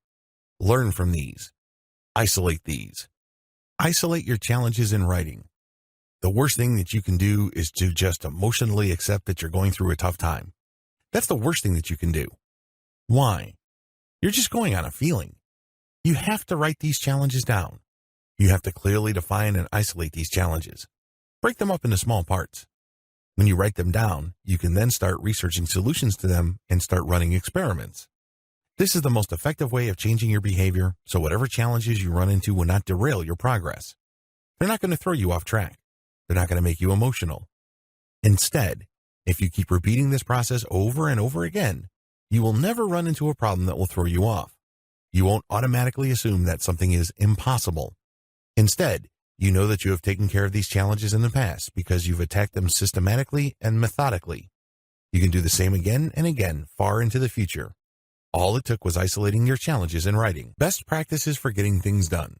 Learn from these. Isolate these. Isolate your challenges in writing. The worst thing that you can do is to just emotionally accept that you're going through a tough time. That's the worst thing that you can do. Why? You're just going on a feeling. You have to write these challenges down. You have to clearly define and isolate these challenges. Break them up into small parts. When you write them down, you can then start researching solutions to them and start running experiments. This is the most effective way of changing your behavior, so whatever challenges you run into will not derail your progress. They're not going to throw you off track. They're not going to make you emotional. Instead, if you keep repeating this process over and over again, you will never run into a problem that will throw you off. You won't automatically assume that something is impossible. Instead, you know that you have taken care of these challenges in the past because you've attacked them systematically and methodically. You can do the same again and again far into the future. All it took was isolating your challenges in writing. Best practices for getting things done.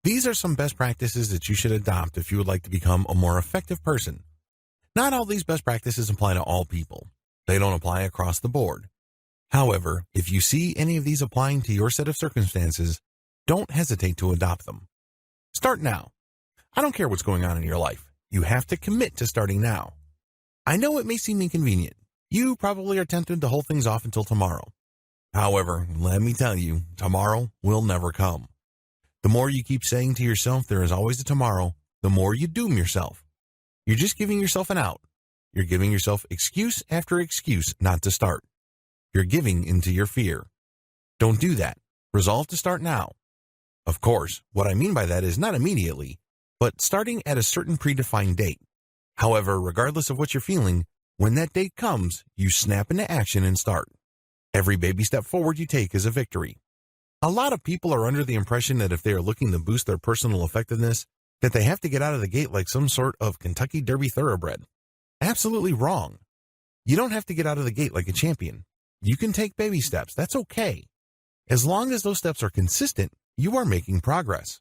These are some best practices that you should adopt if you would like to become a more effective person. Not all these best practices apply to all people. They don't apply across the board. However, if you see any of these applying to your set of circumstances, don't hesitate to adopt them. Start now. I don't care what's going on in your life. You have to commit to starting now. I know it may seem inconvenient. You probably are tempted to hold things off until tomorrow. However, let me tell you, tomorrow will never come. The more you keep saying to yourself there is always a tomorrow, the more you doom yourself. You're just giving yourself an out. You're giving yourself excuse after excuse not to start. You're giving into your fear. Don't do that. Resolve to start now. Of course, what I mean by that is not immediately, but starting at a certain predefined date. However, regardless of what you're feeling, when that date comes, you snap into action and start. Every baby step forward you take is a victory. A lot of people are under the impression that if they are looking to boost their personal effectiveness, that they have to get out of the gate like some sort of Kentucky Derby thoroughbred. Absolutely wrong. You don't have to get out of the gate like a champion. You can take baby steps. That's okay. As long as those steps are consistent, you are making progress.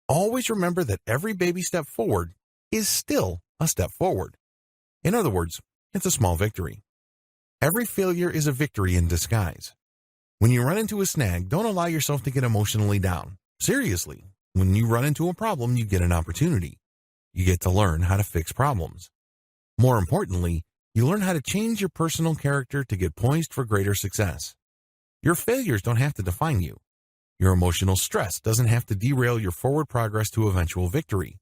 Always remember that every baby step forward is still a step forward. In other words, it's a small victory. Every failure is a victory in disguise. When you run into a snag, don't allow yourself to get emotionally down. Seriously, when you run into a problem, you get an opportunity. You get to learn how to fix problems. More importantly, you learn how to change your personal character to get poised for greater success. Your failures don't have to define you. Your emotional stress doesn't have to derail your forward progress to eventual victory.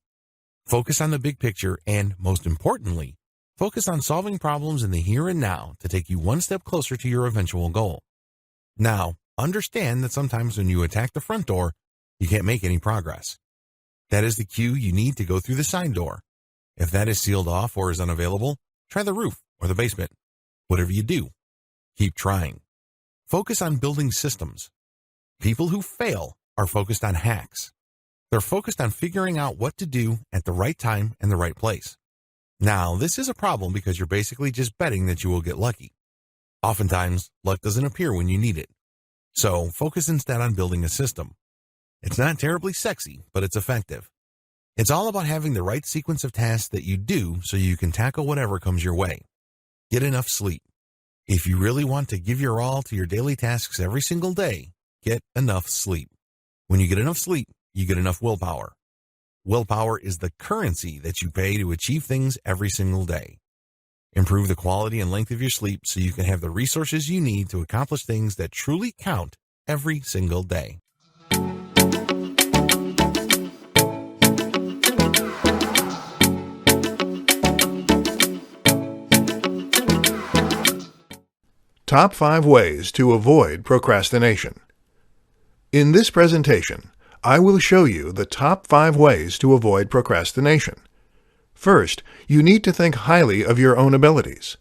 Focus on the big picture and, most importantly, focus on solving problems in the here and now to take you one step closer to your eventual goal. Now, understand that sometimes when you attack the front door, you can't make any progress. That is the cue you need to go through the side door. If that is sealed off or is unavailable, try the roof or the basement. Whatever you do, keep trying. Focus on building systems. People who fail are focused on hacks. They're focused on figuring out what to do at the right time and the right place. Now, this is a problem because you're basically just betting that you will get lucky. Oftentimes, luck doesn't appear when you need it. So, focus instead on building a system. It's not terribly sexy, but it's effective. It's all about having the right sequence of tasks that you do so you can tackle whatever comes your way. Get enough sleep. If you really want to give your all to your daily tasks every single day, get enough sleep. When you get enough sleep, you get enough willpower. Willpower is the currency that you pay to achieve things every single day. Improve the quality and length of your sleep so you can have the resources you need to accomplish things that truly count every single day. Top 5 ways to avoid procrastination. In this presentation, I will show you the top 5 ways to avoid procrastination. First, you need to think highly of your own abilities.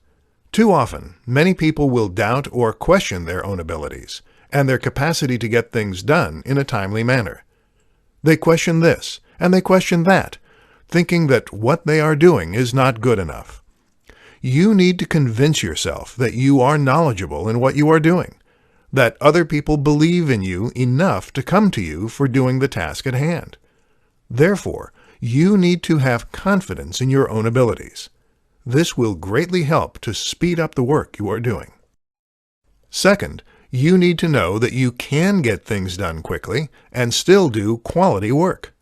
Too often, many people will doubt or question their own abilities and their capacity to get things done in a timely manner. They question this and they question that, thinking that what they are doing is not good enough. You need to convince yourself that you are knowledgeable in what you are doing, that other people believe in you enough to come to you for doing the task at hand. Therefore, you need to have confidence in your own abilities. This will greatly help to speed up the work you are doing. Second, you need to know that you can get things done quickly and still do quality work.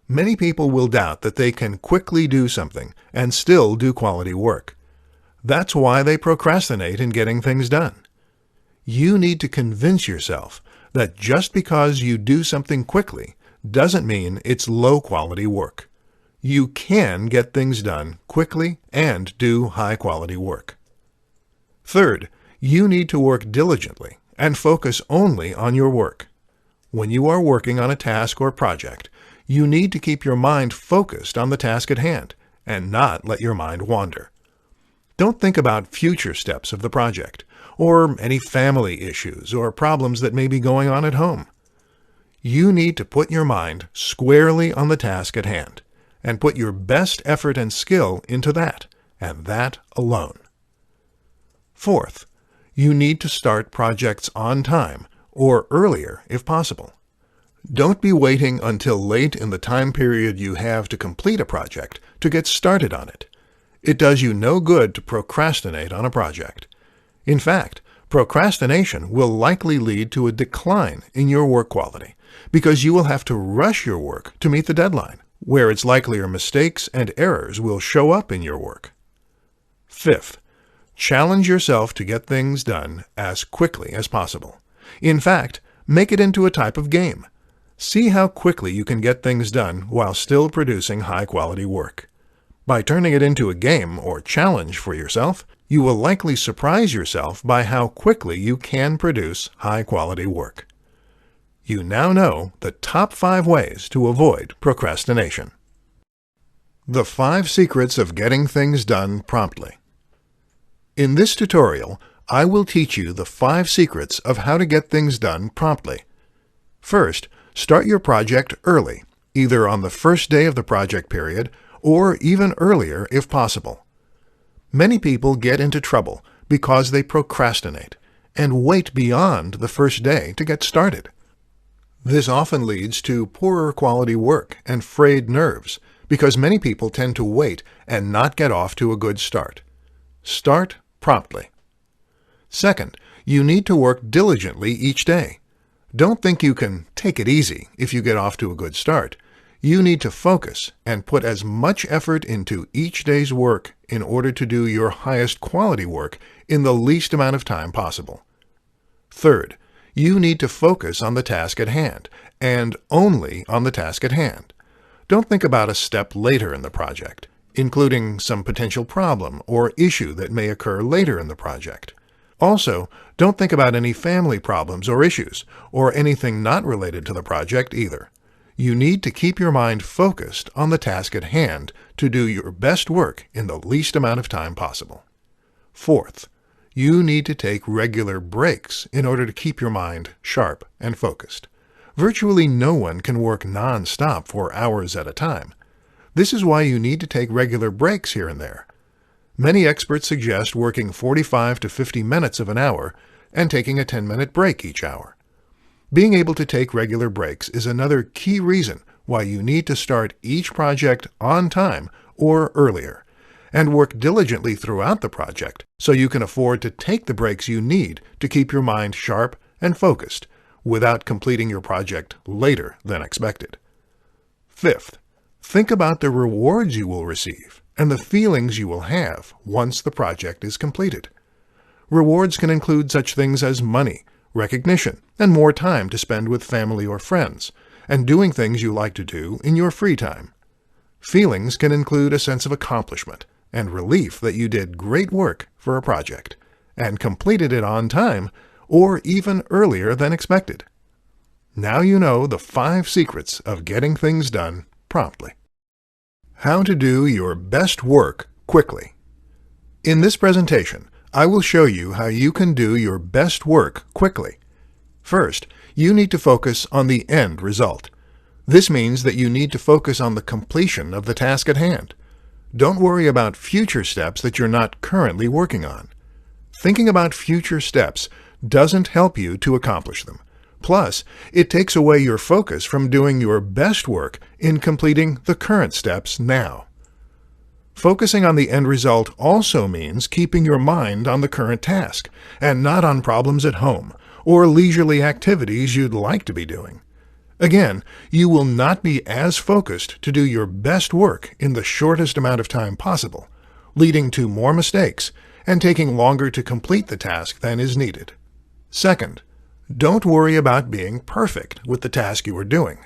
Many people will doubt that they can quickly do something and still do quality work. That's why they procrastinate in getting things done. You need to convince yourself that just because you do something quickly doesn't mean it's low-quality work. You can get things done quickly and do high-quality work. Third, you need to work diligently and focus only on your work. When you are working on a task or project, you need to keep your mind focused on the task at hand and not let your mind wander. Don't think about future steps of the project, or any family issues or problems that may be going on at home. You need to put your mind squarely on the task at hand, and put your best effort and skill into that, and that alone. Fourth, you need to start projects on time, or earlier if possible. Don't be waiting until late in the time period you have to complete a project to get started on it. It does you no good to procrastinate on a project. In fact, procrastination will likely lead to a decline in your work quality because you will have to rush your work to meet the deadline, where it's likelier mistakes and errors will show up in your work. Fifth, challenge yourself to get things done as quickly as possible. In fact, make it into a type of game. See how quickly you can get things done while still producing high-quality work. By turning it into a game or challenge for yourself, you will likely surprise yourself by how quickly you can produce high-quality work. You now know the top 5 ways to avoid procrastination. The 5 secrets of getting things done promptly. In this tutorial, I will teach you the 5 secrets of how to get things done promptly. First, start your project early, either on the first day of the project period or even earlier if possible. Many people get into trouble because they procrastinate, and wait beyond the first day to get started. This often leads to poorer quality work and frayed nerves because many people tend to wait and not get off to a good start. Start promptly. Second, you need to work diligently each day. Don't think you can take it easy if you get off to a good start. You need to focus and put as much effort into each day's work in order to do your highest quality work in the least amount of time possible. Third, you need to focus on the task at hand, and only on the task at hand. Don't think about a step later in the project, including some potential problem or issue that may occur later in the project. Also, don't think about any family problems or issues, or anything not related to the project either. You need to keep your mind focused on the task at hand to do your best work in the least amount of time possible. Fourth, you need to take regular breaks in order to keep your mind sharp and focused. Virtually no one can work non-stop for hours at a time. This is why you need to take regular breaks here and there. Many experts suggest working 45 to 50 minutes of an hour and taking a 10-minute break each hour. Being able to take regular breaks is another key reason why you need to start each project on time or earlier, and work diligently throughout the project so you can afford to take the breaks you need to keep your mind sharp and focused without completing your project later than expected. Fifth, think about the rewards you will receive and the feelings you will have once the project is completed. Rewards can include such things as money, recognition, and more time to spend with family or friends, and doing things you like to do in your free time. Feelings can include a sense of accomplishment and relief that you did great work for a project, and completed it on time or even earlier than expected. Now you know the 5 secrets of getting things done promptly. How to do your best work quickly. In this presentation, I will show you how you can do your best work quickly. First, you need to focus on the end result. This means that you need to focus on the completion of the task at hand. Don't worry about future steps that you're not currently working on. Thinking about future steps doesn't help you to accomplish them. Plus, it takes away your focus from doing your best work in completing the current steps now. Focusing on the end result also means keeping your mind on the current task and not on problems at home or leisurely activities you'd like to be doing. Again, you will not be as focused to do your best work in the shortest amount of time possible, leading to more mistakes and taking longer to complete the task than is needed. Second, don't worry about being perfect with the task you are doing.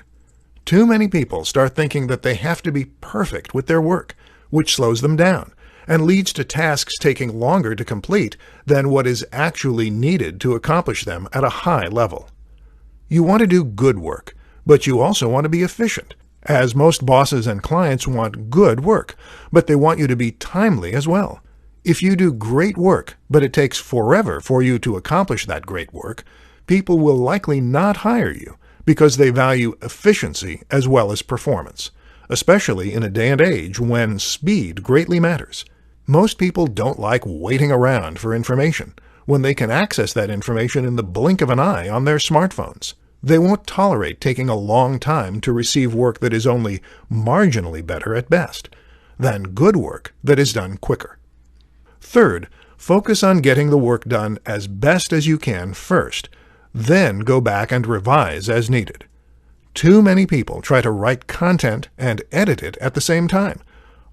Too many people start thinking that they have to be perfect with their work, which slows them down and leads to tasks taking longer to complete than what is actually needed to accomplish them at a high level. You want to do good work, but you also want to be efficient, as most bosses and clients want good work, but they want you to be timely as well. If you do great work, but it takes forever for you to accomplish that great work, people will likely not hire you because they value efficiency as well as performance, especially in a day and age when speed greatly matters. Most people don't like waiting around for information when they can access that information in the blink of an eye on their smartphones. They won't tolerate taking a long time to receive work that is only marginally better at best than good work that is done quicker. Third, focus on getting the work done as best as you can first, then go back and revise as needed. Too many people try to write content and edit it at the same time,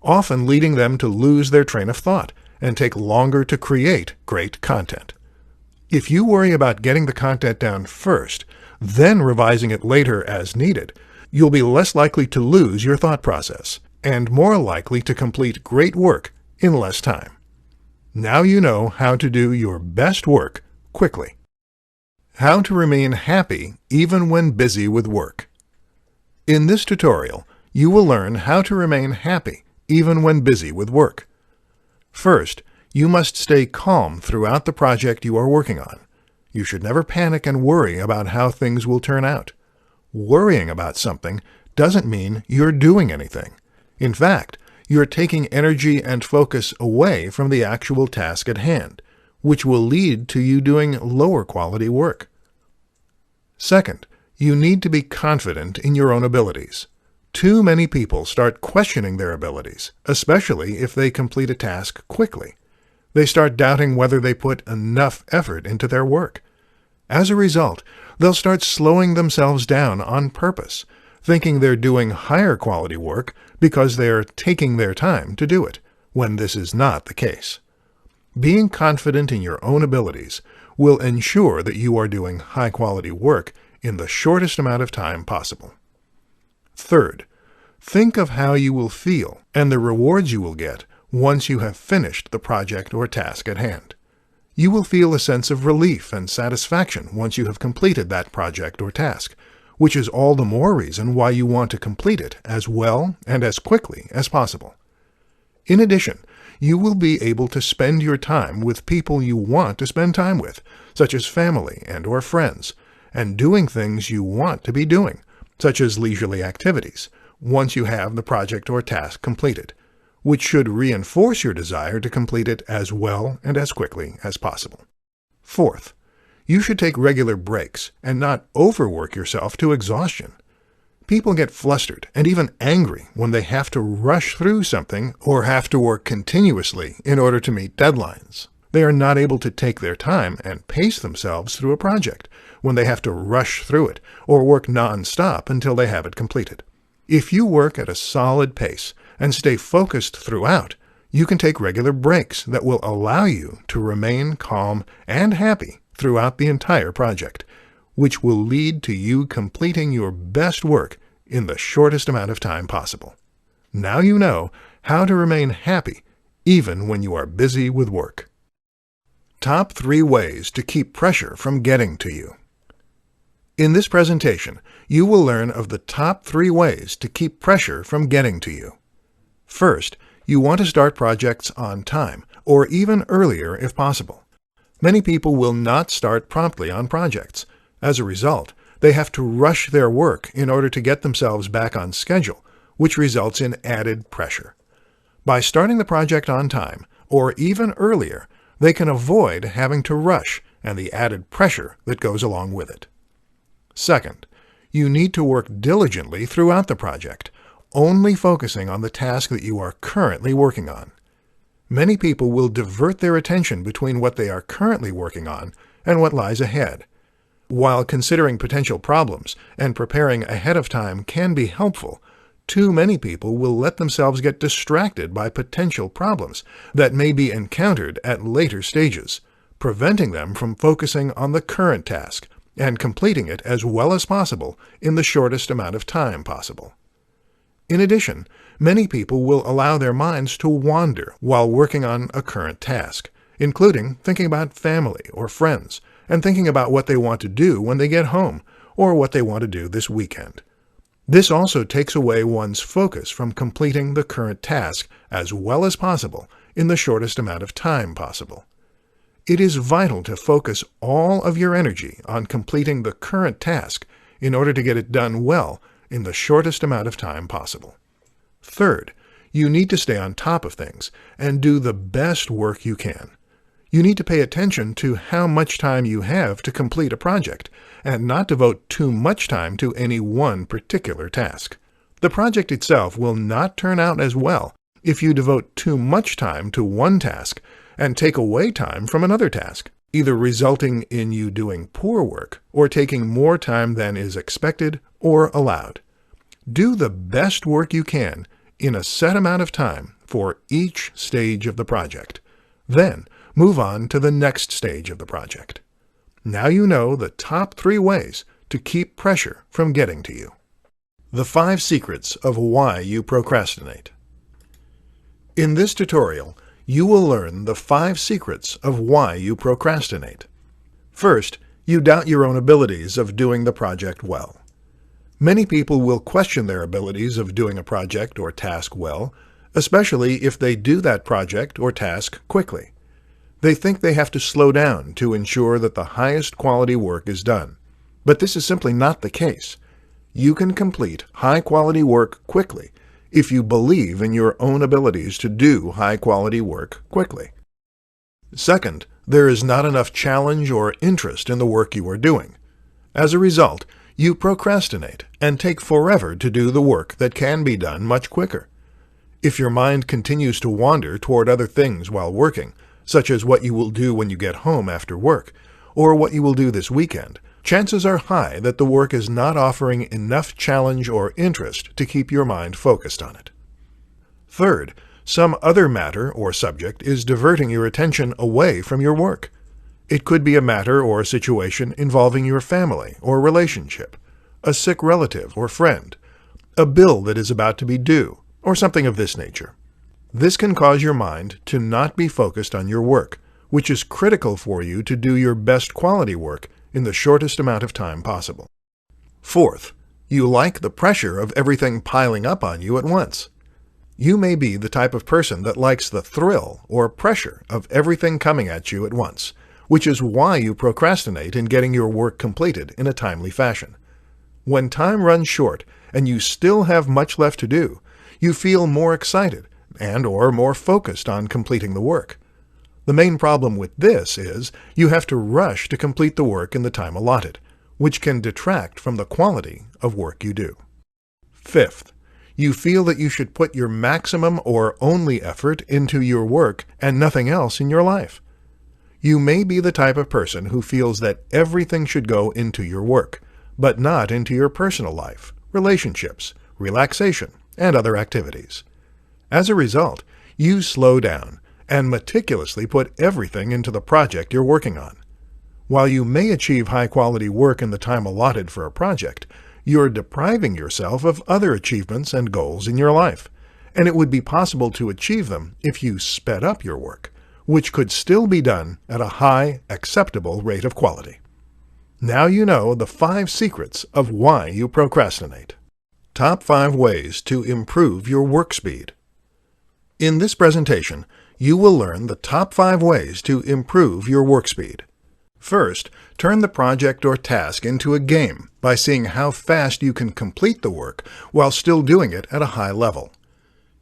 often leading them to lose their train of thought and take longer to create great content. If you worry about getting the content down first, then revising it later as needed, you'll be less likely to lose your thought process and more likely to complete great work in less time. Now you know how to do your best work quickly. How to remain happy even when busy with work. In this tutorial, you will learn how to remain happy even when busy with work. First, you must stay calm throughout the project you are working on. You should never panic and worry about how things will turn out. Worrying about something doesn't mean you're doing anything. In fact, you're taking energy and focus away from the actual task at hand, which will lead to you doing lower quality work. Second, you need to be confident in your own abilities. Too many people start questioning their abilities, especially if they complete a task quickly. They start doubting whether they put enough effort into their work. As a result, they'll start slowing themselves down on purpose, thinking they're doing higher quality work because they're taking their time to do it, when this is not the case. Being confident in your own abilities will ensure that you are doing high quality work in the shortest amount of time possible. Third, think of how you will feel and the rewards you will get once you have finished the project or task at hand. You will feel a sense of relief and satisfaction once you have completed that project or task, which is all the more reason why you want to complete it as well and as quickly as possible. In addition, you will be able to spend your time with people you want to spend time with, such as family and/or friends, and doing things you want to be doing, such as leisurely activities, once you have the project or task completed, which should reinforce your desire to complete it as well and as quickly as possible. Fourth, you should take regular breaks and not overwork yourself to exhaustion. People get flustered and even angry when they have to rush through something or have to work continuously in order to meet deadlines. They are not able to take their time and pace themselves through a project when they have to rush through it or work non-stop until they have it completed. If you work at a solid pace and stay focused throughout, you can take regular breaks that will allow you to remain calm and happy throughout the entire project, which will lead to you completing your best work in the shortest amount of time possible. Now you know how to remain happy even when you are busy with work. Top 3 ways to keep pressure from getting to you. In this presentation, you will learn of the top 3 ways to keep pressure from getting to you. First, you want to start projects on time, or even earlier if possible. Many people will not start promptly on projects. As a result, they have to rush their work in order to get themselves back on schedule, which results in added pressure. By starting the project on time, or even earlier, they can avoid having to rush and the added pressure that goes along with it. Second, you need to work diligently throughout the project, only focusing on the task that you are currently working on. Many people will divert their attention between what they are currently working on and what lies ahead. While considering potential problems and preparing ahead of time can be helpful, too many people will let themselves get distracted by potential problems that may be encountered at later stages, preventing them from focusing on the current task and completing it as well as possible in the shortest amount of time possible. In addition, many people will allow their minds to wander while working on a current task, including thinking about family or friends, and thinking about what they want to do when they get home, or what they want to do this weekend. This also takes away one's focus from completing the current task as well as possible in the shortest amount of time possible. It is vital to focus all of your energy on completing the current task in order to get it done well in the shortest amount of time possible. Third, you need to stay on top of things and do the best work you can. You need to pay attention to how much time you have to complete a project and not devote too much time to any one particular task. The project itself will not turn out as well if you devote too much time to one task and take away time from another task, either resulting in you doing poor work or taking more time than is expected or allowed. Do the best work you can in a set amount of time for each stage of the project. Then, move on to the next stage of the project. Now you know the top 3 ways to keep pressure from getting to you. The 5 secrets of why you procrastinate. In this tutorial, you will learn the 5 secrets of why you procrastinate. First, you doubt your own abilities of doing the project well. Many people will question their abilities of doing a project or task well, especially if they do that project or task quickly. They think they have to slow down to ensure that the highest quality work is done. But this is simply not the case. You can complete high-quality work quickly if you believe in your own abilities to do high-quality work quickly. Second, There is not enough challenge or interest in the work you are doing. As a result, you procrastinate and take forever to do the work that can be done much quicker. If your mind continues to wander toward other things while working, such as what you will do when you get home after work, or what you will do this weekend, chances are high that the work is not offering enough challenge or interest to keep your mind focused on it. Third, some other matter or subject is diverting your attention away from your work. It could be a matter or a situation involving your family or relationship, a sick relative or friend, a bill that is about to be due, or something of this nature. This can cause your mind to not be focused on your work, which is critical for you to do your best quality work in the shortest amount of time possible. Fourth, you like the pressure of everything piling up on you at once. You may be the type of person that likes the thrill or pressure of everything coming at you at once, which is why you procrastinate in getting your work completed in a timely fashion. When time runs short and you still have much left to do, you feel more excited and/or more focused on completing the work. The main problem with this is you have to rush to complete the work in the time allotted, which can detract from the quality of work you do. Fifth, you feel that you should put your maximum or only effort into your work and nothing else in your life. You may be the type of person who feels that everything should go into your work, but not into your personal life, relationships, relaxation, and other activities. As a result, you slow down and meticulously put everything into the project you're working on. While you may achieve high-quality work in the time allotted for a project, you're depriving yourself of other achievements and goals in your life, and it would be possible to achieve them if you sped up your work, which could still be done at a high, acceptable rate of quality. Now you know the 5 secrets of why you procrastinate. Top 5 ways to improve your work speed. In this presentation, you will learn the top 5 ways to improve your work speed. First, turn the project or task into a game by seeing how fast you can complete the work while still doing it at a high level.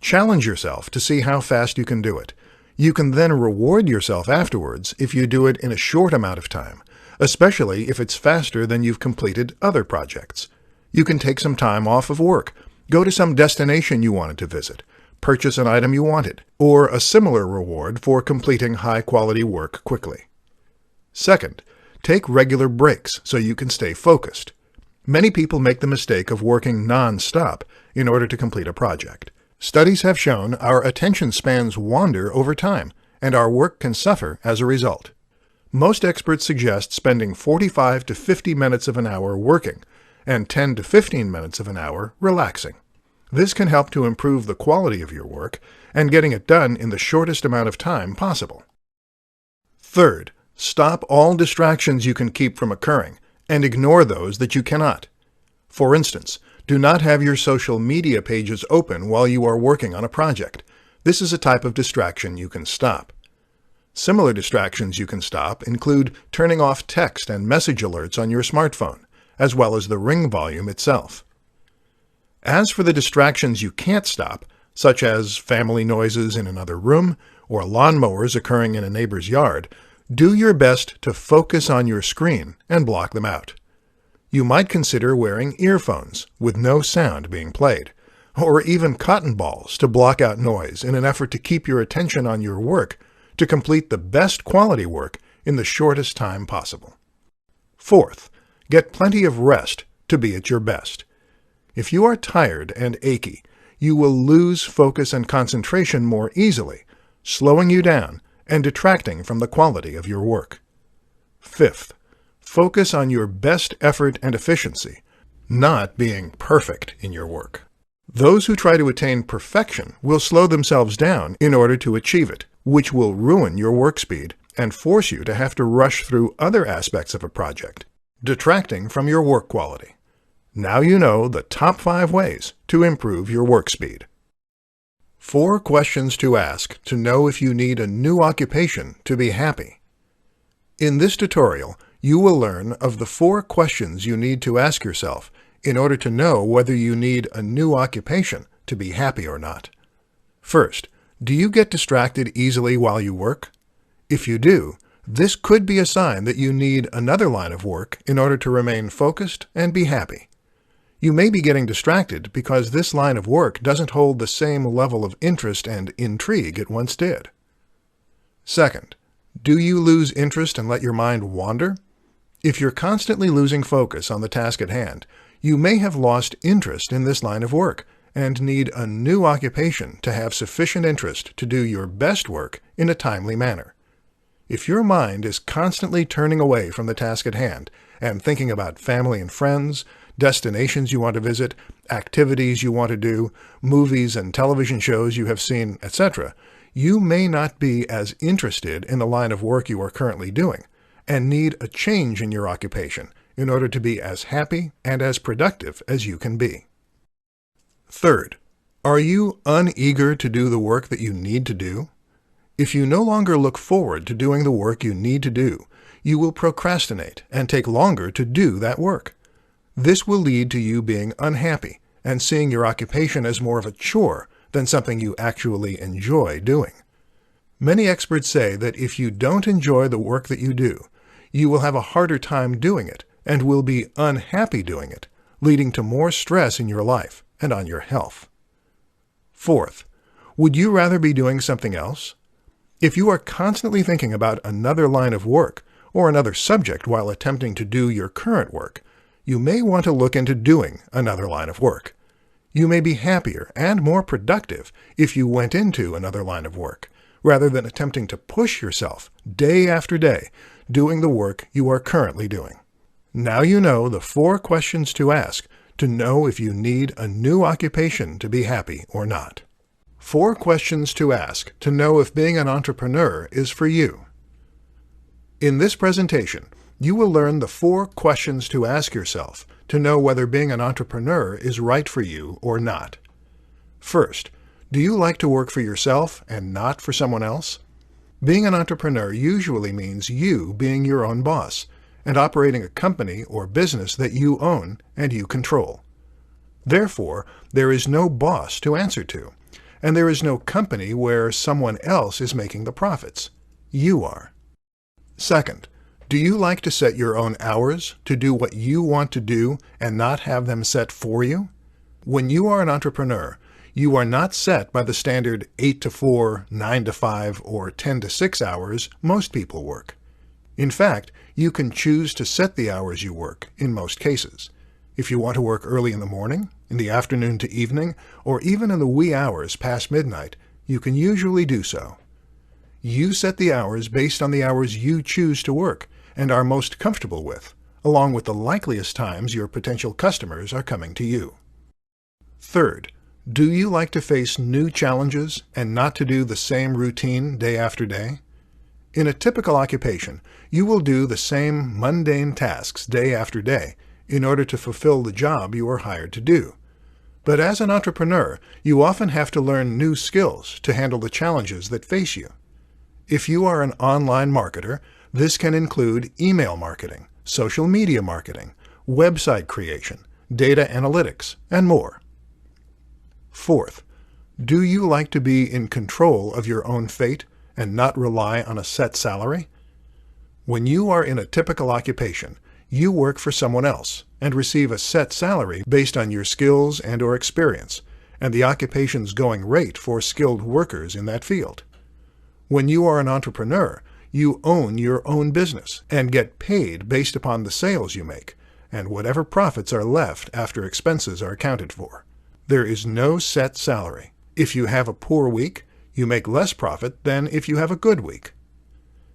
Challenge yourself to see how fast you can do it. You can then reward yourself afterwards if you do it in a short amount of time, especially if it's faster than you've completed other projects. You can take some time off of work, go to some destination you wanted to visit, purchase an item you wanted, or a similar reward for completing high-quality work quickly. Second, take regular breaks so you can stay focused. Many people make the mistake of working non-stop in order to complete a project. Studies have shown our attention spans wander over time, and our work can suffer as a result. Most experts suggest spending 45 to 50 minutes of an hour working, and 10 to 15 minutes of an hour relaxing. This can help to improve the quality of your work and getting it done in the shortest amount of time possible. Third, stop all distractions you can keep from occurring and ignore those that you cannot. For instance, do not have your social media pages open while you are working on a project. This is a type of distraction you can stop. Similar distractions you can stop include turning off text and message alerts on your smartphone, as well as the ring volume itself. As for the distractions you can't stop, such as family noises in another room or lawnmowers occurring in a neighbor's yard, do your best to focus on your screen and block them out. You might consider wearing earphones with no sound being played, or even cotton balls to block out noise in an effort to keep your attention on your work to complete the best quality work in the shortest time possible. Fourth, get plenty of rest to be at your best. If you are tired and achy, you will lose focus and concentration more easily, slowing you down and detracting from the quality of your work. Fifth, focus on your best effort and efficiency, not being perfect in your work. Those who try to attain perfection will slow themselves down in order to achieve it, which will ruin your work speed and force you to have to rush through other aspects of a project, detracting from your work quality. Now you know the top 5 ways to improve your work speed. 4 questions to ask to know if you need a new occupation to be happy. In this tutorial, you will learn of the 4 questions you need to ask yourself in order to know whether you need a new occupation to be happy or not. First, do you get distracted easily while you work? If you do, This could be a sign that you need another line of work in order to remain focused and be happy. You may be getting distracted because this line of work doesn't hold the same level of interest and intrigue it once did. Second, do you lose interest and let your mind wander? If you're constantly losing focus on the task at hand, you may have lost interest in this line of work and need a new occupation to have sufficient interest to do your best work in a timely manner. If your mind is constantly turning away from the task at hand and thinking about family and friends, destinations you want to visit, activities you want to do, movies and television shows you have seen, etc., you may not be as interested in the line of work you are currently doing and need a change in your occupation in order to be as happy and as productive as you can be. Third, are you uneager to do the work that you need to do? If you no longer look forward to doing the work you need to do, you will procrastinate and take longer to do that work. This will lead to you being unhappy and seeing your occupation as more of a chore than something you actually enjoy doing. Many experts say that if you don't enjoy the work that you do, you will have a harder time doing it and will be unhappy doing it, leading to more stress in your life and on your health. Fourth, would you rather be doing something else? If you are constantly thinking about another line of work or another subject while attempting to do your current work, you may want to look into doing another line of work. You may be happier and more productive if you went into another line of work, rather than attempting to push yourself day after day doing the work you are currently doing. Now you know the 4 questions to ask to know if you need a new occupation to be happy or not. 4 questions to ask to know if being an entrepreneur is for you. In this presentation, you will learn the 4 questions to ask yourself to know whether being an entrepreneur is right for you or not. First, do you like to work for yourself and not for someone else? Being an entrepreneur usually means you being your own boss and operating a company or business that you own and you control. Therefore, there is no boss to answer to, and there is no company where someone else is making the profits. You are. Second, do you like to set your own hours to do what you want to do and not have them set for you? When you are an entrepreneur, you are not set by the standard 8 to 4, 9 to 5, or 10 to 6 hours most people work. In fact, you can choose to set the hours you work in most cases. If you want to work early in the morning, in the afternoon to evening, or even in the wee hours past midnight, you can usually do so. You set the hours based on the hours you choose to work and are most comfortable with, along with the likeliest times your potential customers are coming to you. Third, do you like to face new challenges and not to do the same routine day after day? In a typical occupation, you will do the same mundane tasks day after day in order to fulfill the job you are hired to do. But as an entrepreneur, you often have to learn new skills to handle the challenges that face you. If you are an online marketer, this can include email marketing, social media marketing, website creation, data analytics, and more. Fourth, do you like to be in control of your own fate and not rely on a set salary? When you are in a typical occupation, you work for someone else and receive a set salary based on your skills and/or experience, and the occupation's going rate for skilled workers in that field. When you are an entrepreneur, you own your own business and get paid based upon the sales you make, and whatever profits are left after expenses are accounted for. There is no set salary. If you have a poor week, you make less profit than if you have a good week.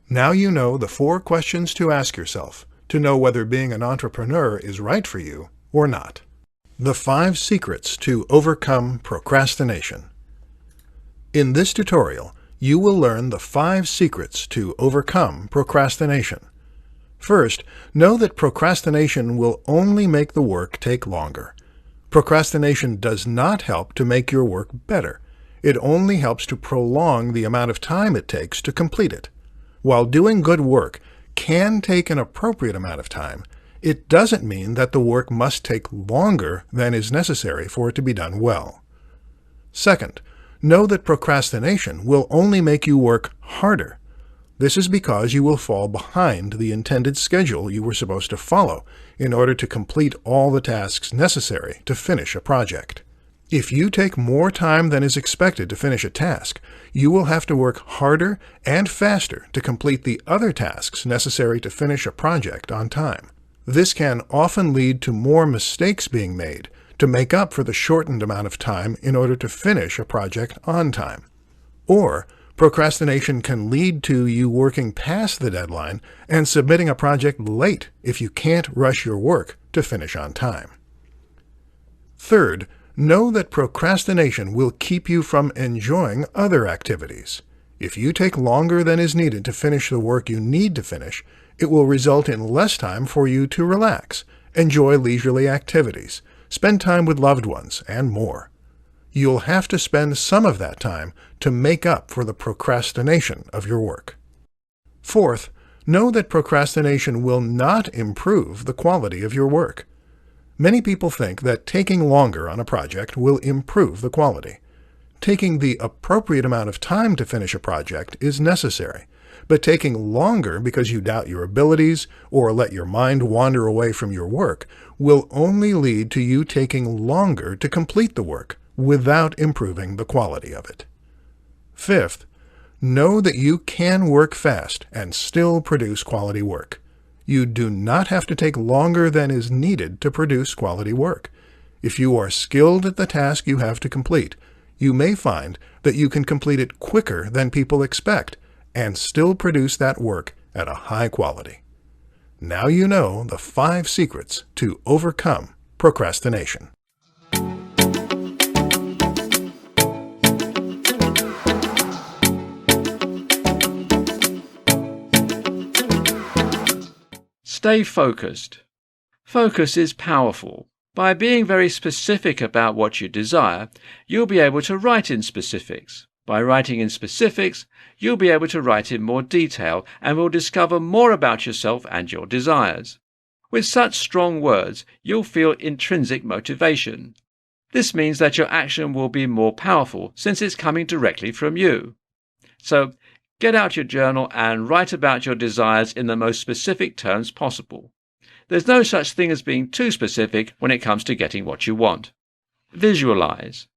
Now you know the 4 questions to ask yourself to know whether being an entrepreneur is right for you or not. The 5 secrets to overcome procrastination. In this tutorial, you will learn the 5 secrets to overcome procrastination. First, know that procrastination will only make the work take longer. Procrastination does not help to make your work better. It only helps to prolong the amount of time it takes to complete it. While doing good work can take an appropriate amount of time, it doesn't mean that the work must take longer than is necessary for it to be done well. Second, know that procrastination will only make you work harder. This is because you will fall behind the intended schedule you were supposed to follow in order to complete all the tasks necessary to finish a project. If you take more time than is expected to finish a task, you will have to work harder and faster to complete the other tasks necessary to finish a project on time. This can often lead to more mistakes being made to make up for the shortened amount of time in order to finish a project on time. Or, procrastination can lead to you working past the deadline and submitting a project late if you can't rush your work to finish on time. Third, know that procrastination will keep you from enjoying other activities. If you take longer than is needed to finish the work you need to finish, it will result in less time for you to relax, enjoy leisurely activities, spend time with loved ones, and more. You'll have to spend some of that time to make up for the procrastination of your work. Fourth, know that procrastination will not improve the quality of your work. Many people think that taking longer on a project will improve the quality. Taking the appropriate amount of time to finish a project is necessary, but taking longer because you doubt your abilities or let your mind wander away from your work will only lead to you taking longer to complete the work without improving the quality of it. Fifth, know that you can work fast and still produce quality work. You do not have to take longer than is needed to produce quality work. If you are skilled at the task you have to complete, you may find that you can complete it quicker than people expect and still produce that work at a high quality. Now you know the 5 secrets to overcome procrastination. Stay focused. Focus is powerful. By being very specific about what you desire, you'll be able to write in specifics. By writing in specifics, you'll be able to write in more detail and will discover more about yourself and your desires. With such strong words, you'll feel intrinsic motivation. This means that your action will be more powerful since it's coming directly from you. So, get out your journal and write about your desires in the most specific terms possible. There's no such thing as being too specific when it comes to getting what you want. Visualize.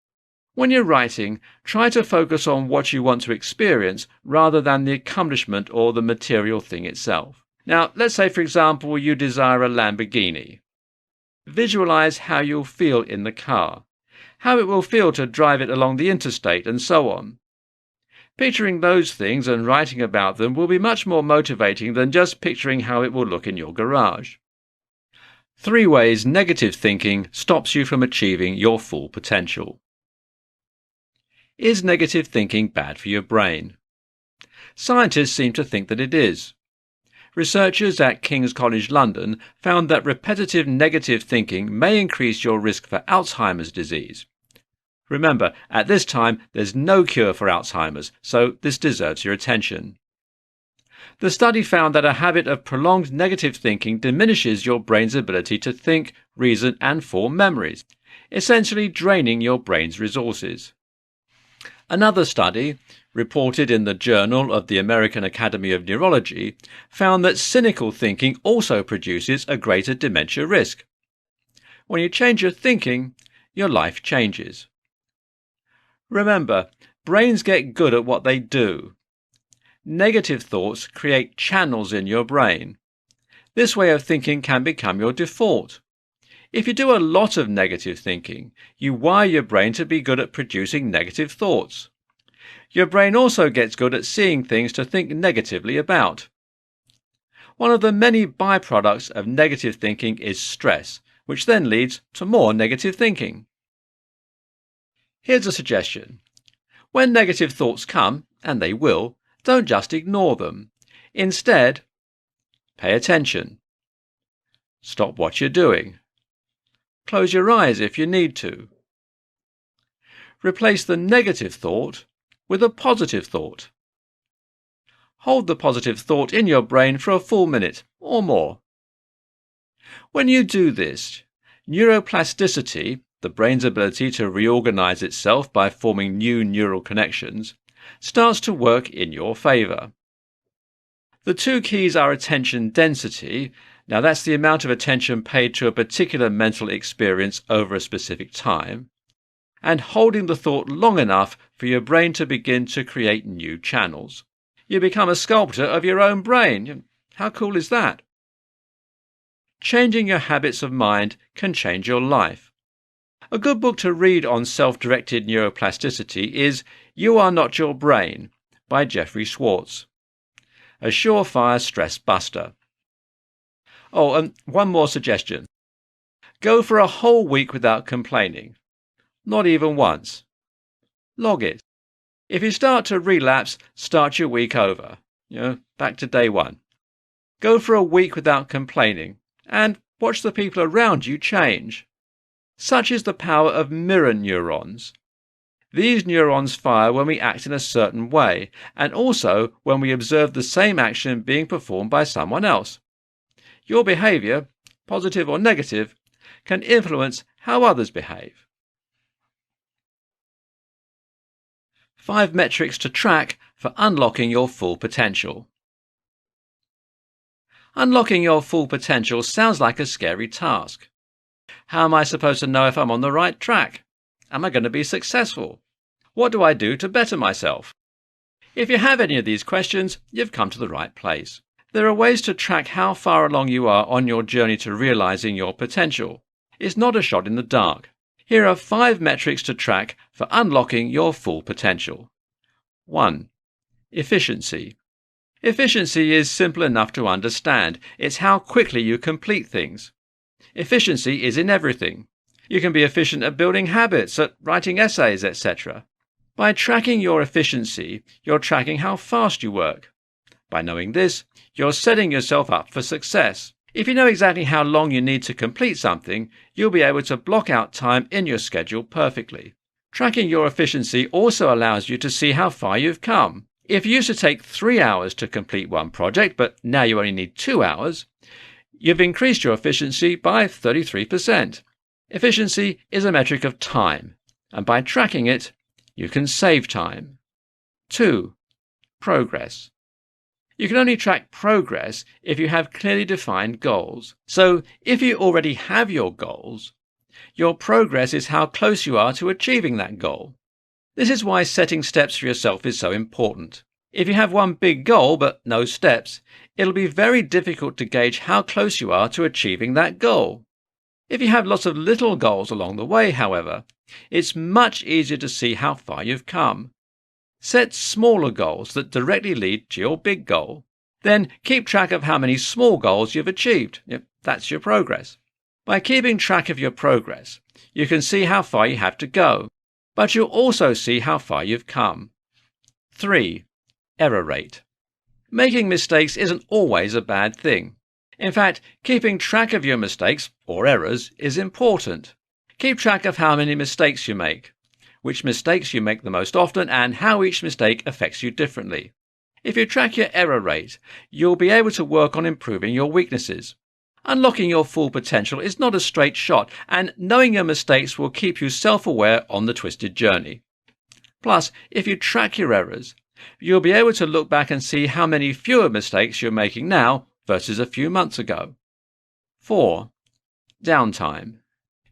When you're writing, try to focus on what you want to experience rather than the accomplishment or the material thing itself. Now, let's say, for example, you desire a Lamborghini. Visualize how you'll feel in the car, how it will feel to drive it along the interstate, and so on. Picturing those things and writing about them will be much more motivating than just picturing how it will look in your garage. 3 ways negative thinking stops you from achieving your full potential. Is negative thinking bad for your brain? Scientists seem to think that it is. Researchers at King's College London found that repetitive negative thinking may increase your risk for Alzheimer's disease. Remember, at this time, there's no cure for Alzheimer's, so this deserves your attention. The study found that a habit of prolonged negative thinking diminishes your brain's ability to think, reason, and form memories, essentially draining your brain's resources. Another study, reported in the Journal of the American Academy of Neurology, found that cynical thinking also produces a greater dementia risk. When you change your thinking, your life changes. Remember, brains get good at what they do. Negative thoughts create channels in your brain. This way of thinking can become your default. If you do a lot of negative thinking, you wire your brain to be good at producing negative thoughts. Your brain also gets good at seeing things to think negatively about. One of the many byproducts of negative thinking is stress, which then leads to more negative thinking. Here's a suggestion. When negative thoughts come, and they will, don't just ignore them. Instead, pay attention. Stop what you're doing. Close your eyes if you need to. Replace the negative thought with a positive thought. Hold the positive thought in your brain for a full minute or more. When you do this, neuroplasticity, the brain's ability to reorganize itself by forming new neural connections, starts to work in your favor. The two keys are attention density. Now that's the amount of attention paid to a particular mental experience over a specific time, and holding the thought long enough for your brain to begin to create new channels. You become a sculptor of your own brain. How cool is that? Changing your habits of mind can change your life. A good book to read on self-directed neuroplasticity is You Are Not Your Brain by Jeffrey Schwartz. A surefire stress buster. Oh, and one more suggestion. Go for a whole week without complaining. Not even once. Log it. If you start to relapse, start your week over. Back to day one. Go for a week without complaining and watch the people around you change. Such is the power of mirror neurons. These neurons fire when we act in a certain way, and also when we observe the same action being performed by someone else. Your behavior, positive or negative, can influence how others behave. 5 metrics to track for unlocking your full potential. Unlocking your full potential sounds like a scary task. How am I supposed to know if I'm on the right track? Am I going to be successful? What do I do to better myself? If you have any of these questions, you've come to the right place. There are ways to track how far along you are on your journey to realizing your potential. It's not a shot in the dark. Here are 5 metrics to track for unlocking your full potential. 1. Efficiency. Efficiency is simple enough to understand. It's how quickly you complete things. Efficiency is in everything. You can be efficient at building habits, at writing essays, etc. By tracking your efficiency, you're tracking how fast you work. By knowing this, you're setting yourself up for success. If you know exactly how long you need to complete something, you'll be able to block out time in your schedule perfectly. Tracking your efficiency also allows you to see how far you've come. If you used to take 3 hours to complete one project, but now you only need 2 hours, you've increased your efficiency by 33%. Efficiency is a metric of time, and by tracking it, you can save time. 2. Progress. You can only track progress if you have clearly defined goals. So, if you already have your goals, your progress is how close you are to achieving that goal. This is why setting steps for yourself is so important. If you have one big goal but no steps, it'll be very difficult to gauge how close you are to achieving that goal. If you have lots of little goals along the way, however, it's much easier to see how far you've come. Set smaller goals that directly lead to your big goal. Then keep track of how many small goals you've achieved. That's your progress. By keeping track of your progress, you can see how far you have to go, but you'll also see how far you've come. 3. Error rate. Making mistakes isn't always a bad thing. In fact, keeping track of your mistakes, or errors, is important. Keep track of how many mistakes you make, which mistakes you make the most often, and how each mistake affects you differently. If you track your error rate, you'll be able to work on improving your weaknesses. Unlocking your full potential is not a straight shot, and knowing your mistakes will keep you self-aware on the twisted journey. Plus, if you track your errors, you'll be able to look back and see how many fewer mistakes you're making now versus a few months ago. 4. Downtime.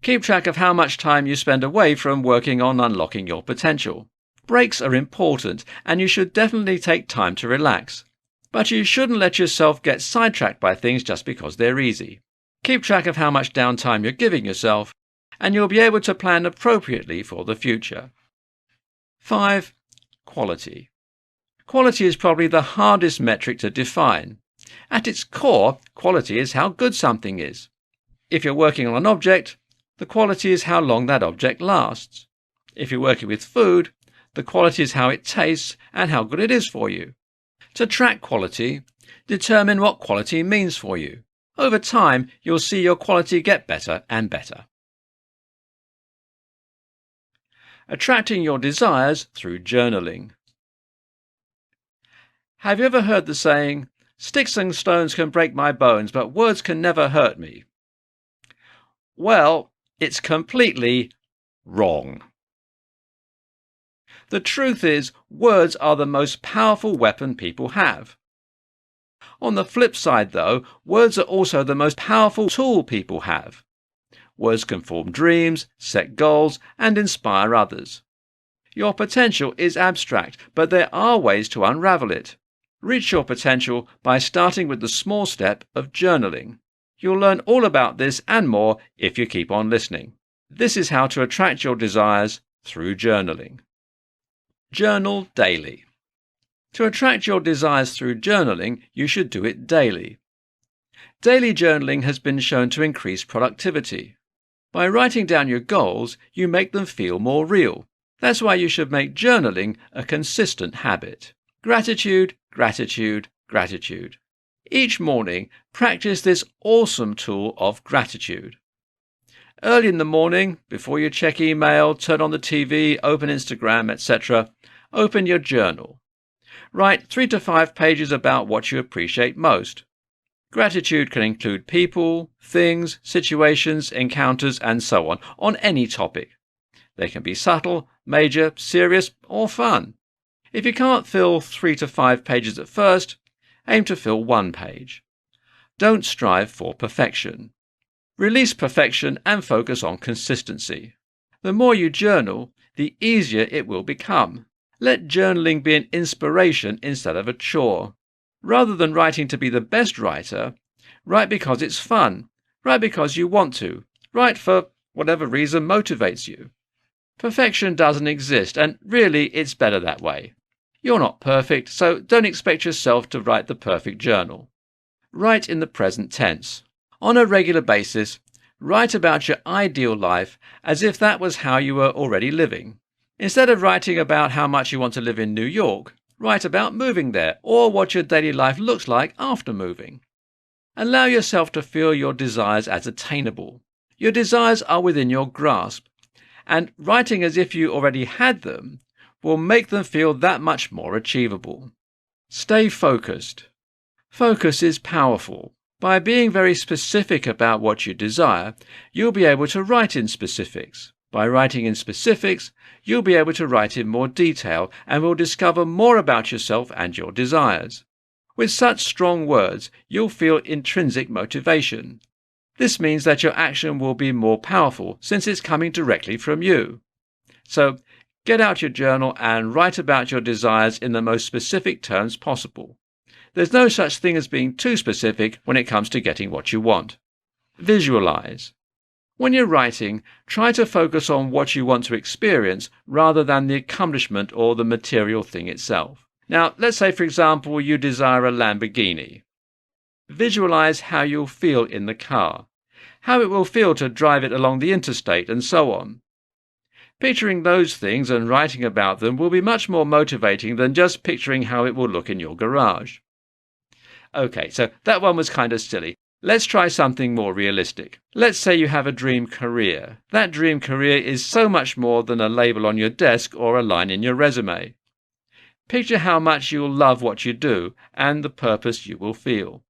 Keep track of how much time you spend away from working on unlocking your potential. Breaks are important, and you should definitely take time to relax. But you shouldn't let yourself get sidetracked by things just because they're easy. Keep track of how much downtime you're giving yourself, and you'll be able to plan appropriately for the future. 5. Quality. Quality is probably the hardest metric to define. At its core, quality is how good something is. If you're working on an object, the quality is how long that object lasts. If you're working with food, the quality is how it tastes and how good it is for you. To track quality, determine what quality means for you. Over time, you'll see your quality get better and better. Attracting your desires through journaling. Have you ever heard the saying, "Sticks and stones can break my bones, but words can never hurt me"? Well, it's completely wrong. The truth is, words are the most powerful weapon people have. On the flip side, though, words are also the most powerful tool people have. Words can form dreams, set goals, and inspire others. Your potential is abstract, but there are ways to unravel it. Reach your potential by starting with the small step of journaling. You'll learn all about this and more if you keep on listening. This is how to attract your desires through journaling. Journal daily. To attract your desires through journaling, you should do it daily. Daily journaling has been shown to increase productivity. By writing down your goals, you make them feel more real. That's why you should make journaling a consistent habit. Gratitude, gratitude, gratitude. Each morning, practice this awesome tool of gratitude. Early in the morning, before you check email, turn on the TV, open Instagram, etc., open your journal. Write 3 to 5 pages about what you appreciate most. Gratitude can include people, things, situations, encounters, and so on any topic. They can be subtle, major, serious, or fun. If you can't fill 3 to 5 pages at first, aim to fill 1 page. Don't strive for perfection. Release perfection and focus on consistency. The more you journal, the easier it will become. Let journaling be an inspiration instead of a chore. Rather than writing to be the best writer, write because it's fun. Write because you want to. Write for whatever reason motivates you. Perfection doesn't exist, and really it's better that way. You're not perfect, so don't expect yourself to write the perfect journal. Write in the present tense. On a regular basis, write about your ideal life as if that was how you were already living. Instead of writing about how much you want to live in New York, write about moving there or what your daily life looks like after moving. Allow yourself to feel your desires as attainable. Your desires are within your grasp, and writing as if you already had them will make them feel that much more achievable. Stay focused. Focus is powerful. By being very specific about what you desire, you'll be able to write in specifics. By writing in specifics, you'll be able to write in more detail and will discover more about yourself and your desires. With such strong words, you'll feel intrinsic motivation. This means that your action will be more powerful since it's coming directly from you. So, get out your journal and write about your desires in the most specific terms possible. There's no such thing as being too specific when it comes to getting what you want. Visualize. When you're writing, try to focus on what you want to experience rather than the accomplishment or the material thing itself. Now, let's say, for example, you desire a Lamborghini. Visualize how you'll feel in the car, how it will feel to drive it along the interstate, and so on. Picturing those things and writing about them will be much more motivating than just picturing how it will look in your garage. Okay, so that one was kind of silly. Let's try something more realistic. Let's say you have a dream career. That dream career is so much more than a label on your desk or a line in your resume. Picture how much you'll love what you do and the purpose you will feel.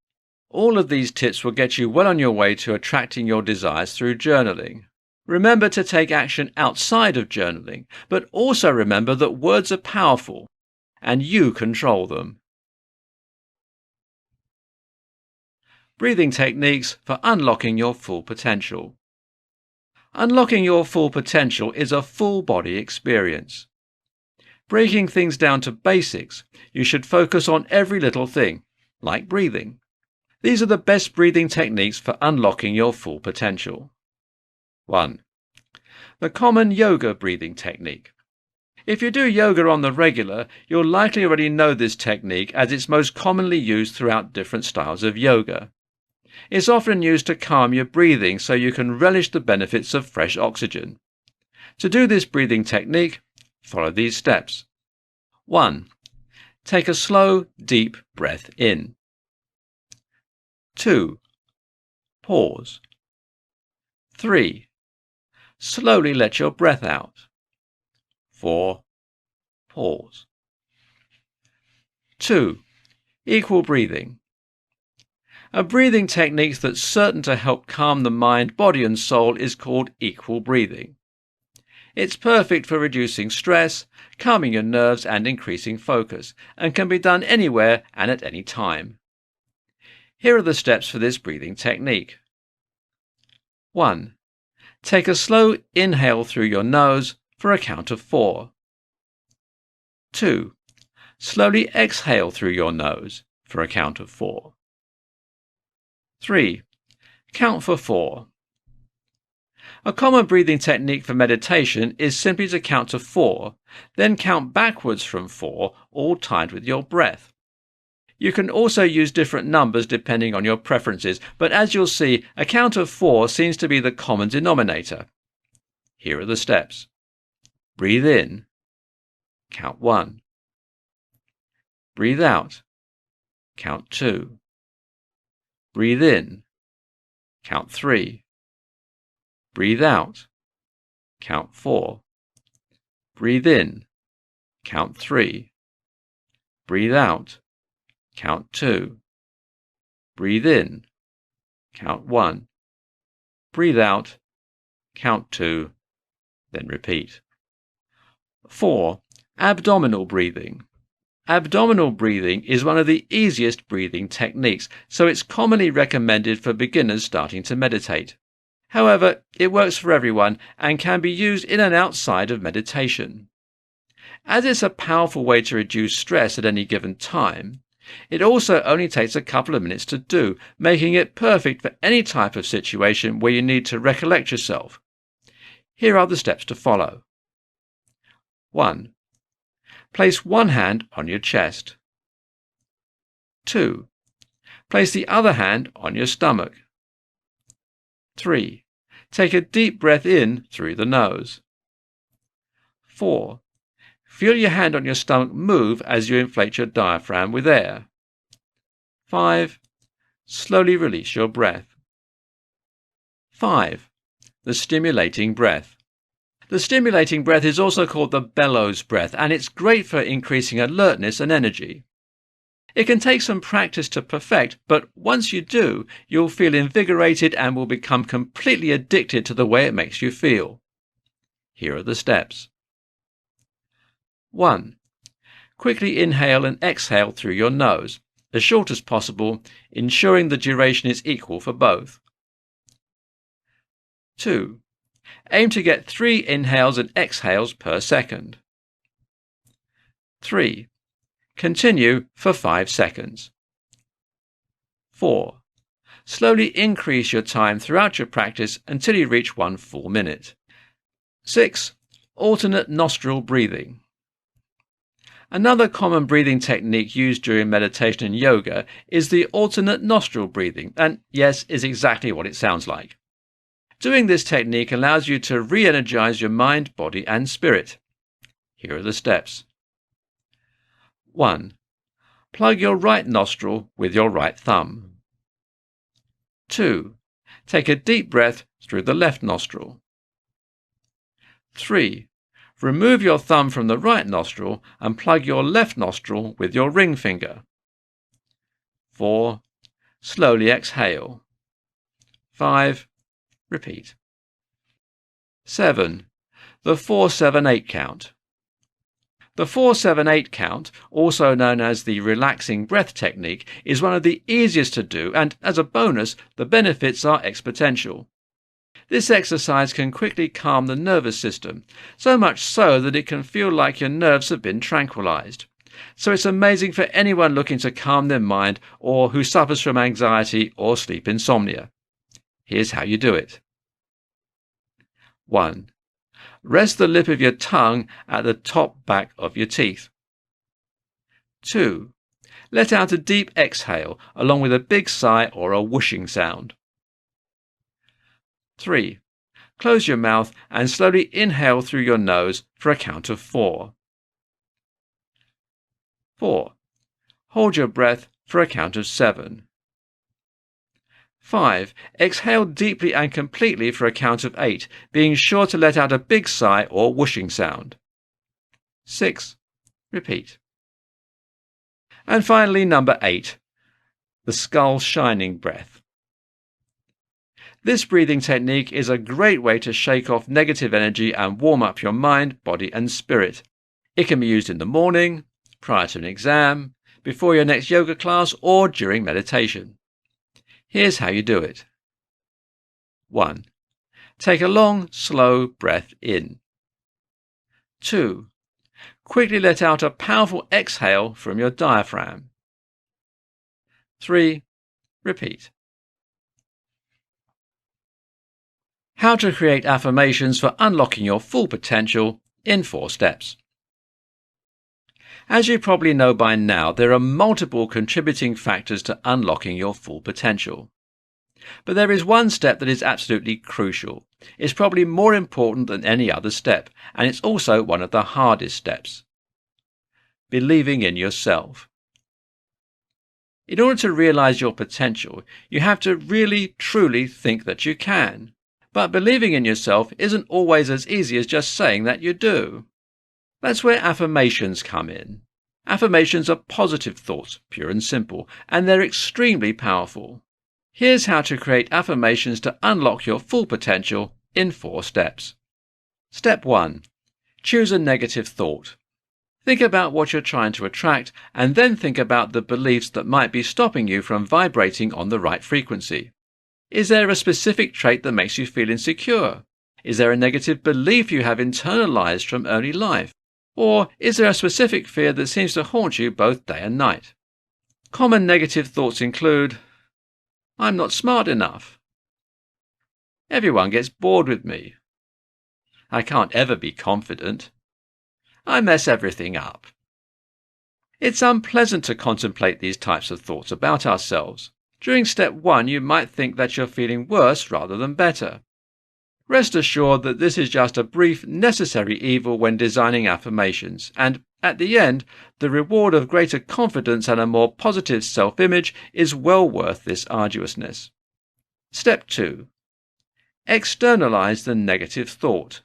All of these tips will get you well on your way to attracting your desires through journaling. Remember to take action outside of journaling, but also remember that words are powerful and you control them. Breathing techniques for unlocking your full potential. Unlocking your full potential is a full body experience. Breaking things down to basics, you should focus on every little thing, like breathing. These are the best breathing techniques for unlocking your full potential. 1. The common yoga breathing technique. If you do yoga on the regular, you'll likely already know this technique as it's most commonly used throughout different styles of yoga. It's often used to calm your breathing so you can relish the benefits of fresh oxygen. To do this breathing technique, follow these steps. 1. Take a slow, deep breath in. 2. Pause. 3. Slowly let your breath out. 4. Pause. 2. Equal breathing. A breathing technique that's certain to help calm the mind, body and soul is called equal breathing. It's perfect for reducing stress, calming your nerves and increasing focus, and can be done anywhere and at any time. Here are the steps for this breathing technique. 1. Take a slow inhale through your nose for a count of 4. 2. Slowly exhale through your nose for a count of 4. 3. Count for 4. A common breathing technique for meditation is simply to count to 4, then count backwards from 4, all timed with your breath. You can also use different numbers depending on your preferences, but as you'll see, a count of 4 seems to be the common denominator. Here are the steps. Breathe in. Count 1. Breathe out. Count 2. Breathe in. Count 3. Breathe out. Count 4. Breathe in. Count 3. Breathe out. Count 2. Breathe in. Count 1. Breathe out. Count 2. Then repeat. 4. Abdominal breathing. Abdominal breathing is one of the easiest breathing techniques, so it's commonly recommended for beginners starting to meditate. However, it works for everyone and can be used in and outside of meditation. As it's a powerful way to reduce stress at any given time, it also only takes a couple of minutes to do, making it perfect for any type of situation where you need to recollect yourself. Here are the steps to follow. 1. Place one hand on your chest. 2. Place the other hand on your stomach. 3. Take a deep breath in through the nose. 4. Feel your hand on your stomach move as you inflate your diaphragm with air. 5. Slowly release your breath. 5. The stimulating breath. The stimulating breath is also called the bellows breath, and it's great for increasing alertness and energy. It can take some practice to perfect, but once you do, you'll feel invigorated and will become completely addicted to the way it makes you feel. Here are the steps. 1. Quickly inhale and exhale through your nose, as short as possible, ensuring the duration is equal for both. 2. Aim to get 3 inhales and exhales per second. 3. Continue for 5 seconds. 4. Slowly increase your time throughout your practice until you reach 1 full minute. 6. Alternate nostril breathing. Another common breathing technique used during meditation and yoga is the alternate nostril breathing, and yes, is exactly what it sounds like. Doing this technique allows you to re-energize your mind, body, and spirit. Here are the steps. 1. Plug your right nostril with your right thumb. 2. Take a deep breath through the left nostril. 3. Remove your thumb from the right nostril and plug your left nostril with your ring finger. 4. Slowly exhale. 5. Repeat. 7. The 4-7-8 count. The 4-7-8 count, also known as the relaxing breath technique, is one of the easiest to do, and as a bonus, the benefits are exponential. This exercise can quickly calm the nervous system, so much so that it can feel like your nerves have been tranquilized. So it's amazing for anyone looking to calm their mind or who suffers from anxiety or sleep insomnia. Here's how you do it. 1. Rest the lip of your tongue at the top back of your teeth. 2. Let out a deep exhale along with a big sigh or a whooshing sound. 3. Close your mouth and slowly inhale through your nose for a count of 4. 4. Hold your breath for a count of 7. 5. Exhale deeply and completely for a count of 8, being sure to let out a big sigh or whooshing sound. 6. Repeat. And finally, number 8, the skull shining breath. This breathing technique is a great way to shake off negative energy and warm up your mind, body, and spirit. It can be used in the morning, prior to an exam, before your next yoga class, or during meditation. Here's how you do it. 1. Take a long, slow breath in. 2. Quickly let out a powerful exhale from your diaphragm. 3. Repeat. How to create affirmations for unlocking your full potential in 4 steps. As you probably know by now, there are multiple contributing factors to unlocking your full potential. But there is one step that is absolutely crucial. It's probably more important than any other step, and it's also one of the hardest steps. Believing in yourself. In order to realize your potential, you have to really, truly think that you can. But believing in yourself isn't always as easy as just saying that you do. That's where affirmations come in. Affirmations are positive thoughts, pure and simple, and they're extremely powerful. Here's how to create affirmations to unlock your full potential in 4 steps. Step 1. Choose a negative thought. Think about what you're trying to attract, and then think about the beliefs that might be stopping you from vibrating on the right frequency. Is there a specific trait that makes you feel insecure? Is there a negative belief you have internalized from early life? Or is there a specific fear that seems to haunt you both day and night? Common negative thoughts include, I'm not smart enough. Everyone gets bored with me. I can't ever be confident. I mess everything up. It's unpleasant to contemplate these types of thoughts about ourselves. During step 1, you might think that you're feeling worse rather than better. Rest assured that this is just a brief, necessary evil when designing affirmations, and at the end, the reward of greater confidence and a more positive self-image is well worth this arduousness. Step 2. Externalize the negative thought.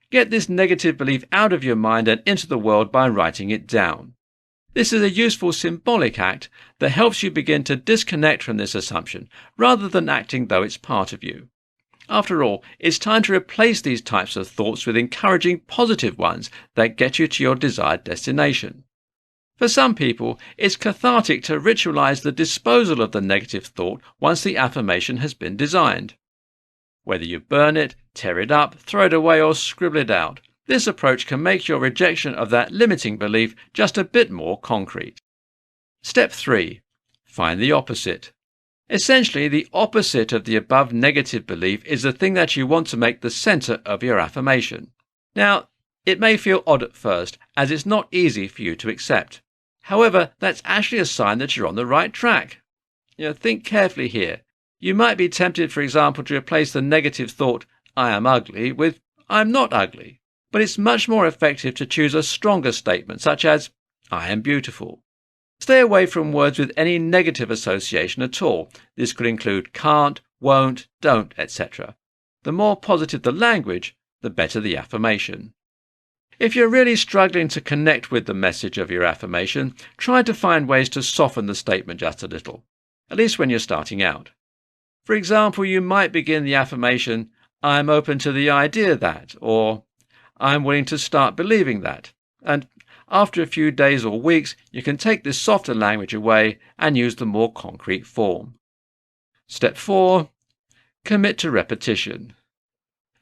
Get this negative belief out of your mind and into the world by writing it down. This is a useful symbolic act that helps you begin to disconnect from this assumption, rather than acting though it's part of you. After all, it's time to replace these types of thoughts with encouraging positive ones that get you to your desired destination. For some people, it's cathartic to ritualize the disposal of the negative thought once the affirmation has been designed. Whether you burn it, tear it up, throw it away, or scribble it out, this approach can make your rejection of that limiting belief just a bit more concrete. Step 3. Find the opposite. Essentially, the opposite of the above negative belief is the thing that you want to make the center of your affirmation. Now, it may feel odd at first, as it's not easy for you to accept. However, that's actually a sign that you're on the right track. Think carefully here. You might be tempted, for example, to replace the negative thought, I am ugly, with I'm not ugly. But it's much more effective to choose a stronger statement, such as, I am beautiful. Stay away from words with any negative association at all. This could include can't, won't, don't, etc. The more positive the language, the better the affirmation. If you're really struggling to connect with the message of your affirmation, try to find ways to soften the statement just a little, at least when you're starting out. For example, you might begin the affirmation, I'm open to the idea that, or I'm willing to start believing that, and after a few days or weeks, you can take this softer language away and use the more concrete form. Step 4. Commit to repetition.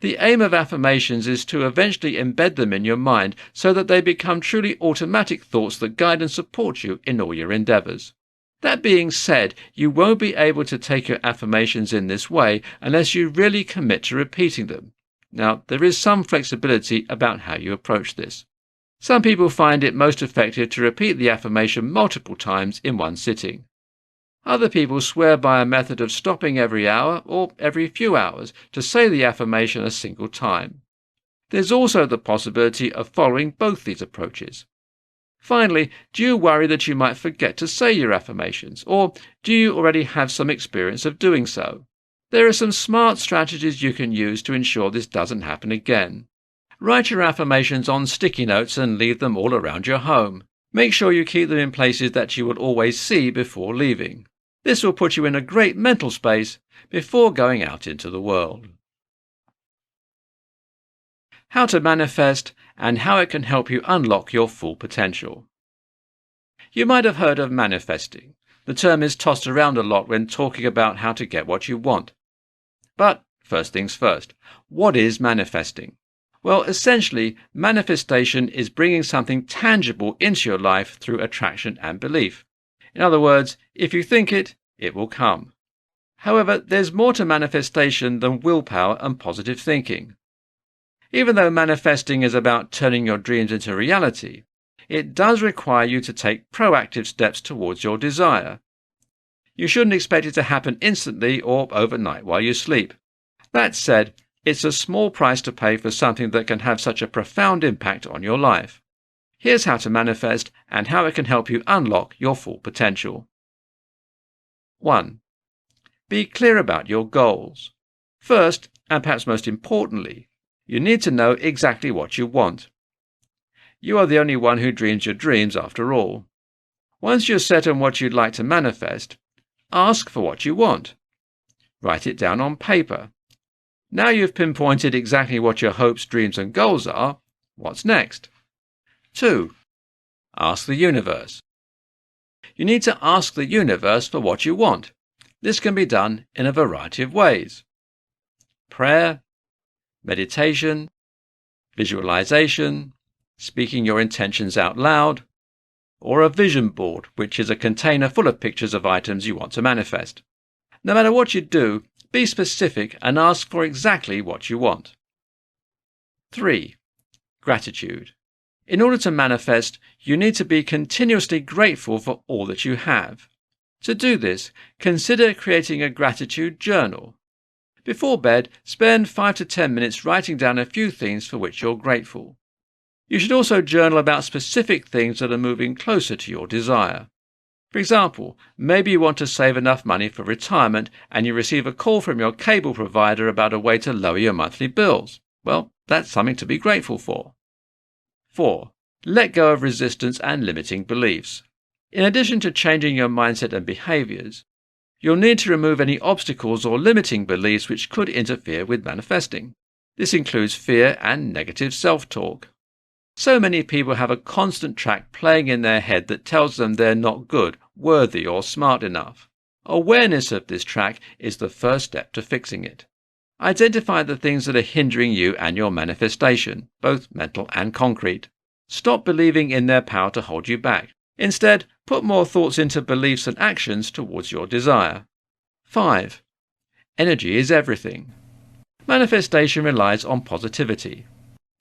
The aim of affirmations is to eventually embed them in your mind so that they become truly automatic thoughts that guide and support you in all your endeavors. That being said, you won't be able to take your affirmations in this way unless you really commit to repeating them. Now, there is some flexibility about how you approach this. Some people find it most effective to repeat the affirmation multiple times in one sitting. Other people swear by a method of stopping every hour or every few hours to say the affirmation a single time. There's also the possibility of following both these approaches. Finally, do you worry that you might forget to say your affirmations, or do you already have some experience of doing so? There are some smart strategies you can use to ensure this doesn't happen again. Write your affirmations on sticky notes and leave them all around your home. Make sure you keep them in places that you will always see before leaving. This will put you in a great mental space before going out into the world. How to manifest and how it can help you unlock your full potential. You might have heard of manifesting. The term is tossed around a lot when talking about how to get what you want. But first things first, what is manifesting? Well, essentially, manifestation is bringing something tangible into your life through attraction and belief. In other words, if you think it, it will come. However, there's more to manifestation than willpower and positive thinking. Even though manifesting is about turning your dreams into reality, it does require you to take proactive steps towards your desire. You shouldn't expect it to happen instantly or overnight while you sleep. That said, it's a small price to pay for something that can have such a profound impact on your life. Here's how to manifest and how it can help you unlock your full potential. 1. Be clear about your goals. First, and perhaps most importantly, you need to know exactly what you want. You are the only one who dreams your dreams after all. Once you're set on what you'd like to manifest, ask for what you want. Write it down on paper. Now you've pinpointed exactly what your hopes, dreams and goals are, what's next? 2. Ask the universe. You need to ask the universe for what you want. This can be done in a variety of ways. Prayer, meditation, visualization, speaking your intentions out loud, or a vision board, which is a container full of pictures of items you want to manifest. No matter what you do, be specific and ask for exactly what you want. 3. Gratitude. In order to manifest, you need to be continuously grateful for all that you have. To do this, consider creating a gratitude journal. Before bed, spend 5 to 10 minutes writing down a few things for which you're grateful. You should also journal about specific things that are moving closer to your desire. For example, maybe you want to save enough money for retirement and you receive a call from your cable provider about a way to lower your monthly bills. Well, that's something to be grateful for. 4. Let go of resistance and limiting beliefs. In addition to changing your mindset and behaviors, you'll need to remove any obstacles or limiting beliefs which could interfere with manifesting. This includes fear and negative self-talk. So many people have a constant track playing in their head that tells them they're not good, worthy, or smart enough. Awareness of this track is the first step to fixing it. Identify the things that are hindering you and your manifestation, both mental and concrete. Stop believing in their power to hold you back. Instead, put more thoughts into beliefs and actions towards your desire. 5. Energy is everything. Manifestation relies on positivity.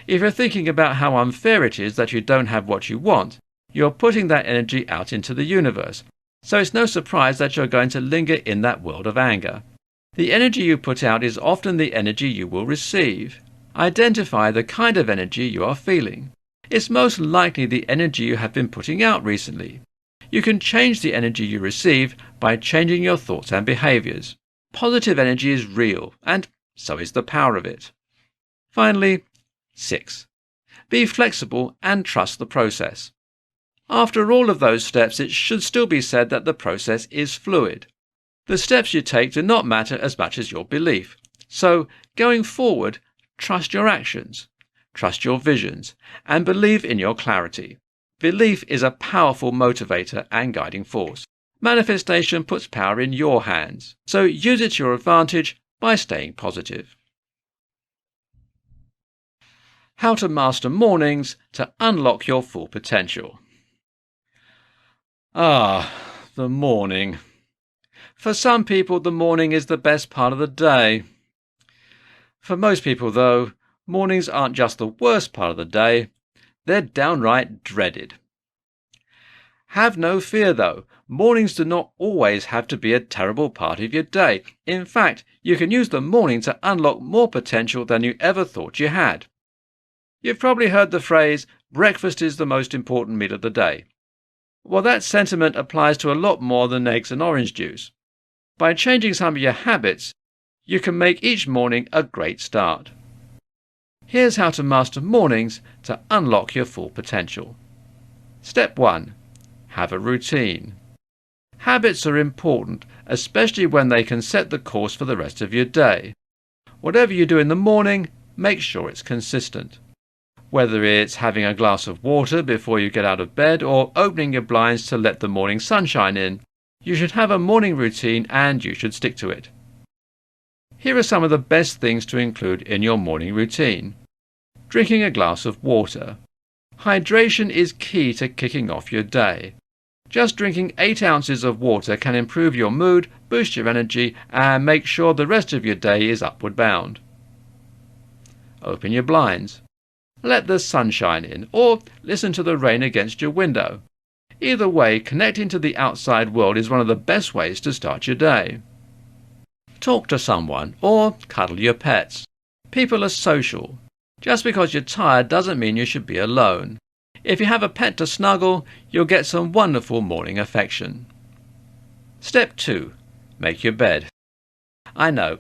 If you're thinking about how unfair it is that you don't have what you want, you're putting that energy out into the universe, so it's no surprise that you're going to linger in that world of anger. The energy you put out is often the energy you will receive. Identify the kind of energy you are feeling. It's most likely the energy you have been putting out recently. You can change the energy you receive by changing your thoughts and behaviors. Positive energy is real, and so is the power of it. Finally, 6. Be flexible and trust the process. After all of those steps, it should still be said that the process is fluid. The steps you take do not matter as much as your belief. So, going forward, trust your actions, trust your visions, and believe in your clarity. Belief is a powerful motivator and guiding force. Manifestation puts power in your hands, so use it to your advantage by staying positive. How to master mornings to unlock your full potential. The morning. For some people, the morning is the best part of the day. For most people, though, mornings aren't just the worst part of the day, they're downright dreaded. Have no fear, though. Mornings do not always have to be a terrible part of your day. In fact, you can use the morning to unlock more potential than you ever thought you had. You've probably heard the phrase, breakfast is the most important meal of the day. Well, that sentiment applies to a lot more than eggs and orange juice. By changing some of your habits, you can make each morning a great start. Here's how to master mornings to unlock your full potential. Step 1. Have a routine. Habits are important, especially when they can set the course for the rest of your day. Whatever you do in the morning, make sure it's consistent. Whether it's having a glass of water before you get out of bed or opening your blinds to let the morning sunshine in, You should have a morning routine and you should stick to it. Here are some of the best things to include in your morning routine. Drinking a glass of water. Hydration is key to kicking off your day. Just drinking 8 ounces of water can improve your mood, boost your energy, and make sure the rest of your day is upward bound. Open your blinds. Let the sunshine in, or listen to the rain against your window. Either way, connecting to the outside world is one of the best ways to start your day. Talk to someone, or cuddle your pets. People are social. Just because you're tired doesn't mean you should be alone. If you have a pet to snuggle, you'll get some wonderful morning affection. Step 2. Make your bed. I know,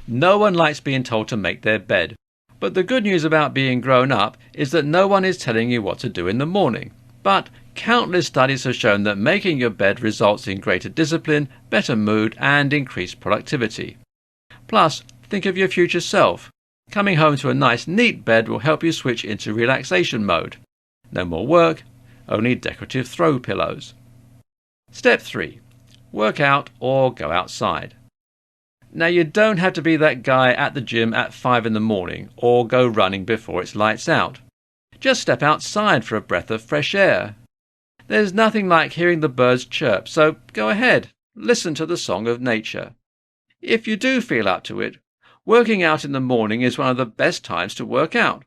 no one likes being told to make their bed. But the good news about being grown up is that no one is telling you what to do in the morning. But countless studies have shown that making your bed results in greater discipline, better mood, and increased productivity. Plus, think of your future self. Coming home to a nice, neat bed will help you switch into relaxation mode. No more work, only decorative throw pillows. Step 3. Work out or go outside. Now, you don't have to be that guy at the gym at 5 in the morning or go running before it's lights out. Just step outside for a breath of fresh air. There's nothing like hearing the birds chirp, so go ahead, listen to the song of nature. If you do feel up to it, working out in the morning is one of the best times to work out.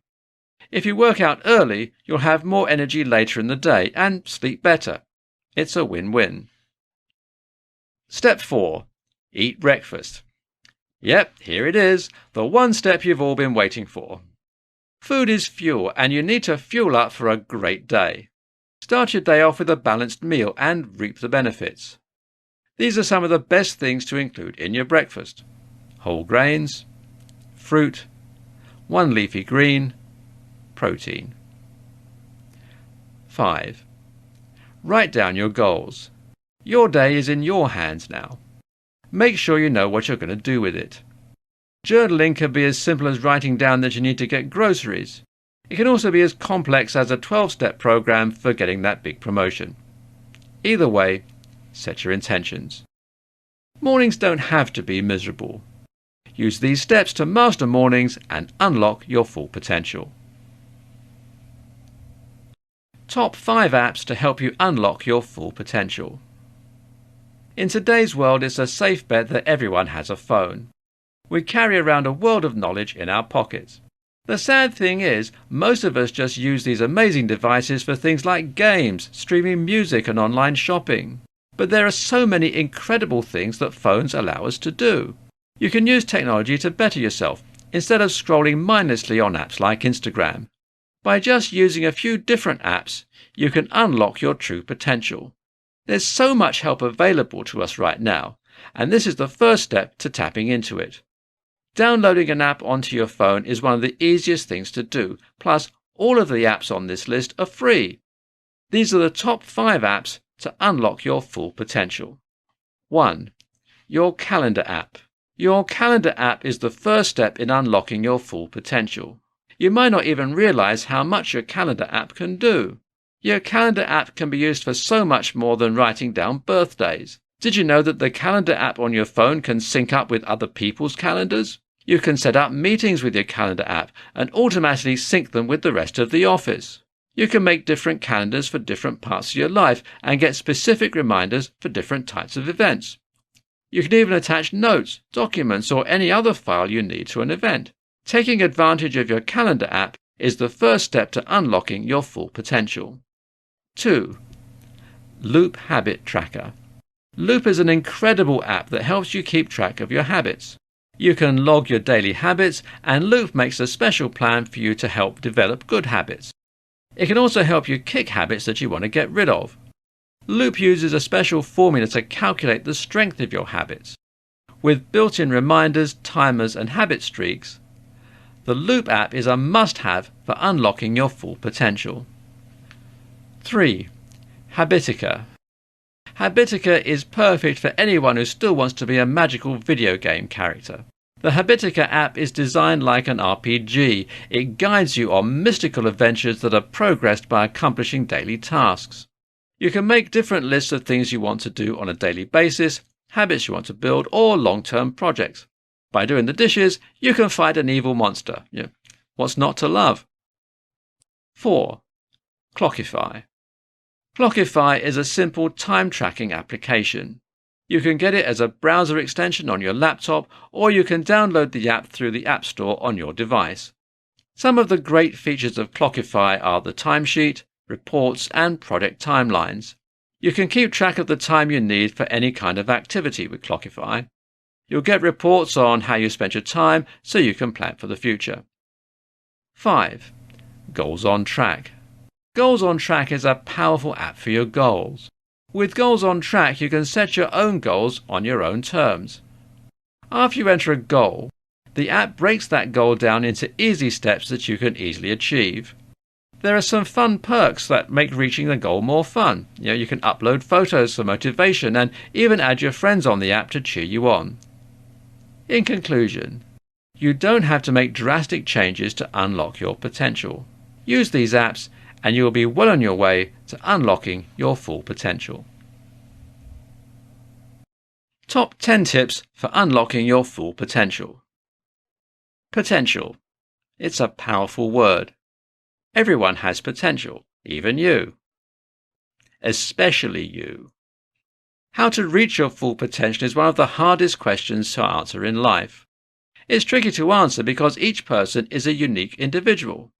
If you work out early, you'll have more energy later in the day and sleep better. It's a win-win. Step 4. Eat breakfast. Yep, here it is, the one step you've all been waiting for. Food is fuel, and you need to fuel up for a great day. Start your day off with a balanced meal and reap the benefits. These are some of the best things to include in your breakfast. Whole grains, fruit, 1 leafy green, protein. 5. Write down your goals. Your day is in your hands now. Make sure you know what you're going to do with it. Journaling can be as simple as writing down that you need to get groceries. It can also be as complex as a 12-step program for getting that big promotion. Either way, set your intentions. Mornings don't have to be miserable. Use these steps to master mornings and unlock your full potential. Top 5 apps to help you unlock your full potential. In today's world, it's a safe bet that everyone has a phone. We carry around a world of knowledge in our pockets. The sad thing is, most of us just use these amazing devices for things like games, streaming music, and online shopping. But there are so many incredible things that phones allow us to do. You can use technology to better yourself, instead of scrolling mindlessly on apps like Instagram. By just using a few different apps, you can unlock your true potential. There's so much help available to us right now, and this is the first step to tapping into it. Downloading an app onto your phone is one of the easiest things to do, plus all of the apps on this list are free. These are the top 5 apps to unlock your full potential. 1. Your calendar app. Your calendar app is the first step in unlocking your full potential. You might not even realize how much your calendar app can do. Your calendar app can be used for so much more than writing down birthdays. Did you know that the calendar app on your phone can sync up with other people's calendars? You can set up meetings with your calendar app and automatically sync them with the rest of the office. You can make different calendars for different parts of your life and get specific reminders for different types of events. You can even attach notes, documents, or any other file you need to an event. Taking advantage of your calendar app is the first step to unlocking your full potential. 2. Loop Habit Tracker. Loop is an incredible app that helps you keep track of your habits. You can log your daily habits, and Loop makes a special plan for you to help develop good habits. It can also help you kick habits that you want to get rid of. Loop uses a special formula to calculate the strength of your habits. With built-in reminders, timers, and habit streaks, the Loop app is a must-have for unlocking your full potential. 3. Habitica. Habitica is perfect for anyone who still wants to be a magical video game character. The Habitica app is designed like an RPG. It guides you on mystical adventures that are progressed by accomplishing daily tasks. You can make different lists of things you want to do on a daily basis, habits you want to build, or long-term projects. By doing the dishes, you can fight an evil monster. What's not to love? 4. Clockify. Clockify is a simple time-tracking application. You can get it as a browser extension on your laptop, or you can download the app through the App Store on your device. Some of the great features of Clockify are the timesheet, reports, and project timelines. You can keep track of the time you need for any kind of activity with Clockify. You'll get reports on how you spent your time so you can plan for the future. 5. Goals on Track. Goals on Track is a powerful app for your goals. With Goals on Track, you can set your own goals on your own terms. After you enter a goal, the app breaks that goal down into easy steps that you can easily achieve. There are some fun perks that make reaching the goal more fun. You can upload photos for motivation and even add your friends on the app to cheer you on. In conclusion, you don't have to make drastic changes to unlock your potential. Use these apps and you will be well on your way to unlocking your full potential. Top 10 tips for unlocking your full potential. Potential. It's a powerful word. Everyone has potential, even you. Especially you. How to reach your full potential is one of the hardest questions to answer in life. It's tricky to answer because each person is a unique individual.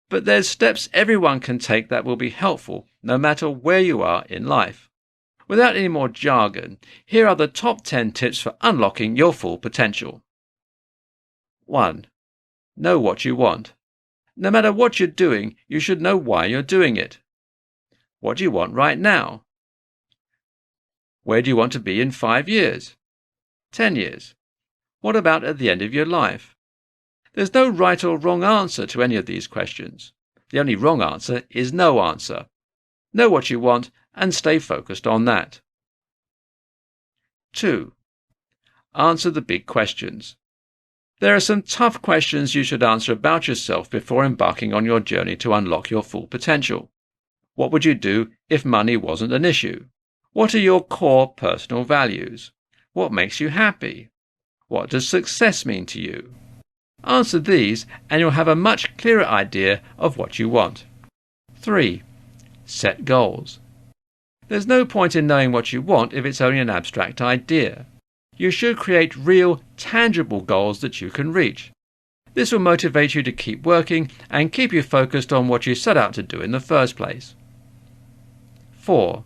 But there's steps everyone can take that will be helpful no matter where you are in life. Without any more jargon, here are the top 10 tips for unlocking your full potential. 1. Know what you want. No matter what you're doing, you should know why you're doing it. What do you want right now? Where do you want to be in 5 years? 10 years? What about at the end of your life? There's no right or wrong answer to any of these questions. The only wrong answer is no answer. Know what you want and stay focused on that. 2. Answer the big questions. There are some tough questions you should answer about yourself before embarking on your journey to unlock your full potential. What would you do if money wasn't an issue? What are your core personal values? What makes you happy? What does success mean to you? Answer these and you'll have a much clearer idea of what you want. 3. Set goals. There's no point in knowing what you want if it's only an abstract idea. You should create real, tangible goals that you can reach. This will motivate you to keep working and keep you focused on what you set out to do in the first place. 4.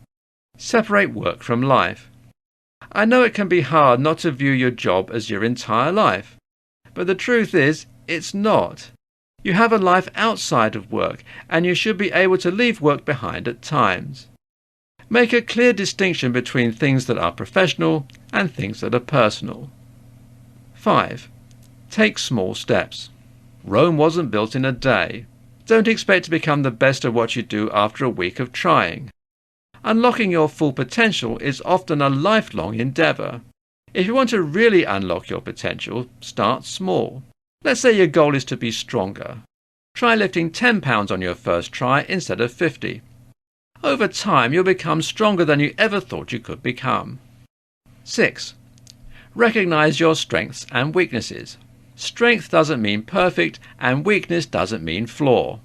Separate work from life. I know it can be hard not to view your job as your entire life, but the truth is, it's not. You have a life outside of work, and you should be able to leave work behind at times. Make a clear distinction between things that are professional and things that are personal. 5. Take small steps. Rome wasn't built in a day. Don't expect to become the best at what you do after a week of trying. Unlocking your full potential is often a lifelong endeavour. If you want to really unlock your potential, start small. Let's say your goal is to be stronger. Try lifting 10 pounds on your first try instead of 50. Over time, you'll become stronger than you ever thought you could become. 6. Recognize your strengths and weaknesses. Strength doesn't mean perfect, and weakness doesn't mean flaw.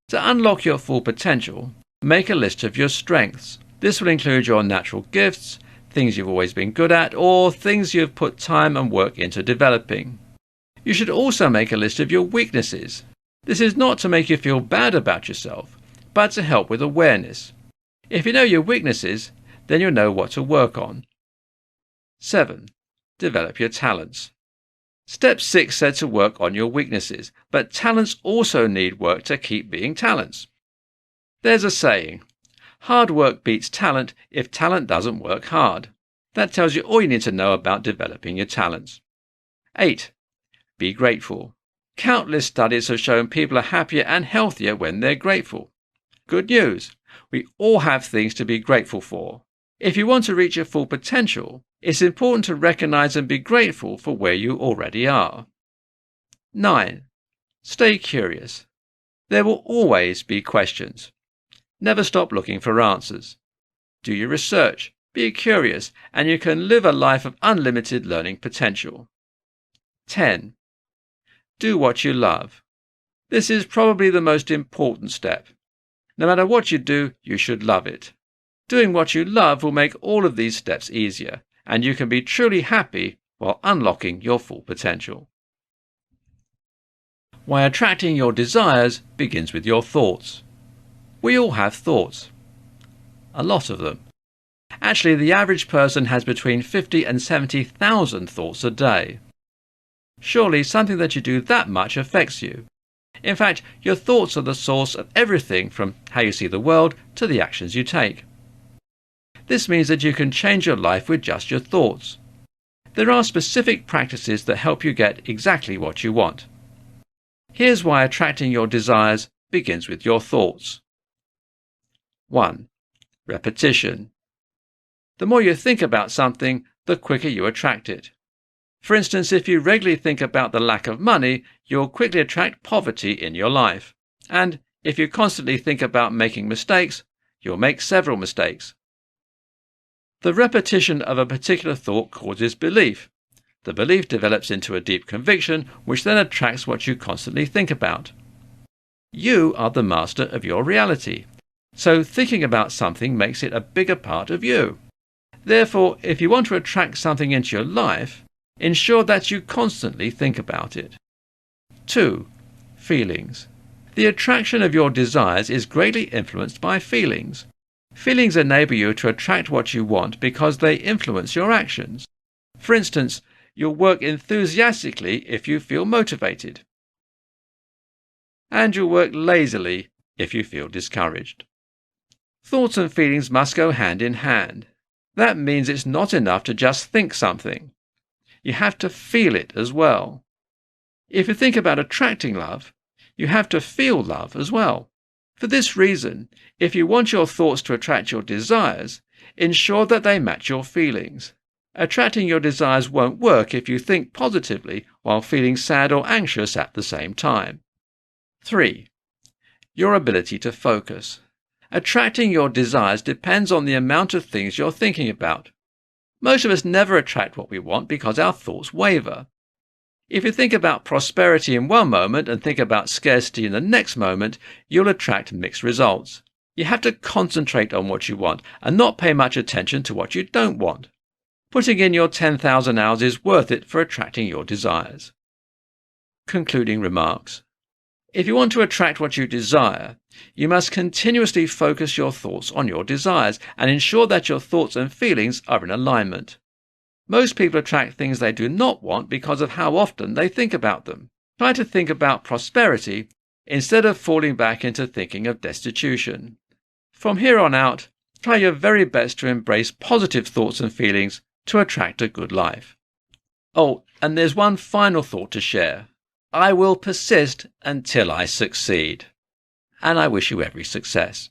To unlock your full potential, make a list of your strengths. This will include your natural gifts, things you've always been good at, or things you've put time and work into developing. You should also make a list of your weaknesses. This is not to make you feel bad about yourself, but to help with awareness. If you know your weaknesses, then you'll know what to work on. 7. Develop your talents. Step 6 said to work on your weaknesses, but talents also need work to keep being talents. There's a saying, hard work beats talent if talent doesn't work hard. That tells you all you need to know about developing your talents. 8. Be grateful. Countless studies have shown people are happier and healthier when they're grateful. Good news, we all have things to be grateful for. If you want to reach your full potential, it's important to recognize and be grateful for where you already are. 9. Stay curious. There will always be questions. Never stop looking for answers. do your research, be curious, and you can live a life of unlimited learning potential. 10. Do what you love. This is probably the most important step. No matter what you do, you should love it. Doing what you love will make all of these steps easier, and you can be truly happy while unlocking your full potential. Why attracting your desires begins with your thoughts. We all have thoughts. A lot of them. Actually, the average person has between 50 and 70,000 thoughts a day. Surely something that you do that much affects you. In fact, your thoughts are the source of everything from how you see the world to the actions you take. This means that you can change your life with just your thoughts. There are specific practices that help you get exactly what you want. Here's why attracting your desires begins with your thoughts. 1. Repetition. The more you think about something, the quicker you attract it. For instance, if you regularly think about the lack of money, you'll quickly attract poverty in your life. And if you constantly think about making mistakes, you'll make several mistakes. The repetition of a particular thought causes belief. The belief develops into a deep conviction, which then attracts what you constantly think about. You are the master of your reality, so thinking about something makes it a bigger part of you. Therefore, if you want to attract something into your life, ensure that you constantly think about it. 2. Feelings. The attraction of your desires is greatly influenced by feelings. Feelings enable you to attract what you want because they influence your actions. For instance, you'll work enthusiastically if you feel motivated. And you'll work lazily if you feel discouraged. Thoughts and feelings must go hand in hand. That means it's not enough to just think something. You have to feel it as well. If you think about attracting love, you have to feel love as well. For this reason, if you want your thoughts to attract your desires, ensure that they match your feelings. Attracting your desires won't work if you think positively while feeling sad or anxious at the same time. 3. Your ability to focus. Attracting your desires depends on the amount of things you're thinking about. Most of us never attract what we want because our thoughts waver. If you think about prosperity in one moment and think about scarcity in the next moment, you'll attract mixed results. You have to concentrate on what you want and not pay much attention to what you don't want. Putting in your 10,000 hours is worth it for attracting your desires. Concluding remarks. If you want to attract what you desire, you must continuously focus your thoughts on your desires and ensure that your thoughts and feelings are in alignment. Most people attract things they do not want because of how often they think about them. Try to think about prosperity instead of falling back into thinking of destitution. From here on out, try your very best to embrace positive thoughts and feelings to attract a good life. Oh, and there's one final thought to share. I will persist until I succeed. And I wish you every success.